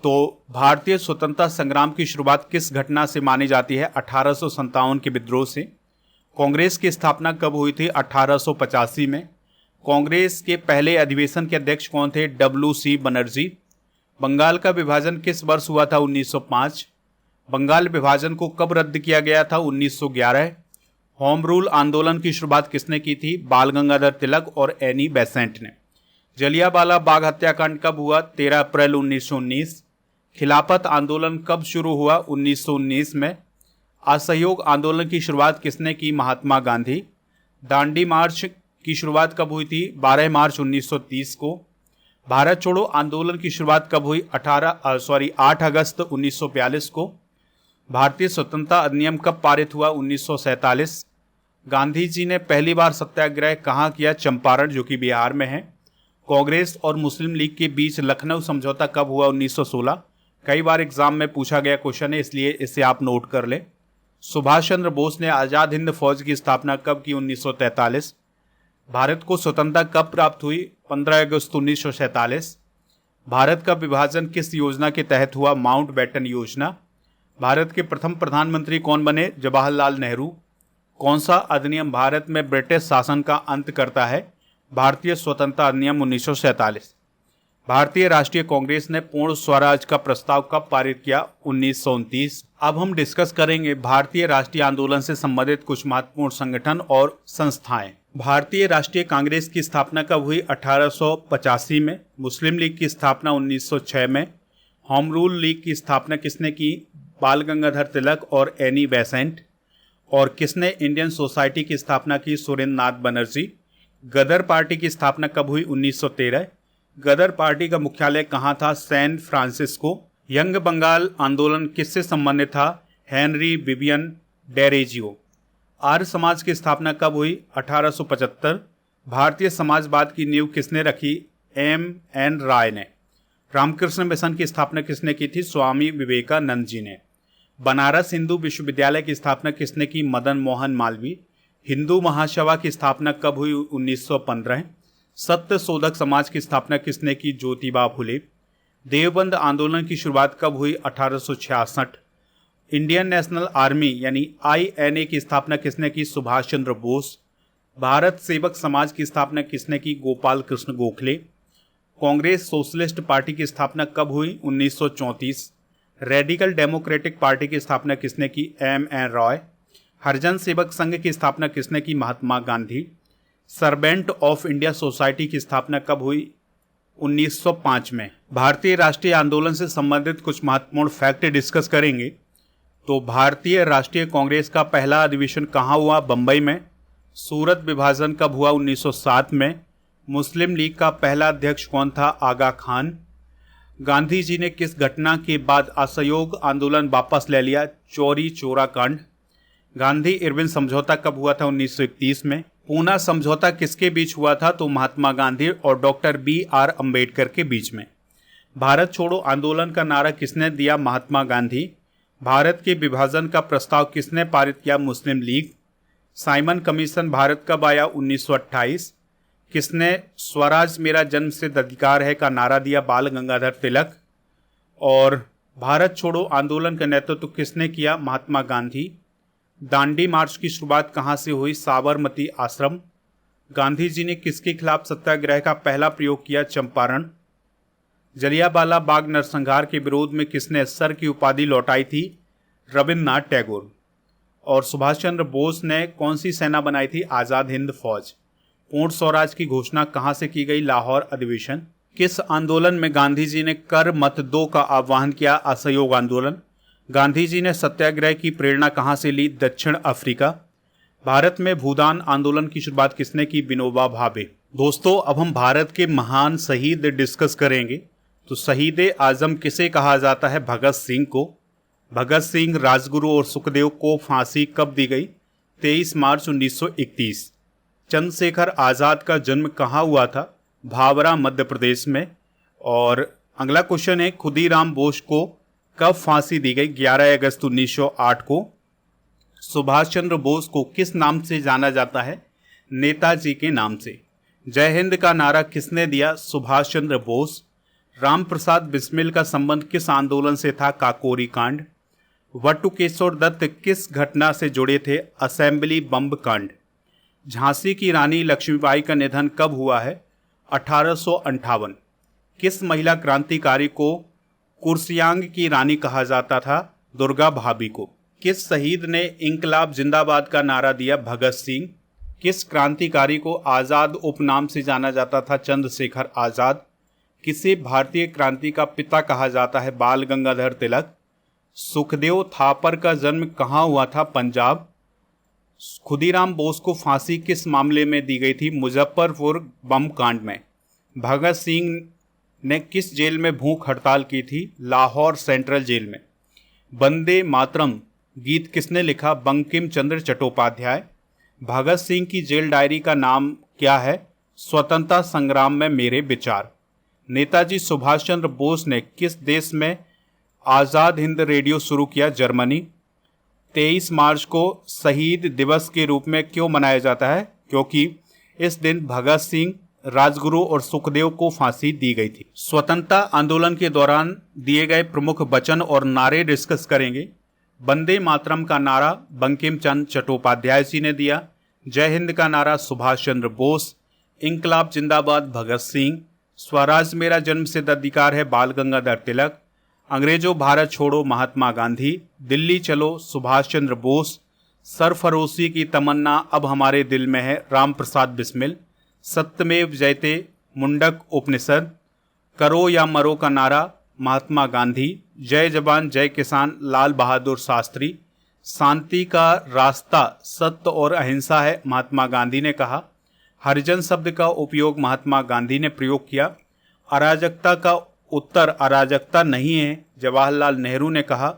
तो भारतीय स्वतंत्रता संग्राम की शुरुआत किस घटना से मानी जाती है? 1857 के विद्रोह से। कांग्रेस की स्थापना कब हुई थी? 1885 में। कांग्रेस के पहले अधिवेशन के अध्यक्ष कौन थे? WC बनर्जी। बंगाल का विभाजन किस वर्ष हुआ था? 1905। बंगाल विभाजन को कब रद्द किया गया था? 1911। होम रूल आंदोलन की शुरुआत किसने की थी? बाल गंगाधर तिलक और एनी बेसेंट ने। जलियांवाला बाग हत्याकांड कब हुआ? 13 अप्रैल 1919। खिलाफत आंदोलन कब शुरू हुआ? 1919 में। असहयोग आंदोलन की शुरुआत किसने की? महात्मा गांधी। दांडी मार्च की शुरुआत कब हुई थी? 12 मार्च 1930 को। भारत छोड़ो आंदोलन की शुरुआत कब हुई? 8 अगस्त 1942 को। भारतीय स्वतंत्रता अधिनियम कब पारित हुआ? 1947। गांधी जी ने पहली बार सत्याग्रह कहाँ किया? चंपारण, जो कि बिहार में है। कांग्रेस और मुस्लिम लीग के बीच लखनऊ समझौता कब हुआ? 1916। कई बार एग्जाम में पूछा गया क्वेश्चन है, इसलिए इसे आप नोट कर लें। सुभाष चंद्र बोस ने आजाद हिंद फौज की स्थापना कब की? 1943। भारत को स्वतंत्रता कब प्राप्त हुई? 15 अगस्त 1947। भारत का विभाजन किस योजना के तहत हुआ? माउंटबेटन योजना। भारत के प्रथम प्रधानमंत्री कौन बने? जवाहरलाल नेहरू। कौन सा अधिनियम भारत में ब्रिटिश शासन का अंत करता है? भारतीय स्वतंत्रता अधिनियम 1947। भारतीय राष्ट्रीय कांग्रेस ने पूर्ण स्वराज का प्रस्ताव कब पारित किया? 1929। अब हम डिस्कस करेंगे भारतीय राष्ट्रीय आंदोलन से संबंधित कुछ महत्वपूर्ण संगठन और संस्थाएं। भारतीय राष्ट्रीय कांग्रेस की स्थापना कब हुई? 1885 में। मुस्लिम लीग की स्थापना 1906 में। होम रूल लीग की स्थापना किसने की? बाल गंगाधर तिलक और एनी बेसेंट। और किसने इंडियन सोसाइटी की स्थापना की? सुरेंद्र नाथ बनर्जी। गदर पार्टी की स्थापना कब हुई? 1913। गदर पार्टी का मुख्यालय कहाँ था? San Francisco. यंग बंगाल आंदोलन किससे संबंधित था? Henry Vivian Derozio. आर्य समाज की स्थापना कब हुई? 1875। भारतीय समाजवाद की नींव किसने रखी? M.N. राय ने। रामकृष्ण मिशन की स्थापना किसने की थी? स्वामी विवेकानंद जी ने। बनारस हिंदू विश्वविद्यालय की स्थापना किसने की? मदन मोहन मालवीय। हिंदू महासभा की स्थापना कब हुई? 1915। सत्य शोधक समाज की स्थापना किसने की? ज्योतिबा फुले। देवबंद आंदोलन की शुरुआत कब हुई? 1866। इंडियन नेशनल आर्मी यानी INA की स्थापना किसने की? सुभाष चंद्र बोस। भारत सेवक समाज की स्थापना किसने की? गोपाल कृष्ण गोखले। कांग्रेस सोशलिस्ट पार्टी की स्थापना कब हुई? 1934। रेडिकल डेमोक्रेटिक पार्टी की स्थापना किसने की? M.N. रॉय। हरिजन सेवक संघ की स्थापना किसने की? Mahatma Gandhi. Servant of India society की स्थापना कब हुई? 1905 में। भारतीय राष्ट्रीय आंदोलन से संबंधित कुछ महत्वपूर्ण फैक्ट डिस्कस करेंगे। तो भारतीय राष्ट्रीय कांग्रेस का पहला अधिवेशन कहाँ हुआ? बंबई में। सूरत विभाजन कब हुआ? 1907 में। मुस्लिम लीग का पहला अध्यक्ष कौन था? आगा खान। गांधी जी ने किस घटना के बाद असहयोग आंदोलन वापस ले लिया? चौरी चौरा कांड। गांधी इरविन समझौता कब हुआ था? 1931 में। पूना समझौता किसके बीच हुआ था? तो महात्मा गांधी और डॉक्टर B.R. अम्बेडकर के बीच में। भारत छोड़ो आंदोलन का नारा किसने दिया? महात्मा गांधी। भारत के विभाजन का प्रस्ताव किसने पारित किया? मुस्लिम लीग। साइमन कमीशन भारत कब आया? 1928। किसने स्वराज मेरा जन्मसिद्ध अधिकार है का नारा दिया? बाल गंगाधर तिलक। और भारत छोड़ो आंदोलन का नेतृत्व किसने किया? महात्मा गांधी। दांडी मार्च की शुरुआत कहाँ से हुई? साबरमती आश्रम। गांधी जी ने किसके खिलाफ सत्याग्रह का पहला प्रयोग किया? चंपारण। जलियांवाला बाग नरसंहार के विरोध में किसने सर की उपाधि लौटाई थी? रविन्द्रनाथ टैगोर। और सुभाष चंद्र बोस ने कौन सी सेना बनाई थी? आज़ाद हिंद फौज। पूर्ण स्वराज की घोषणा कहाँ से की गई? लाहौर अधिवेशन। किस आंदोलन में गांधी जी ने कर मत दो का आह्वान किया? असहयोग आंदोलन। गांधी जी ने सत्याग्रह की प्रेरणा कहाँ से ली? दक्षिण अफ्रीका। भारत में भूदान आंदोलन की शुरुआत किसने की? विनोबा भावे। दोस्तों, अब हम भारत के महान शहीद डिस्कस करेंगे। तो शहीद आजम किसे कहा जाता है? भगत सिंह को। भगत सिंह, राजगुरु और सुखदेव को फांसी कब दी गई? 23 मार्च 1931। चंद्रशेखर आज़ाद का जन्म कहाँ हुआ था? भावरा, मध्य प्रदेश में। और अगला क्वेश्चन है, खुदीराम बोस को कब फांसी दी गई? 11 अगस्त 1908 को। सुभाष चंद्र बोस को किस नाम से जाना जाता है? नेताजी के नाम से। जय हिंद का नारा किसने दिया? सुभाष चंद्र बोस। राम प्रसाद बिस्मिल का संबंध किस आंदोलन से था? काकोरी कांड। वटुकेश्वर दत्त किस घटना से जुड़े थे? असेंबली बम कांड। झांसी की रानी लक्ष्मीबाई का निधन कब हुआ है? 1858। किस महिला क्रांतिकारी को कुर्सियांग की रानी कहा जाता था? दुर्गा भाभी को। किस शहीद ने इंकलाब जिंदाबाद का नारा दिया? भगत सिंह। किस क्रांतिकारी को आज़ाद उपनाम से जाना जाता था? चंद्रशेखर आज़ाद। किसे भारतीय क्रांति का पिता कहा जाता है? बाल गंगाधर तिलक। सुखदेव थापर का जन्म कहाँ हुआ था? पंजाब। खुदीराम बोस को फांसी किस मामले में दी गई थी? मुजफ्फरपुर बम कांड में। भगत सिंह ने किस जेल में भूख हड़ताल की थी? लाहौर सेंट्रल जेल में। वंदे मातरम गीत किसने लिखा? बंकिम चंद्र चट्टोपाध्याय। भगत सिंह की जेल डायरी का नाम क्या है? स्वतंत्रता संग्राम में मेरे विचार। नेताजी सुभाष चंद्र बोस ने किस देश में आज़ाद हिंद रेडियो शुरू किया? जर्मनी। 23 मार्च को शहीद दिवस के रूप में क्यों मनाया जाता है? क्योंकि इस दिन भगत सिंह, राजगुरु और सुखदेव को फांसी दी गई थी। स्वतंत्रता आंदोलन के दौरान दिए गए प्रमुख वचन और नारे डिस्कस करेंगे। वंदे मातरम का नारा बंकिम चंद्र चट्टोपाध्याय जी ने दिया। जय हिंद का नारा सुभाष चंद्र बोस। इंकलाब जिंदाबाद भगत सिंह। स्वराज मेरा जन्मसिद्ध अधिकार है बाल गंगाधर तिलक। अंग्रेजों भारत छोड़ो महात्मा गांधी। दिल्ली चलो सुभाष चंद्र बोस। सरफरोशी की तमन्ना अब हमारे दिल में है राम प्रसाद बिस्मिल। सत्यमेव जयते मुंडक उपनिषद। करो या मरो का नारा महात्मा गांधी। जय जवान जय किसान लाल बहादुर शास्त्री। शांति का रास्ता सत्य और अहिंसा है महात्मा गांधी ने कहा। हरिजन शब्द का उपयोग महात्मा गांधी ने प्रयोग किया। अराजकता का उत्तर अराजकता नहीं है जवाहरलाल नेहरू ने कहा।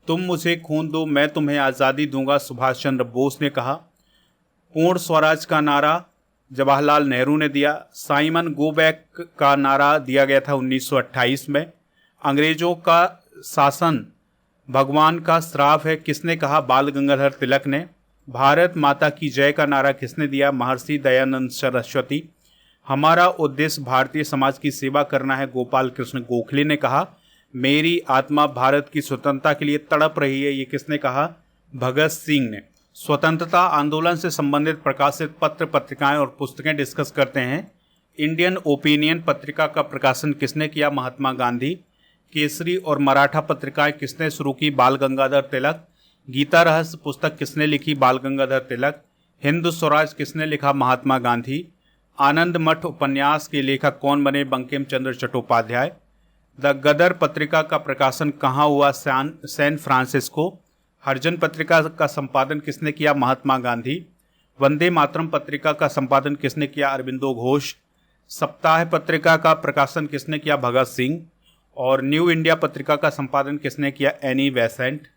तुम मुझे खून दो मैं तुम्हें आज़ादी दूंगा सुभाष चंद्र बोस ने कहा। पूर्ण स्वराज का नारा जवाहरलाल नेहरू ने दिया। साइमन गो बैक का नारा दिया गया था 1928 में। अंग्रेजों का शासन भगवान का श्राप है किसने कहा? बाल गंगाधर तिलक ने। भारत माता की जय का नारा किसने दिया? महर्षि दयानंद सरस्वती। हमारा उद्देश्य भारतीय समाज की सेवा करना है गोपाल कृष्ण गोखले ने कहा। मेरी आत्मा भारत की स्वतंत्रता के लिए तड़प रही है, ये किसने कहा? भगत सिंह ने। स्वतंत्रता आंदोलन से संबंधित प्रकाशित पत्र पत्रिकाएं और पुस्तकें डिस्कस करते हैं। इंडियन ओपिनियन पत्रिका का प्रकाशन किसने किया? महात्मा गांधी। केसरी और मराठा पत्रिकाएं किसने शुरू की? बाल गंगाधर तिलक। गीता रहस्य पुस्तक किसने लिखी? बाल गंगाधर तिलक। हिंद स्वराज किसने लिखा? महात्मा गांधी। आनंद मठ उपन्यास के लेखक कौन बने? बंकिम चंद्र चट्टोपाध्याय। द गदर पत्रिका का प्रकाशन कहाँ हुआ? San Francisco. हरिजन पत्रिका का संपादन किसने किया? महात्मा गांधी। वंदे मातरम पत्रिका का संपादन किसने किया? अरविंदो घोष। सप्ताह पत्रिका का प्रकाशन किसने किया? भगत सिंह। और न्यू इंडिया पत्रिका का संपादन किसने किया? Annie Besant.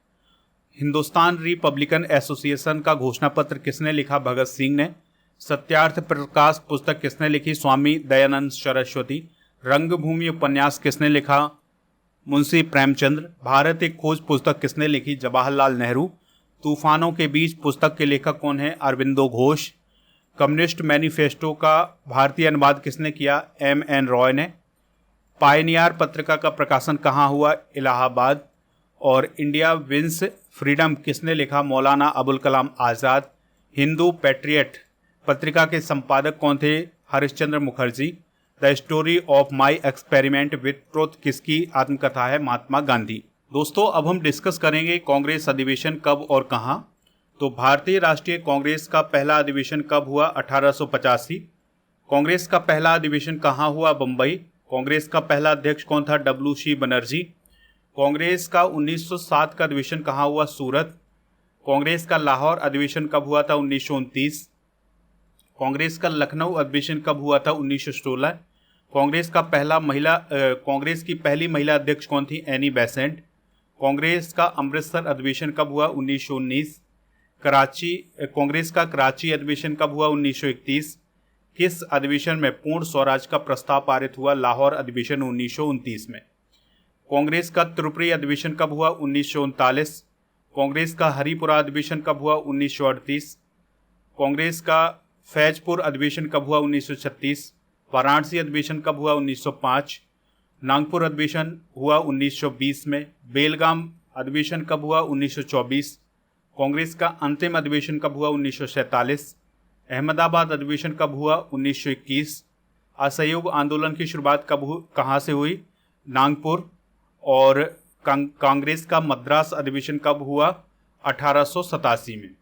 Hindustan Republican association का घोषणा पत्र किसने लिखा? भगत सिंह ने। सत्यार्थ प्रकाश पुस्तक किसने लिखी? स्वामी दयानंद सरस्वती। रंगभूमि उपन्यास किसने लिखा? मुंशी प्रेमचंद्र। भारत एक खोज पुस्तक किसने लिखी? जवाहरलाल नेहरू। तूफानों के बीच पुस्तक के लेखक कौन है? अरविंदो घोष। कम्युनिस्ट मैनिफेस्टो का भारतीय अनुवाद किसने किया? M.N. रॉय ने। पायनियर पत्रिका का प्रकाशन कहाँ हुआ? इलाहाबाद। और इंडिया विंस फ्रीडम किसने लिखा? मौलाना अबुल कलाम आज़ाद। हिंदू पैट्रियट पत्रिका के संपादक कौन थे? Harishchandra Mukherjee. The story of my experiment with truth किसकी आत्मकथा है? महात्मा गांधी। दोस्तों, अब हम डिस्कस करेंगे कांग्रेस अधिवेशन कब और कहाँ। तो भारतीय राष्ट्रीय कांग्रेस का पहला अधिवेशन कब हुआ? 1885। कांग्रेस का पहला अधिवेशन कहाँ हुआ? बंबई। कांग्रेस का पहला अध्यक्ष कौन था? डब्ल्यू.सी. बनर्जी। कांग्रेस का 1907 का अधिवेशन कहाँ हुआ? सूरत। कांग्रेस का लाहौर अधिवेशन कब हुआ था? 1929। कांग्रेस का लखनऊ अधिवेशन कब हुआ था? 1916। कांग्रेस की पहली महिला अध्यक्ष कौन थी? Annie Besant. कांग्रेस का अमृतसर अधिवेशन कब हुआ? 1919। कांग्रेस का कराची अधिवेशन कब हुआ? 1931। किस अधिवेशन में पूर्ण स्वराज का प्रस्ताव पारित हुआ? लाहौर अधिवेशन 1929 में। कांग्रेस का त्रिपुरी अधिवेशन कब हुआ? 1939। कांग्रेस का हरिपुरा अधिवेशन कब हुआ? 1938। कांग्रेस का फैजपुर अधिवेशन कब हुआ? 1936। वाराणसी अधिवेशन कब हुआ? 1905। नागपुर अधिवेशन हुआ 1920 में। बेलगाम अधिवेशन कब हुआ? 1924। कांग्रेस का अंतिम अधिवेशन कब हुआ? 1947। अहमदाबाद अधिवेशन कब हुआ? 1921। असहयोग आंदोलन की शुरुआत कहाँ से हुई? नागपुर। और कांग्रेस का मद्रास अधिवेशन कब हुआ? 1887 में।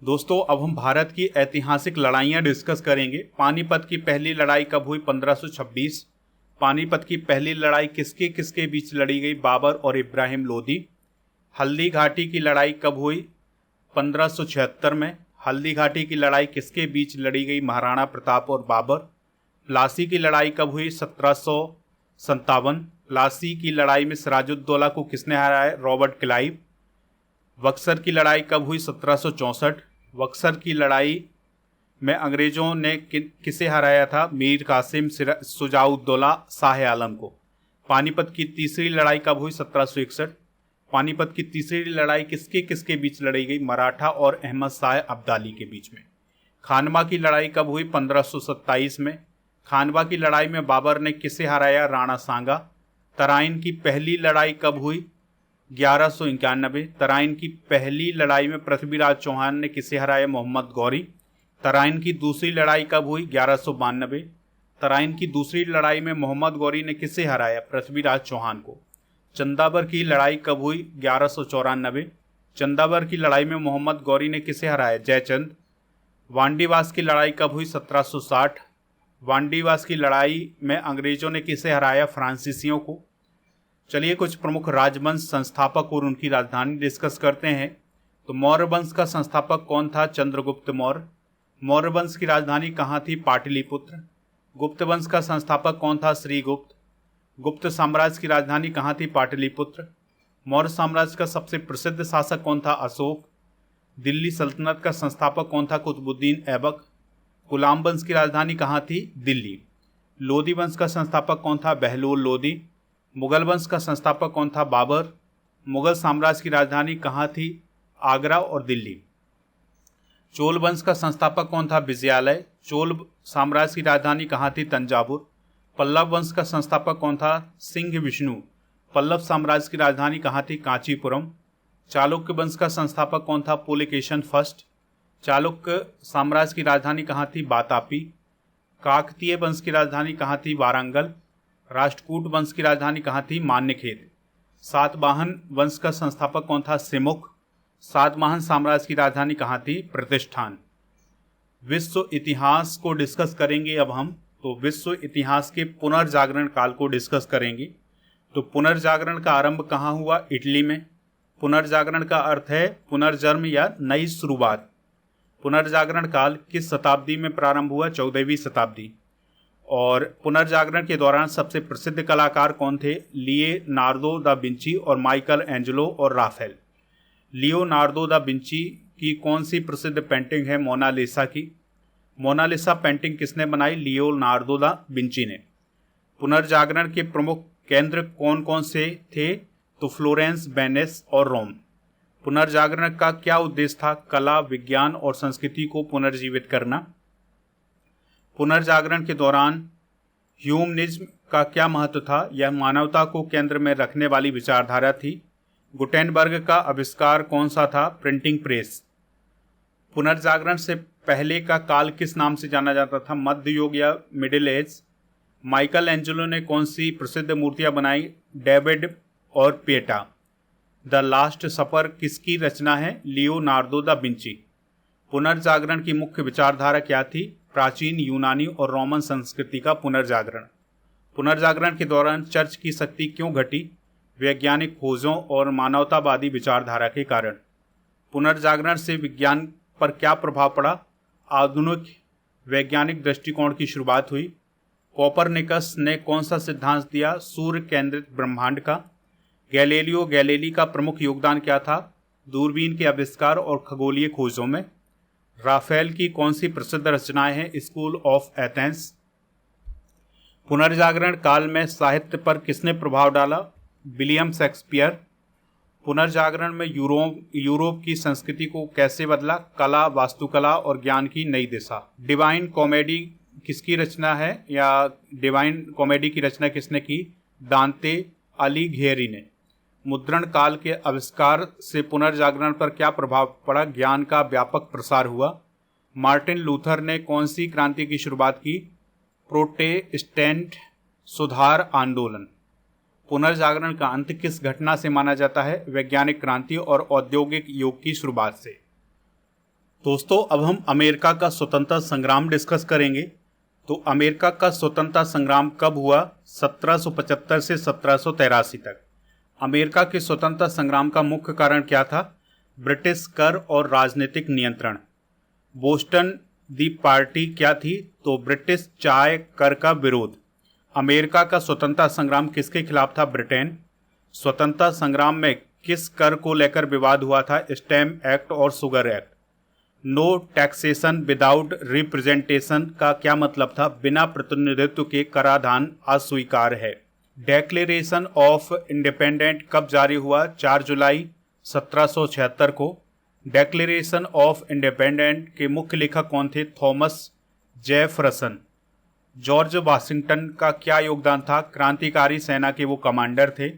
दोस्तों, अब हम भारत की ऐतिहासिक लड़ाइयाँ डिस्कस करेंगे। पानीपत की पहली लड़ाई कब हुई? 1526। पानीपत की पहली लड़ाई किसके किसके बीच लड़ी गई? बाबर और इब्राहिम लोदी। हल्दी घाटी की लड़ाई कब हुई? 1576 में। हल्दी घाटी की लड़ाई किसके बीच लड़ी गई? महाराणा प्रताप और बाबर। प्लासी की लड़ाई कब हुई? 1757। प्लासी की लड़ाई में सिराजुद्दौला को किसने हराया? Robert Clive. बक्सर की लड़ाई कब हुई? 1764। बक्सर की लड़ाई में अंग्रेजों ने किसे हराया था? मीर कासिम शुजाउद्दौला शाह आलम को। पानीपत की तीसरी लड़ाई कब हुई? 1761। पानीपत की तीसरी लड़ाई किसके किसके बीच लड़ी गई? मराठा और अहमद शाह अब्दाली के बीच में। खानवा की लड़ाई कब हुई? 1527 में। खानवा की लड़ाई में बाबर ने किसे हराया? राणा सांगा। तराइन की पहली लड़ाई कब हुई? 1191। तराइन की पहली लड़ाई में पृथ्वीराज चौहान ने किसे हराया? मोहम्मद गौरी। तराइन की दूसरी लड़ाई कब हुई? 1192। तराइन की दूसरी लड़ाई में मोहम्मद गौरी ने किसे हराया? पृथ्वीराज चौहान को। चंदावर की लड़ाई कब हुई? 1194। चंदावर की लड़ाई में मोहम्मद गौरी ने किसे हराया? जयचंद। वांडीवास की लड़ाई कब हुई? 1760। वांडीवास की लड़ाई में अंग्रेजों ने किसे हराया? फ्रांसीसियों को। चलिए कुछ प्रमुख राजवंश संस्थापक और उनकी राजधानी डिस्कस करते हैं। तो मौर्य वंश का संस्थापक कौन था? चंद्रगुप्त मौर्य। मौर्य वंश की राजधानी कहाँ थी? पाटलिपुत्र। गुप्त वंश का संस्थापक कौन था? श्रीगुप्त। गुप्त साम्राज्य की राजधानी कहाँ थी? पाटलिपुत्र। मौर्य साम्राज्य का सबसे प्रसिद्ध शासक कौन था? अशोक। दिल्ली सल्तनत का संस्थापक कौन था? कुतुबुद्दीन ऐबक। गुलाम वंश की राजधानी कहाँ थी? दिल्ली। लोदी वंश का संस्थापक कौन था? बहलोल लोदी। मुगल वंश का संस्थापक कौन था? बाबर। मुगल साम्राज्य की राजधानी कहाँ थी? आगरा और दिल्ली। चोल वंश का संस्थापक कौन था? विजयालय। चोल साम्राज्य की राजधानी कहाँ थी? तंजावुर। पल्लव वंश का संस्थापक कौन था? सिंह विष्णु। पल्लव साम्राज्य की राजधानी कहाँ थी? कांचीपुरम। चालुक्य वंश का संस्थापक कौन था? पुलकेशन फर्स्ट। चालुक्य साम्राज्य की राजधानी कहाँ थी? बातापी। काकतीय वंश की राजधानी कहाँ थी? वारंगल। राष्ट्रकूट वंश की राजधानी कहाँ थी? मान्यखेत। सातवाहन वंश का संस्थापक कौन था? सिमुक। सातवाहन साम्राज्य की राजधानी कहाँ थी? प्रतिष्ठान। विश्व इतिहास को डिस्कस करेंगे अब हम। तो विश्व इतिहास के पुनर्जागरण काल को डिस्कस करेंगे। तो पुनर्जागरण का आरंभ कहाँ हुआ? इटली में। पुनर्जागरण का अर्थ है पुनर्जन्म या नई शुरुआत। पुनर्जागरण काल किस शताब्दी में प्रारंभ हुआ? 14वीं शताब्दी। और पुनर्जागरण के दौरान सबसे प्रसिद्ध कलाकार कौन थे? लियोनार्दो दा विंची और माइकल एंजेलो और राफेल। लियोनार्दो दा विंची की कौन सी प्रसिद्ध पेंटिंग है? मोनालिसा की। मोनालिसा पेंटिंग किसने बनाई? लियोनार्दो दा विंची ने। पुनर्जागरण के प्रमुख केंद्र कौन कौन से थे? तो फ्लोरेंस, वेनिस और रोम। पुनर्जागरण का क्या उद्देश्य था? कला, विज्ञान और संस्कृति को पुनर्जीवित करना। पुनर्जागरण के दौरान ह्यूमनिज्म का क्या महत्व था? यह मानवता को केंद्र में रखने वाली विचारधारा थी। गुटेनबर्ग का आविष्कार कौन सा था? Printing press. पुनर्जागरण से पहले का काल किस नाम से जाना जाता था? मध्य युग या मिडिल एज। माइकल एंजेलो ने कौन सी प्रसिद्ध मूर्तियां बनाई? डेविड और पिएटा। द लास्ट सफर किसकी रचना है? Leonardo da Vinci. पुनर्जागरण की मुख्य विचारधारा क्या थी? प्राचीन यूनानी और रोमन संस्कृति का पुनर्जागरण। पुनर्जागरण के दौरान चर्च की शक्ति क्यों घटी? वैज्ञानिक खोजों और मानवतावादी विचारधारा के कारण। पुनर्जागरण से विज्ञान पर क्या प्रभाव पड़ा? आधुनिक वैज्ञानिक दृष्टिकोण की शुरुआत हुई। कोपरनिकस ने कौन सा सिद्धांत दिया? सूर्य केंद्रित ब्रह्मांड का। गैलीलियो गैलीली का प्रमुख योगदान क्या था? दूरबीन के आविष्कार और खगोलीय खोजों में। राफेल की कौन सी प्रसिद्ध रचनाएं हैं? School of Athens. पुनर्जागरण काल में साहित्य पर किसने प्रभाव डाला? William Shakespeare. पुनर्जागरण में यूरोप की संस्कृति को कैसे बदला? कला, वास्तुकला और ज्ञान की नई दिशा। डिवाइन कॉमेडी किसकी रचना है, या डिवाइन कॉमेडी की रचना किसने की? दांते अलिघेरी ने। मुद्रण काल के आविष्कार से पुनर्जागरण पर क्या प्रभाव पड़ा? ज्ञान का व्यापक प्रसार हुआ। मार्टिन लूथर ने कौन सी क्रांति की शुरुआत की? प्रोटेस्टेंट सुधार आंदोलन। पुनर्जागरण का अंत किस घटना से माना जाता है? वैज्ञानिक क्रांति और औद्योगिक युग की शुरुआत से। दोस्तों, अब हम अमेरिका का स्वतंत्रता संग्राम डिस्कस करेंगे। तो अमेरिका का स्वतंत्रता संग्राम कब हुआ? 1775 से 1783 तक। अमेरिका के स्वतंत्रता संग्राम का मुख्य कारण क्या था? ब्रिटिश कर और राजनीतिक नियंत्रण। बोस्टन दी पार्टी क्या थी? तो ब्रिटिश चाय कर का विरोध। अमेरिका का स्वतंत्रता संग्राम किसके खिलाफ था? ब्रिटेन। स्वतंत्रता संग्राम में किस कर को लेकर विवाद हुआ था? स्टैम्प एक्ट और sugar act. No taxation without representation का क्या मतलब था? बिना प्रतिनिधित्व के कराधान अस्वीकार है। डेक्लेरेशन ऑफ इंडिपेंडेंस कब जारी हुआ? 4 जुलाई 1776 को। डेक्लेरेशन ऑफ इंडिपेंडेंस के मुख्य लेखक कौन थे? Thomas Jefferson. जॉर्ज वाशिंगटन का क्या योगदान था? क्रांतिकारी सेना के वो कमांडर थे।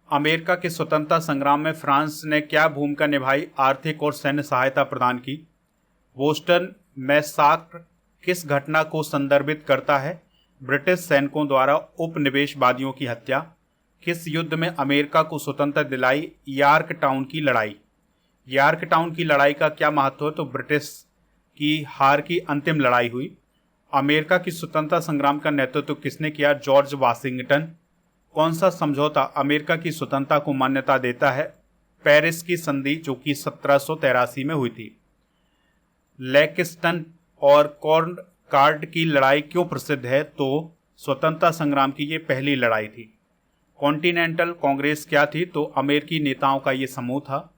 अमेरिका के स्वतंत्रता संग्राम में फ्रांस ने क्या भूमिका निभाई? आर्थिक और सैन्य सहायता प्रदान की। बोस्टन मैसाक्र किस घटना को संदर्भित करता है? ब्रिटिश सैनिकों द्वारा उपनिवेशवादियों की हत्या। किस युद्ध में अमेरिका को स्वतंत्रता दिलाई? यॉर्क टाउन की लड़ाई। यॉर्क टाउन की लड़ाई का क्या महत्व है? तो ब्रिटिश की हार की अंतिम लड़ाई हुई। अमेरिका की स्वतंत्रता संग्राम का नेतृत्व किसने किया? George Washington. कौन सा समझौता अमेरिका की स्वतंत्रता को मान्यता देता है? पेरिस की संधि, जो कि 1783 में हुई थी। लेक्सिंगटन और कॉनकॉर्ड की लड़ाई क्यों प्रसिद्ध है? तो स्वतंत्रता संग्राम की ये पहली लड़ाई थी। कॉन्टिनेंटल कांग्रेस क्या थी? तो अमेरिकी नेताओं का ये समूह था।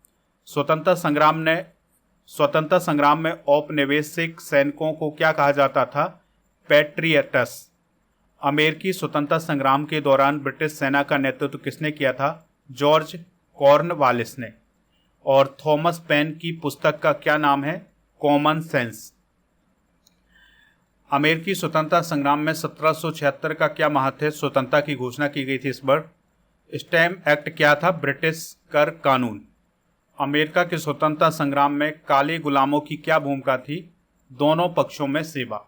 स्वतंत्रता संग्राम में औपनिवेशिक सैनिकों को क्या कहा जाता था? पैट्रियट्स। अमेरिकी स्वतंत्रता संग्राम के दौरान ब्रिटिश सेना का नेतृत्व किसने किया था? जॉर्ज कॉर्नवालिस ने। और थॉमस पेन की पुस्तक का क्या नाम है? Common sense. अमेरिकी स्वतंत्रता संग्राम में 1776 का क्या महत्व है? स्वतंत्रता की घोषणा की गई थी इस बार। स्टैम्प एक्ट क्या था? ब्रिटिश कर कानून। अमेरिका के स्वतंत्रता संग्राम में काले गुलामों की क्या भूमिका थी? दोनों पक्षों में सेवा।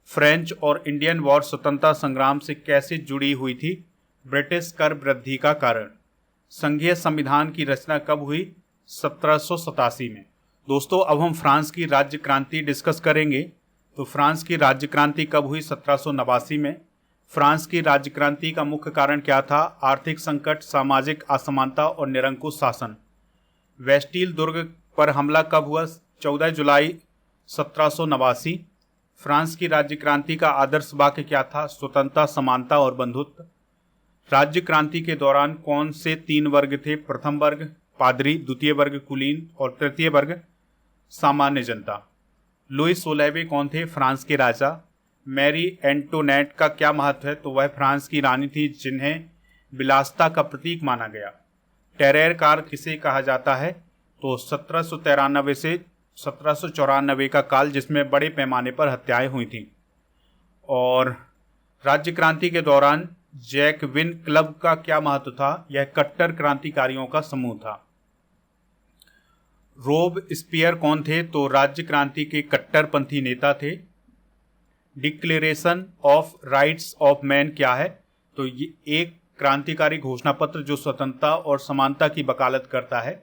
फ्रेंच और इंडियन वॉर स्वतंत्रता संग्राम से कैसे जुड़ी हुई थी? ब्रिटिश कर वृद्धि का कारण। संघीय संविधान की रचना कब हुई? 1787 में। दोस्तों, अब हम फ्रांस की राज्य क्रांति डिस्कस करेंगे। तो फ्रांस की राज्य क्रांति कब हुई? 1789 में। फ्रांस की राज्य क्रांति का मुख्य कारण क्या था? आर्थिक संकट, सामाजिक असमानता और निरंकुश शासन। वेस्टिल दुर्ग पर हमला कब हुआ? 14 जुलाई 1789। फ्रांस की राज्य क्रांति का आदर्श वाक्य क्या था? स्वतंत्रता, समानता और बंधुत्व। राज्य क्रांति के दौरान कौन से 3 वर्ग थे? प्रथम वर्ग पादरी, द्वितीय वर्ग कुलीन और तृतीय वर्ग सामान्य जनता। लुई 16वें कौन थे? फ्रांस के राजा। मैरी एंटोनेट का क्या महत्व है? तो वह फ्रांस की रानी थी जिन्हें विलासिता का प्रतीक माना गया। टेरर काल किसे कहा जाता है? तो 1793 से 1794 का काल, जिसमें बड़े पैमाने पर हत्याएं हुई थीं। और राज्य क्रांति के दौरान जैकविन क्लब का क्या महत्व था? यह कट्टर क्रांतिकारियों का समूह था। रोबेस्पियर कौन थे? तो राज्य क्रांति के कट्टरपंथी नेता थे। Declaration of rights of man क्या है? तो ये एक क्रांतिकारी घोषणा पत्र जो स्वतंत्रता और समानता की वकालत करता है।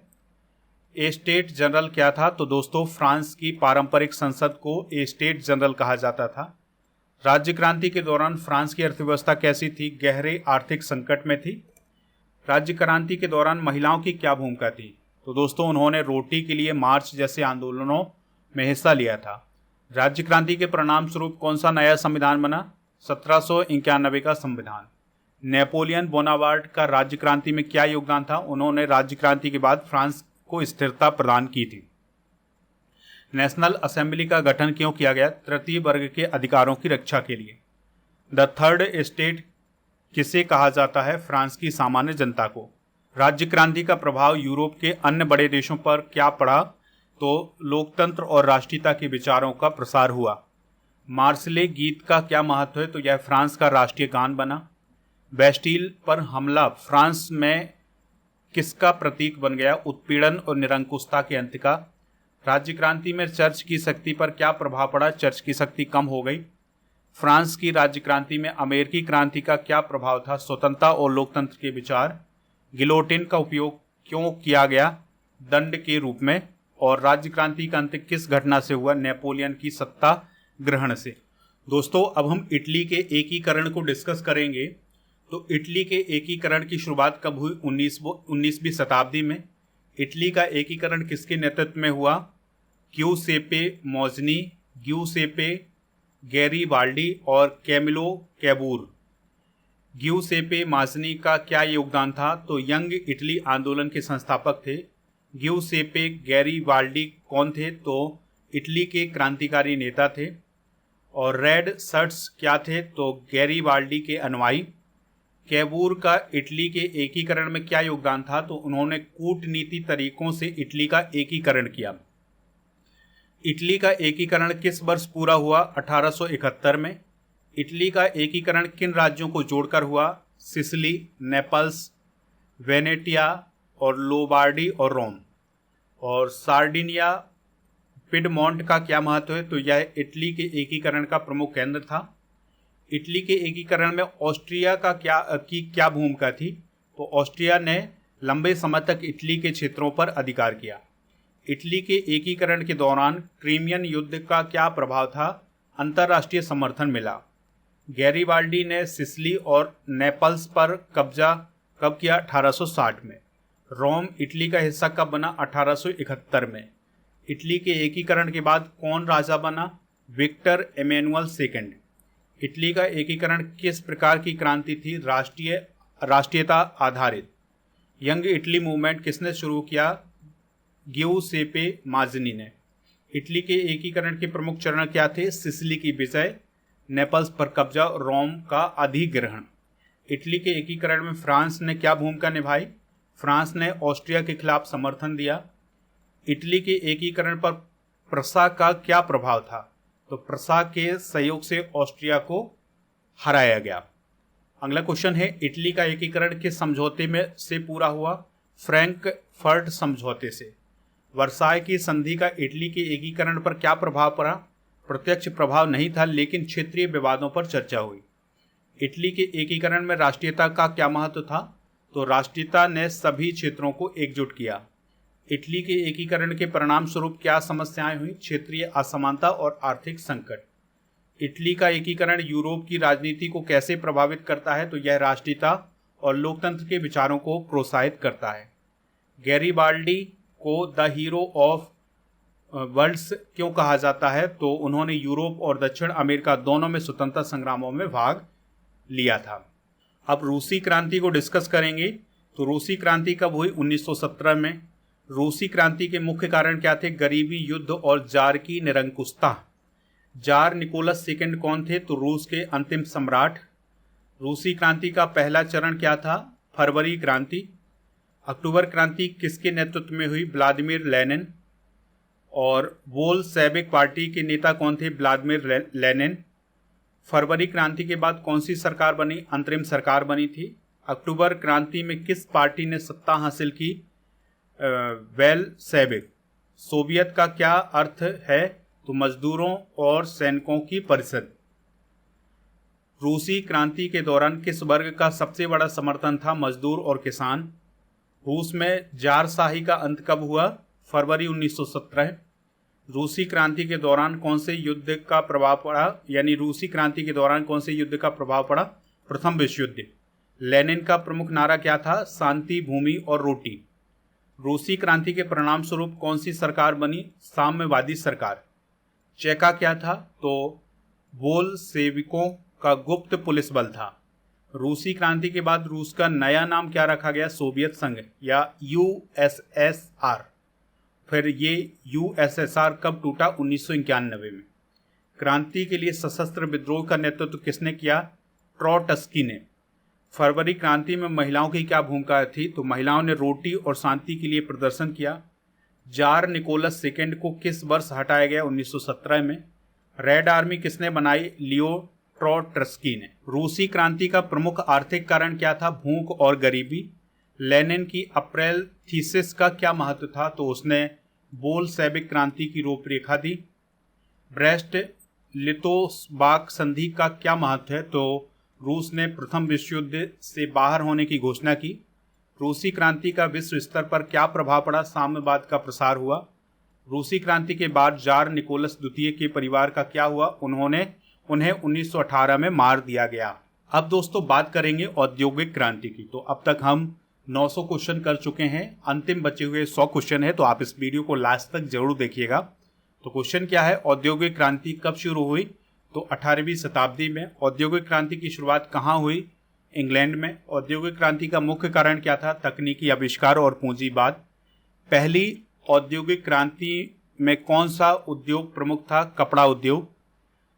ए स्टेट जनरल क्या था? तो दोस्तों फ्रांस की पारंपरिक संसद को ए स्टेट जनरल कहा जाता था। राज्य क्रांति के दौरान फ्रांस की अर्थव्यवस्था कैसी थी? गहरे आर्थिक संकट में थी। राज्य क्रांति के दौरान महिलाओं की क्या भूमिका थी? तो दोस्तों उन्होंने रोटी के लिए मार्च जैसे आंदोलनों में हिस्सा लिया था। राज्य क्रांति के परिणाम स्वरूप कौन सा नया संविधान बना? 1791 का संविधान। नेपोलियन बोनापार्ट का राज्य क्रांति में क्या योगदान था? उन्होंने राज्य क्रांति के बाद फ्रांस को स्थिरता प्रदान की थी। नेशनल असेंबली का गठन क्यों किया गया? तृतीय वर्ग के अधिकारों की रक्षा के लिए। द थर्ड एस्टेट किसे कहा जाता है? फ्रांस की सामान्य जनता को। राज्य क्रांति का प्रभाव यूरोप के अन्य बड़े देशों पर क्या पड़ा? तो लोकतंत्र और राष्ट्रीयता के विचारों का प्रसार हुआ। मार्सले गीत का क्या महत्व है? तो यह फ्रांस का राष्ट्रीय गान बना। बेस्टील पर हमला फ्रांस में किसका प्रतीक बन गया? उत्पीड़न और निरंकुशता के अंत का। राज्य क्रांति में चर्च की शक्ति पर क्या प्रभाव पड़ा? चर्च की शक्ति कम हो गई। फ्रांस की राज्य क्रांति में अमेरिकी क्रांति का क्या प्रभाव था? स्वतंत्रता और लोकतंत्र के विचार। गिलोटिन का उपयोग क्यों किया गया? दंड के रूप में। और राज्य क्रांति का अंत किस घटना से हुआ? नेपोलियन की सत्ता ग्रहण से। दोस्तों अब हम इटली के एकीकरण को डिस्कस करेंगे। तो इटली के एकीकरण की शुरुआत कब हुई? 19वीं शताब्दी में। इटली का एकीकरण किसके नेतृत्व में हुआ? ग्यूसेप्पे मोज़नी, ग्यूसेप्पे गैरीबाल्डी और कैमिलो कैबूर। ग्यूसेप्पे मोज़नी का क्या योगदान था? तो यंग इटली आंदोलन के संस्थापक थे। ग्यूसेप्पे गैरीबाल्डी कौन थे? तो इटली के क्रांतिकारी नेता थे। और रेड शर्ट्स क्या थे? तो गैरीबाल्डी के अनुयायी। कैबूर का इटली के एकीकरण में क्या योगदान था? तो उन्होंने कूटनीति तरीकों से इटली का एकीकरण किया। इटली का एकीकरण किस वर्ष पूरा हुआ? 1871 में। इटली का एकीकरण किन राज्यों को जोड़कर हुआ? सिसिली, नेपल्स, वेनेटिया और लोम्बार्डी और रोम। और सार्डिनिया पिडमोंट का क्या महत्व है? तो यह इटली के एकीकरण का प्रमुख केंद्र था। इटली के एकीकरण में ऑस्ट्रिया का क्या भूमिका थी? तो ऑस्ट्रिया ने लंबे समय तक इटली के क्षेत्रों पर अधिकार किया। इटली के एकीकरण के दौरान क्रीमियन युद्ध का क्या प्रभाव था? अंतर्राष्ट्रीय समर्थन मिला। गैरीबाल्डी ने सिसिली और नेपल्स पर कब्जा कब किया? 1860 में। रोम इटली का हिस्सा कब बना? 1871 में। इटली के एकीकरण के बाद कौन राजा बना? Victor Emmanuel second. इटली का एकीकरण किस प्रकार की क्रांति थी? राष्ट्रीयता आधारित। यंग इटली मूवमेंट किसने शुरू किया? ग्यूसेप्पे मोज़नी ने। इटली के एकीकरण के प्रमुख चरण क्या थे? सिसिली की विजय, नेपल्स पर कब्जा, रोम का अधिग्रहण। इटली के एकीकरण में फ्रांस ने क्या भूमिका निभाई? फ्रांस ने ऑस्ट्रिया के खिलाफ समर्थन दिया। इटली के एकीकरण पर प्रसा का क्या प्रभाव था? तो प्रसा के सहयोग से ऑस्ट्रिया को हराया गया। अगला क्वेश्चन है, इटली का एकीकरण किस समझौते में से पूरा हुआ? फ्रैंकफर्ट समझौते से। वर्साय की संधि का इटली के एकीकरण पर क्या प्रभाव पड़ा? प्रत्यक्ष प्रभाव नहीं था, लेकिन क्षेत्रीय विवादों पर चर्चा हुई। इटली के एकीकरण में राष्ट्रीयता का क्या महत्व था? तो राष्ट्रीयता ने सभी क्षेत्रों को एकजुट किया। इटली के एकीकरण के परिणाम स्वरूप क्या समस्याएं हुई? क्षेत्रीय असमानता और आर्थिक संकट। इटली का एकीकरण यूरोप की राजनीति को कैसे प्रभावित करता है? तो यह राष्ट्रीयता और लोकतंत्र के विचारों को प्रोत्साहित करता है। गैरीबाल्डी को द हीरो ऑफ वर्ल्ड्स क्यों कहा जाता है? तो उन्होंने यूरोप और दक्षिण अमेरिका दोनों में स्वतंत्रता संग्रामों में भाग लिया था। अब रूसी क्रांति को डिस्कस करेंगे। तो रूसी क्रांति कब हुई? 1917 में। रूसी क्रांति के मुख्य कारण क्या थे? गरीबी, युद्ध और जार की निरंकुशता। जार निकोलस सेकंड कौन थे? तो रूस के अंतिम सम्राट। रूसी क्रांति का पहला चरण क्या था? फरवरी क्रांति। अक्टूबर क्रांति किसके नेतृत्व में हुई? Vladimir Lenin. और बोल्शेविक पार्टी के नेता कौन थे? Vladimir Lenin. फरवरी क्रांति के बाद कौन सी सरकार बनी? अंतरिम सरकार बनी थी। अक्टूबर क्रांति में किस पार्टी ने सत्ता हासिल की? बेलशेविक। सोवियत का क्या अर्थ है? तो मजदूरों और सैनिकों की परिषद। रूसी क्रांति के दौरान किस वर्ग का सबसे बड़ा समर्थन था? मजदूर और किसान। रूस में जारशाही का अंत कब हुआ? फरवरी 1917। रूसी क्रांति के दौरान कौन से युद्ध का प्रभाव पड़ा? यानी रूसी क्रांति के दौरान कौन से युद्ध का प्रभाव पड़ा? प्रथम विश्व युद्ध। लेनिन का प्रमुख नारा क्या था? शांति, भूमि और रोटी। रूसी क्रांति के परिणाम स्वरूप कौन सी सरकार बनी? साम्यवादी सरकार। चेका क्या था? तो बोल्शेविकों का गुप्त पुलिस बल था। रूसी क्रांति के बाद रूस का नया नाम क्या रखा गया? सोवियत संघ या यूएसएसआर। फिर ये यूएसएसआर कब टूटा? 1991 में। क्रांति के लिए सशस्त्र विद्रोह का नेतृत्व किसने किया? ट्रोट्स्की ने। फरवरी क्रांति में महिलाओं की क्या भूमिका थी? तो महिलाओं ने रोटी और शांति के लिए प्रदर्शन किया। जार निकोलस सेकेंड को किस वर्ष हटाया गया? 1917 में। रेड आर्मी किसने बनाई? लियो ट्रोट्स्की ने। रूसी क्रांति का प्रमुख आर्थिक कारण क्या था? भूख और गरीबी। लेनिन की अप्रैल थीसिस का क्या महत्व था? तो उसने बोल्शेविक क्रांति की रूपरेखा दी। ब्रेस्ट लिटोस्बाक संधि का क्या महत्व है? तो रूस ने प्रथम विश्व युद्ध से बाहर होने की घोषणा की। रूसी क्रांति का विश्व स्तर पर क्या प्रभाव पड़ा? साम्यवाद का प्रसार हुआ। रूसी क्रांति के बाद जार निकोलस द्वितीय के परिवार का क्या हुआ? उन्हें 1918 में मार दिया गया। अब दोस्तों बात करेंगे औद्योगिक क्रांति की। तो अब तक हम 900 क्वेश्चन कर चुके हैं, अंतिम बचे हुए 100 क्वेश्चन है, तो आप इस वीडियो को लास्ट तक जरूर देखिएगा। तो क्वेश्चन क्या है? औद्योगिक क्रांति कब शुरू हुई? तो 18वीं शताब्दी में। औद्योगिक क्रांति की शुरुआत कहाँ हुई? इंग्लैंड में। औद्योगिक क्रांति का मुख्य कारण क्या था? तकनीकी आविष्कार और पूंजीवाद। पहली औद्योगिक क्रांति में कौन सा उद्योग प्रमुख था? कपड़ा उद्योग।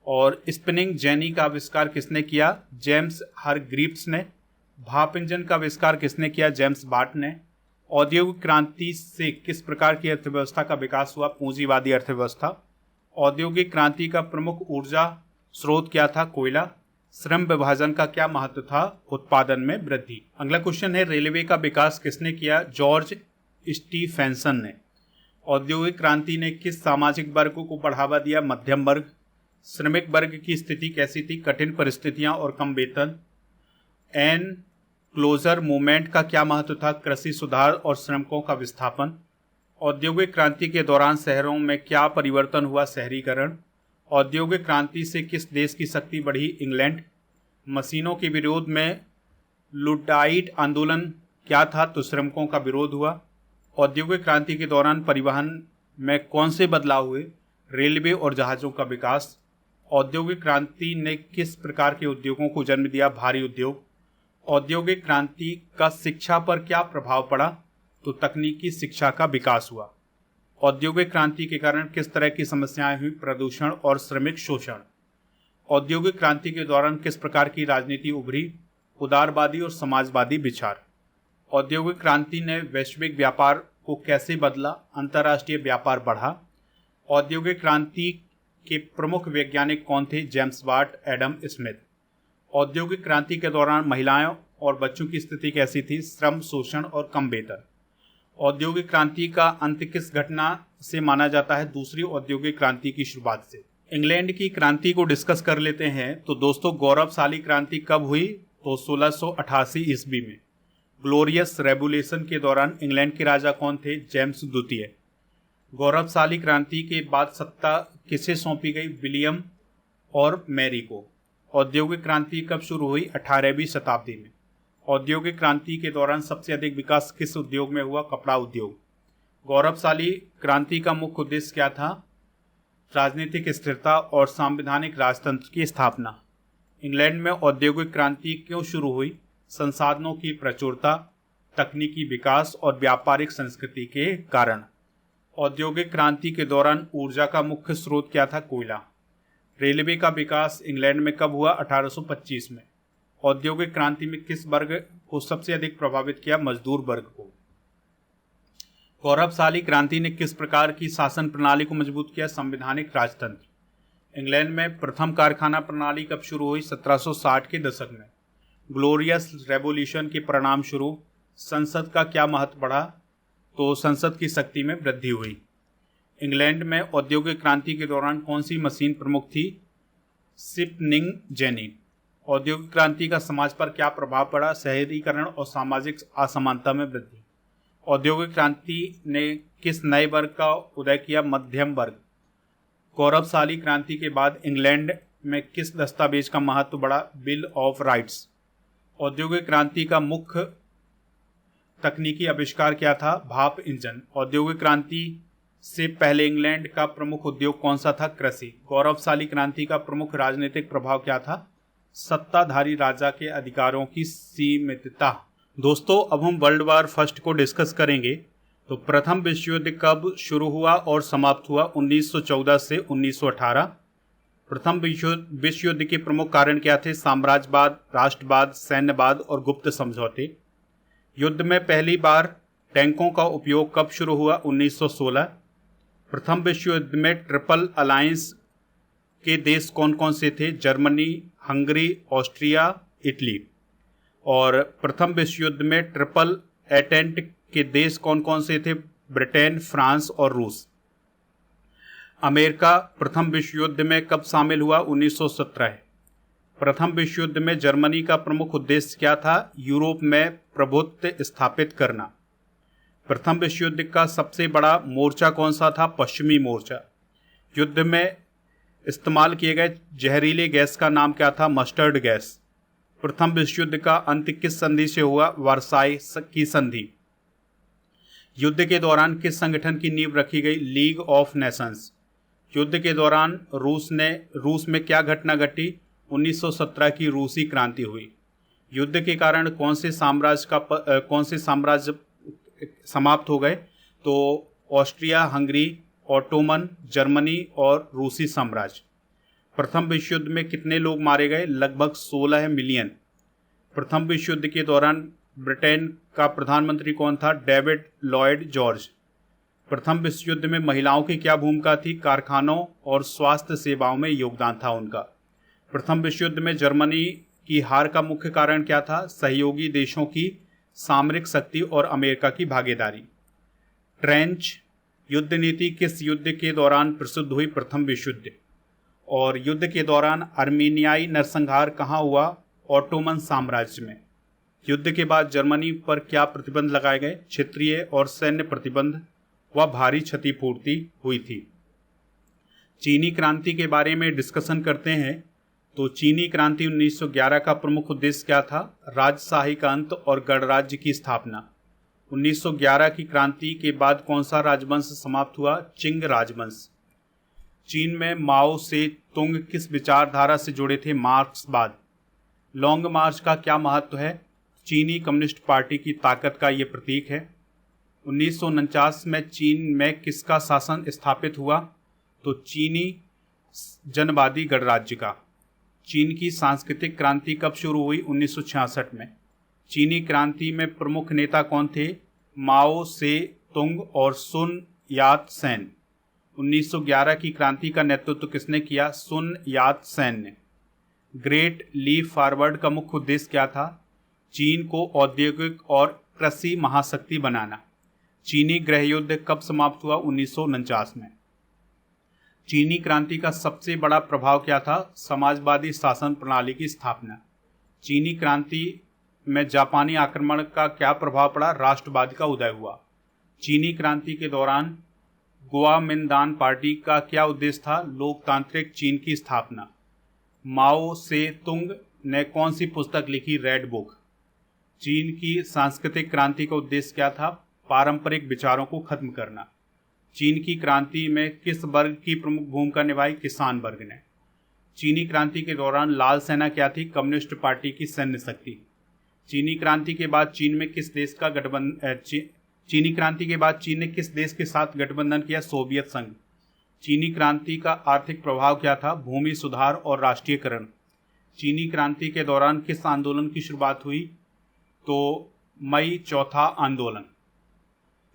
और स्पिनिंग जेनी का आविष्कार किसने किया? जेम्स हरग्रीव्स ने। भाप इंजन का आविष्कार किसने किया? जेम्स वाट ने। औद्योगिक क्रांति से किस प्रकार की अर्थव्यवस्था का विकास हुआ? पूंजीवादी अर्थव्यवस्था। औद्योगिक क्रांति का प्रमुख ऊर्जा स्रोत क्या था? कोयला। श्रम विभाजन का क्या महत्व था? उत्पादन में वृद्धि। अगला क्वेश्चन है, रेलवे का विकास किसने किया? जॉर्ज स्टीफेंसन ने। औद्योगिक क्रांति ने किस सामाजिक वर्ग को बढ़ावा दिया? मध्यम वर्ग। श्रमिक वर्ग की स्थिति कैसी थी? कठिन परिस्थितियां और कम वेतन। क्लोजर मूवमेंट का क्या महत्व था? कृषि सुधार और श्रमिकों का विस्थापन। औद्योगिक क्रांति के दौरान शहरों में क्या परिवर्तन हुआ? शहरीकरण। औद्योगिक क्रांति से किस देश की शक्ति बढ़ी? इंग्लैंड। मशीनों के विरोध में लुडाइट आंदोलन क्या था? तो श्रमिकों का विरोध हुआ। औद्योगिक क्रांति के दौरान परिवहन में कौन से बदलाव हुए? रेलवे और जहाज़ों का विकास। औद्योगिक क्रांति ने किस प्रकार के उद्योगों को जन्म दिया? भारी उद्योग। औद्योगिक क्रांति का शिक्षा पर क्या प्रभाव पड़ा? तो तकनीकी शिक्षा का विकास हुआ। औद्योगिक क्रांति के कारण किस तरह की समस्याएं हुई? प्रदूषण और श्रमिक शोषण। औद्योगिक क्रांति के दौरान किस प्रकार की राजनीति उभरी? उदारवादी और समाजवादी विचार। औद्योगिक क्रांति ने वैश्विक व्यापार को कैसे बदला? अंतर्राष्ट्रीय व्यापार बढ़ा। औद्योगिक क्रांति के प्रमुख वैज्ञानिक कौन थे? James Watt, Adam Smith. औद्योगिक क्रांति के दौरान महिलाओं और बच्चों की स्थिति कैसी थी? श्रम, शोषण और कम वेतन। औद्योगिक क्रांति का अंत किस घटना से माना जाता है? दूसरी औद्योगिक क्रांति की शुरुआत से। इंग्लैंड की क्रांति को डिस्कस कर लेते हैं। तो दोस्तों गौरवशाली क्रांति कब हुई? तो 1688 ईस्वी में। ग्लोरियस रेवोल्यूशन के दौरान इंग्लैंड के राजा कौन थे? जेम्स द्वितीय। गौरवशाली क्रांति के बाद सत्ता किसे सौंपी गई? विलियम और मैरी को। औद्योगिक क्रांति कब शुरू हुई? 18वीं शताब्दी में। औद्योगिक क्रांति के दौरान सबसे अधिक विकास किस उद्योग में हुआ? कपड़ा उद्योग। गौरवशाली क्रांति का मुख्य उद्देश्य क्या था? राजनीतिक स्थिरता और संवैधानिक राजतंत्र की स्थापना। इंग्लैंड में औद्योगिक क्रांति क्यों शुरू हुई? संसाधनों की प्रचुरता, तकनीकी विकास और व्यापारिक संस्कृति के कारण। औद्योगिक क्रांति के दौरान ऊर्जा का मुख्य स्रोत क्या था? कोयला। रेलवे का विकास इंग्लैंड में कब हुआ? 1825 में। औद्योगिक क्रांति में किस वर्ग को सबसे अधिक प्रभावित किया? मजदूर वर्ग को। गौरवशाली क्रांति ने किस प्रकार की शासन प्रणाली को मजबूत किया? संवैधानिक राजतंत्र। इंग्लैंड में प्रथम कारखाना प्रणाली कब शुरू हुई? 1760 के दशक में। ग्लोरियस रेवोल्यूशन के परिणाम स्वरूप संसद का क्या महत्व बढ़ा? तो संसद की शक्ति में वृद्धि हुई। इंग्लैंड में औद्योगिक क्रांति के दौरान कौन सी मशीन प्रमुख थी? Spinning jenny. औद्योगिक क्रांति का समाज पर क्या प्रभाव पड़ा? शहरीकरण और सामाजिक असमानता में वृद्धि। औद्योगिक क्रांति ने किस नए वर्ग का उदय किया? मध्यम वर्ग। गौरवशाली क्रांति के बाद इंग्लैंड में किस दस्तावेज का महत्व बढ़ा? Bill of rights. औद्योगिक क्रांति का मुख्य तकनीकी आविष्कार क्या था? भाप इंजन। औद्योगिक क्रांति से पहले इंग्लैंड का प्रमुख उद्योग कौन सा था? कृषि। गौरवशाली क्रांति का प्रमुख राजनीतिक प्रभाव क्या था? सत्ताधारी राजा के अधिकारों की सीमितता। दोस्तों, अब हम वर्ल्ड वार फर्स्ट को डिस्कस करेंगे। तो प्रथम विश्व युद्ध कब शुरू हुआ और समाप्त हुआ? 1914 से 1918। प्रथम विश्व युद्ध के प्रमुख कारण क्या थे? साम्राज्यवाद, राष्ट्रवाद, सैन्यवाद और गुप्त समझौते। युद्ध में पहली बार टैंकों का उपयोग कब शुरू हुआ? 1916। प्रथम विश्व युद्ध में ट्रिपल अलायंस के देश कौन कौन से थे? Germany, Hungary, Austria, Italy. और प्रथम विश्व युद्ध में ट्रिपल एटेंट के देश कौन कौन से थे? ब्रिटेन, फ्रांस और रूस। अमेरिका प्रथम विश्व युद्ध में कब शामिल हुआ? 1917। प्रथम विश्व युद्ध में जर्मनी का प्रमुख उद्देश्य क्या था? यूरोप में प्रभुत्व स्थापित करना। प्रथम विश्व युद्ध का सबसे बड़ा मोर्चा कौन सा था? पश्चिमी मोर्चा। युद्ध में इस्तेमाल किए गए जहरीले गैस का नाम क्या था? Mustard gas. प्रथम विश्व युद्ध का अंत किस संधि से हुआ? वर्साई की संधि। युद्ध के दौरान किस संगठन की नींव रखी गई? League of Nations. युद्ध के दौरान रूस में क्या घटना घटी? 1917 की रूसी क्रांति हुई। युद्ध के कारण कौन से साम्राज्य समाप्त हो गए? तो ऑस्ट्रिया हंगरी, ऑटोमन, जर्मनी और रूसी साम्राज्य। प्रथम विश्व युद्ध में कितने लोग मारे गए? लगभग 16 मिलियन। प्रथम विश्व युद्ध के दौरान ब्रिटेन का प्रधानमंत्री कौन था? David Lloyd George. प्रथम विश्व युद्ध में महिलाओं की क्या भूमिका थी? कारखानों और स्वास्थ्य सेवाओं में योगदान था उनका। प्रथम विश्व युद्ध में जर्मनी की हार का मुख्य कारण क्या था? सहयोगी देशों की सामरिक शक्ति और अमेरिका की भागीदारी। ट्रेंच युद्ध नीति किस युद्ध के दौरान प्रसिद्ध हुई? प्रथम विश्व युद्ध। और युद्ध के दौरान अर्मीनियाई नरसंहार कहाँ हुआ? ऑटोमन साम्राज्य में। युद्ध के बाद जर्मनी पर क्या प्रतिबंध लगाए गए? क्षेत्रीय और सैन्य प्रतिबंध व भारी क्षतिपूर्ति हुई थी। चीनी क्रांति के बारे में डिस्कशन करते हैं। तो चीनी क्रांति 1911 का प्रमुख उद्देश्य क्या था? राजशाही का अंत और गणराज्य की स्थापना। 1911 की क्रांति के बाद कौन सा राजवंश समाप्त हुआ? चिंग राजवंश। चीन में माओ से तुंग किस विचारधारा से जुड़े थे? मार्क्सवाद। लॉन्ग मार्च का क्या महत्व है? चीनी कम्युनिस्ट पार्टी की ताकत का ये प्रतीक है। 1949 में चीन में किसका शासन स्थापित हुआ? तो चीनी जनवादी गणराज्य का। चीन की सांस्कृतिक क्रांति कब शुरू हुई? 1966 में। चीनी क्रांति में प्रमुख नेता कौन थे? माओ से तुंग और सुन यात सेन। 1911 की क्रांति का नेतृत्व किसने किया? सुन यात सेन ने। ग्रेट लीप फॉरवर्ड का मुख्य उद्देश्य क्या था? चीन को औद्योगिक और कृषि महाशक्ति बनाना। चीनी गृह युद्ध कब समाप्त हुआ? 1949 में। चीनी क्रांति का सबसे बड़ा प्रभाव क्या था? समाजवादी शासन प्रणाली की स्थापना। चीनी क्रांति में जापानी आक्रमण का क्या प्रभाव पड़ा? राष्ट्रवाद का उदय हुआ। चीनी क्रांति के दौरान गुआमिंदान पार्टी का क्या उद्देश्य था? लोकतांत्रिक चीन की स्थापना। माओ से तुंग ने कौन सी पुस्तक लिखी? Red book. चीन की सांस्कृतिक क्रांति का उद्देश्य क्या था? पारंपरिक विचारों को खत्म करना। चीन की क्रांति में किस वर्ग की प्रमुख भूमिका निभाई? किसान वर्ग ने। चीनी क्रांति के दौरान लाल सेना क्या थी? कम्युनिस्ट पार्टी की सैन्य शक्ति। चीनी क्रांति के बाद चीन ने किस देश के साथ गठबंधन किया? सोवियत संघ। चीनी क्रांति का आर्थिक प्रभाव क्या था? भूमि सुधार और राष्ट्रीयकरण। चीनी क्रांति के दौरान किस आंदोलन की शुरुआत हुई? तो मई चौथा आंदोलन।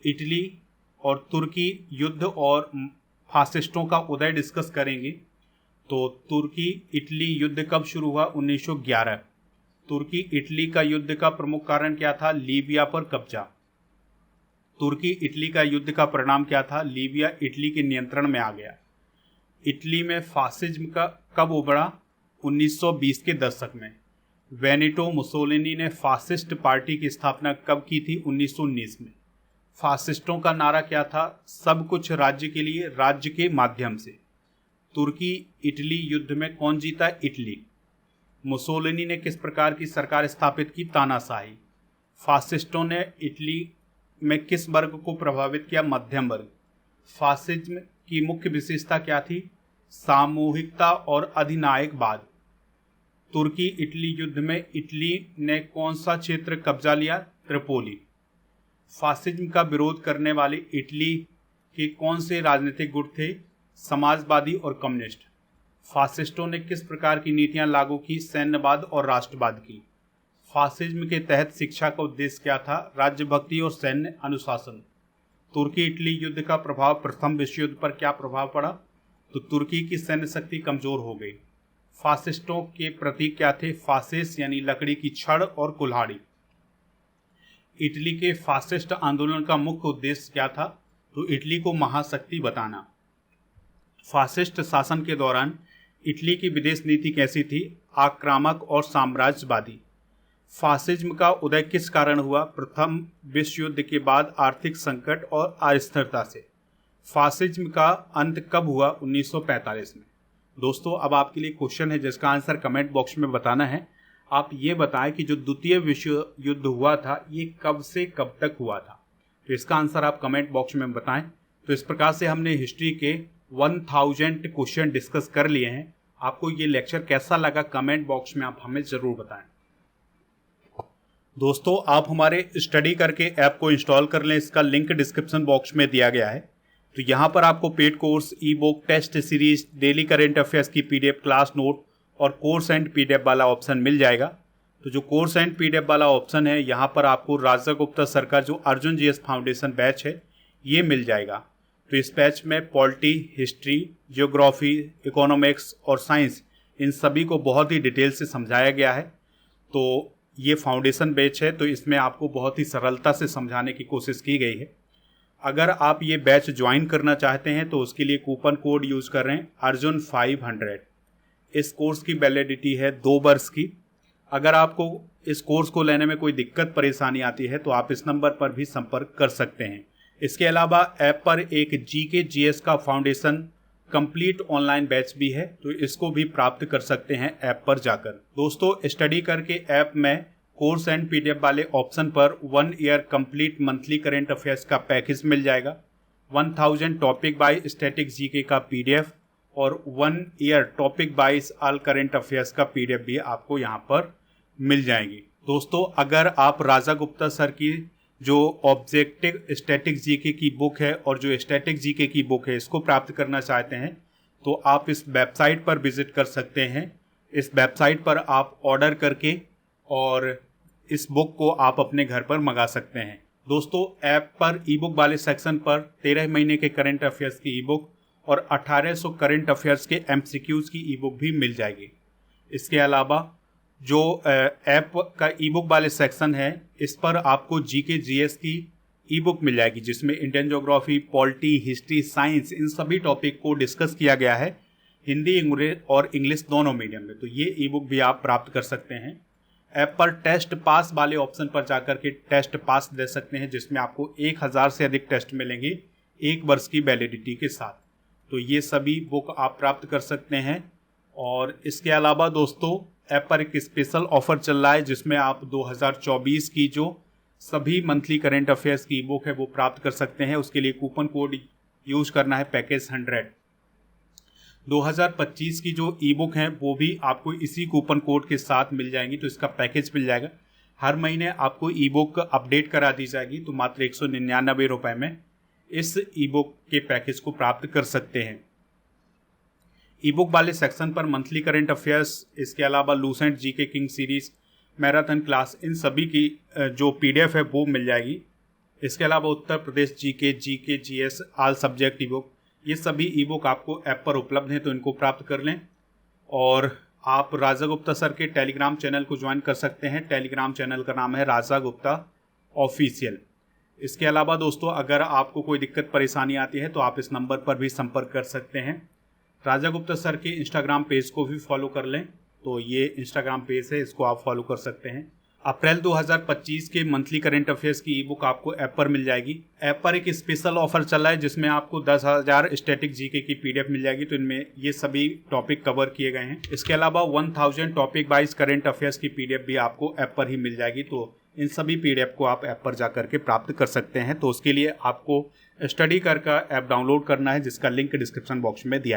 इटली और तुर्की युद्ध और फासिस्टों का उदय डिस्कस करेंगे। तो तुर्की इटली युद्ध कब शुरू हुआ? 1911। तुर्की इटली का युद्ध का प्रमुख कारण क्या था? लीबिया पर कब्जा। तुर्की इटली का युद्ध का परिणाम क्या था? लीबिया इटली के नियंत्रण में आ गया। इटली में फासिज्म का कब उभरा? 1920 के दशक में। बेनिटो मुसोलिनी ने फासिस्ट पार्टी की स्थापना कब की थी? 1919 में। फासिस्टों का नारा क्या था? सब कुछ राज्य के लिए, राज्य के माध्यम से। तुर्की इटली युद्ध में कौन जीता? इटली। मुसोलिनी ने किस प्रकार की सरकार स्थापित की? तानाशाही। फासिस्टों ने इटली में किस वर्ग को प्रभावित किया? मध्यम वर्ग। फासिज्म की मुख्य विशेषता क्या थी? सामूहिकता और अधिनायकवाद। तुर्की इटली युद्ध में इटली ने कौन सा क्षेत्र कब्जा लिया? त्रिपोली। फासिज्म का विरोध करने वाले इटली के कौन से राजनीतिक गुट थे? समाजवादी और कम्युनिस्ट। फासिस्टों ने किस प्रकार की नीतियां लागू की? सैन्यवाद और राष्ट्रवाद की। फासिज्म के तहत शिक्षा का उद्देश्य क्या था? राज्यभक्ति और सैन्य अनुशासन। तुर्की इटली युद्ध का प्रभाव प्रथम विश्व युद्ध पर क्या प्रभाव पड़ा? तो तुर्की की सैन्य शक्ति कमजोर हो गई। फासिस्टों के प्रतीक क्या थे? फासिस यानी लकड़ी की छड़ और कुल्हाड़ी। इटली के फासिस्ट आंदोलन का मुख्य उद्देश्य क्या था? तो इटली को महाशक्ति बताना। फासिस्ट शासन के दौरान इटली की विदेश नीति कैसी थी? आक्रामक और साम्राज्यवादी। फासिज्म का उदय किस कारण हुआ? प्रथम विश्व युद्ध के बाद आर्थिक संकट और अस्थिरता से। फासिज्म का अंत कब हुआ? 1945 में। दोस्तों, अब आपके लिए क्वेश्चन है जिसका आंसर कमेंट बॉक्स में बताना है। आप ये बताएं कि जो द्वितीय विश्व युद्ध हुआ था ये कब से कब तक हुआ था? तो इसका आंसर आप कमेंट बॉक्स में बताएं। तो इस प्रकार से हमने हिस्ट्री के 1000 क्वेश्चन डिस्कस कर लिए हैं। आपको ये लेक्चर कैसा लगा कमेंट बॉक्स में आप हमें ज़रूर बताएं। दोस्तों, आप हमारे स्टडी करके ऐप को इंस्टॉल कर लें, इसका लिंक डिस्क्रिप्शन बॉक्स में दिया गया है। तो यहाँ पर आपको paid course, e book, test series, daily current affairs की PDF, क्लास नोट और कोर्स एंड PDF वाला ऑप्शन मिल जाएगा। तो जो कोर्स एंड PDF वाला ऑप्शन है यहाँ पर आपको राजा गुप्ता सर का जो अर्जुन GS फाउंडेशन बैच है ये मिल जाएगा। तो इस बैच में पॉलिटी, हिस्ट्री, जियोग्राफी, इकोनॉमिक्स और साइंस इन सभी को बहुत ही डिटेल से समझाया गया है। तो ये फाउंडेशन बैच है, तो इसमें आपको बहुत ही सरलता से समझाने की कोशिश की गई है। अगर आप ये बैच ज्वाइन करना चाहते हैं तो उसके लिए कूपन कोड यूज़ कर रहे हैं अर्जुन 500। इस कोर्स की वैलिडिटी है 2 वर्ष की। अगर आपको इस कोर्स को लेने में कोई दिक्कत परेशानी आती है तो आप इस नंबर पर भी संपर्क कर सकते हैं। इसके अलावा ऐप पर एक GK GS का फाउंडेशन कंप्लीट ऑनलाइन बैच भी है, तो इसको भी प्राप्त कर सकते हैं ऐप पर जाकर। दोस्तों, स्टडी करके ऐप में कोर्स एंड PDF वाले ऑप्शन पर 1 year complete monthly current affairs का पैकेज मिल जाएगा, 1000 टॉपिक बाय स्टैटिक GK का PDF और 1 year topic wise all current affairs का PDF भी आपको यहाँ पर मिल जाएंगी। दोस्तों, अगर आप राजा गुप्ता सर की जो ऑब्जेक्टिव स्टैटिक GK की बुक है और जो स्टैटिक GK की बुक है इसको प्राप्त करना चाहते हैं तो आप इस वेबसाइट पर विजिट कर सकते हैं। इस वेबसाइट पर आप ऑर्डर करके और इस बुक को आप अपने घर पर मंगा सकते हैं। दोस्तों, ऐप पर ई बुक वाले सेक्शन पर 13 महीने के करंट अफेयर्स की ई बुक और 1800 करंट अफेयर्स के MCQs की ई बुक भी मिल जाएगी। इसके अलावा जो ऐप का ई बुक वाले सेक्शन है इस पर आपको GK GS की ई बुक मिल जाएगी जिसमें Indian geography, polity, history, science इन सभी टॉपिक को डिस्कस किया गया है हिंदी और इंग्लिश दोनों मीडियम में। तो ये ई बुक भी आप प्राप्त कर सकते हैं। ऐप पर टेस्ट पास वाले ऑप्शन पर जाकर के टेस्ट पास दे सकते हैं जिसमें आपको 1000 से अधिक टेस्ट मिलेंगे 1 वर्ष की वैलिडिटी के साथ। तो ये सभी बुक आप प्राप्त कर सकते हैं। और इसके अलावा दोस्तों, ऐप पर एक स्पेशल ऑफर चल रहा है जिसमें आप 2024 की जो सभी मंथली करेंट अफेयर्स की बुक है वो प्राप्त कर सकते हैं। उसके लिए कूपन कोड यूज करना है पैकेज 100। 2025 की जो ई बुक हैं वो भी आपको इसी कूपन कोड के साथ मिल जाएंगी, तो इसका पैकेज मिल जाएगा। हर महीने आपको ई बुक अपडेट करा दी जाएगी, तो मात्र 199 रुपये में इस ई बुक के पैकेज को प्राप्त कर सकते हैं। ई बुक वाले सेक्शन पर मंथली करंट अफेयर्स, इसके अलावा Lucent GK king series, marathon class इन सभी की जो PDF है वो मिल जाएगी। इसके अलावा उत्तर प्रदेश GK GS all subject e book, ये सभी ई बुक आपको ऐप पर उपलब्ध हैं, तो इनको प्राप्त कर लें। और आप राजा गुप्ता सर के टेलीग्राम चैनल को ज्वाइन कर सकते हैं। टेलीग्राम चैनल का नाम है राजा गुप्ता ऑफिशियल। इसके अलावा दोस्तों, अगर आपको कोई दिक्कत परेशानी आती है तो आप इस नंबर पर भी संपर्क कर सकते हैं। राजा गुप्ता सर के इंस्टाग्राम पेज को भी फॉलो कर लें। तो ये इंस्टाग्राम पेज है, इसको आप फॉलो कर सकते हैं। अप्रैल 2025 के मंथली करंट अफेयर्स की ई बुक आपको ऐप पर मिल जाएगी। ऐप पर एक स्पेशल ऑफर चल रहा है जिसमें आपको 10,000 स्टैटिक जीके की पीडीएफ मिल जाएगी। तो इनमें ये सभी टॉपिक कवर किए गए हैं। इसके अलावा 1000 टॉपिक वाइज करंट अफेयर्स की पीडीएफ भी आपको ऐप पर ही मिल जाएगी। तो इन सभी पीडीएफ को आप ऐप पर जा करके प्राप्त कर सकते हैं। तो उसके लिए आपको स्टडी कर ऐप डाउनलोड करना है, जिसका लिंक डिस्क्रिप्शन बॉक्स में दिया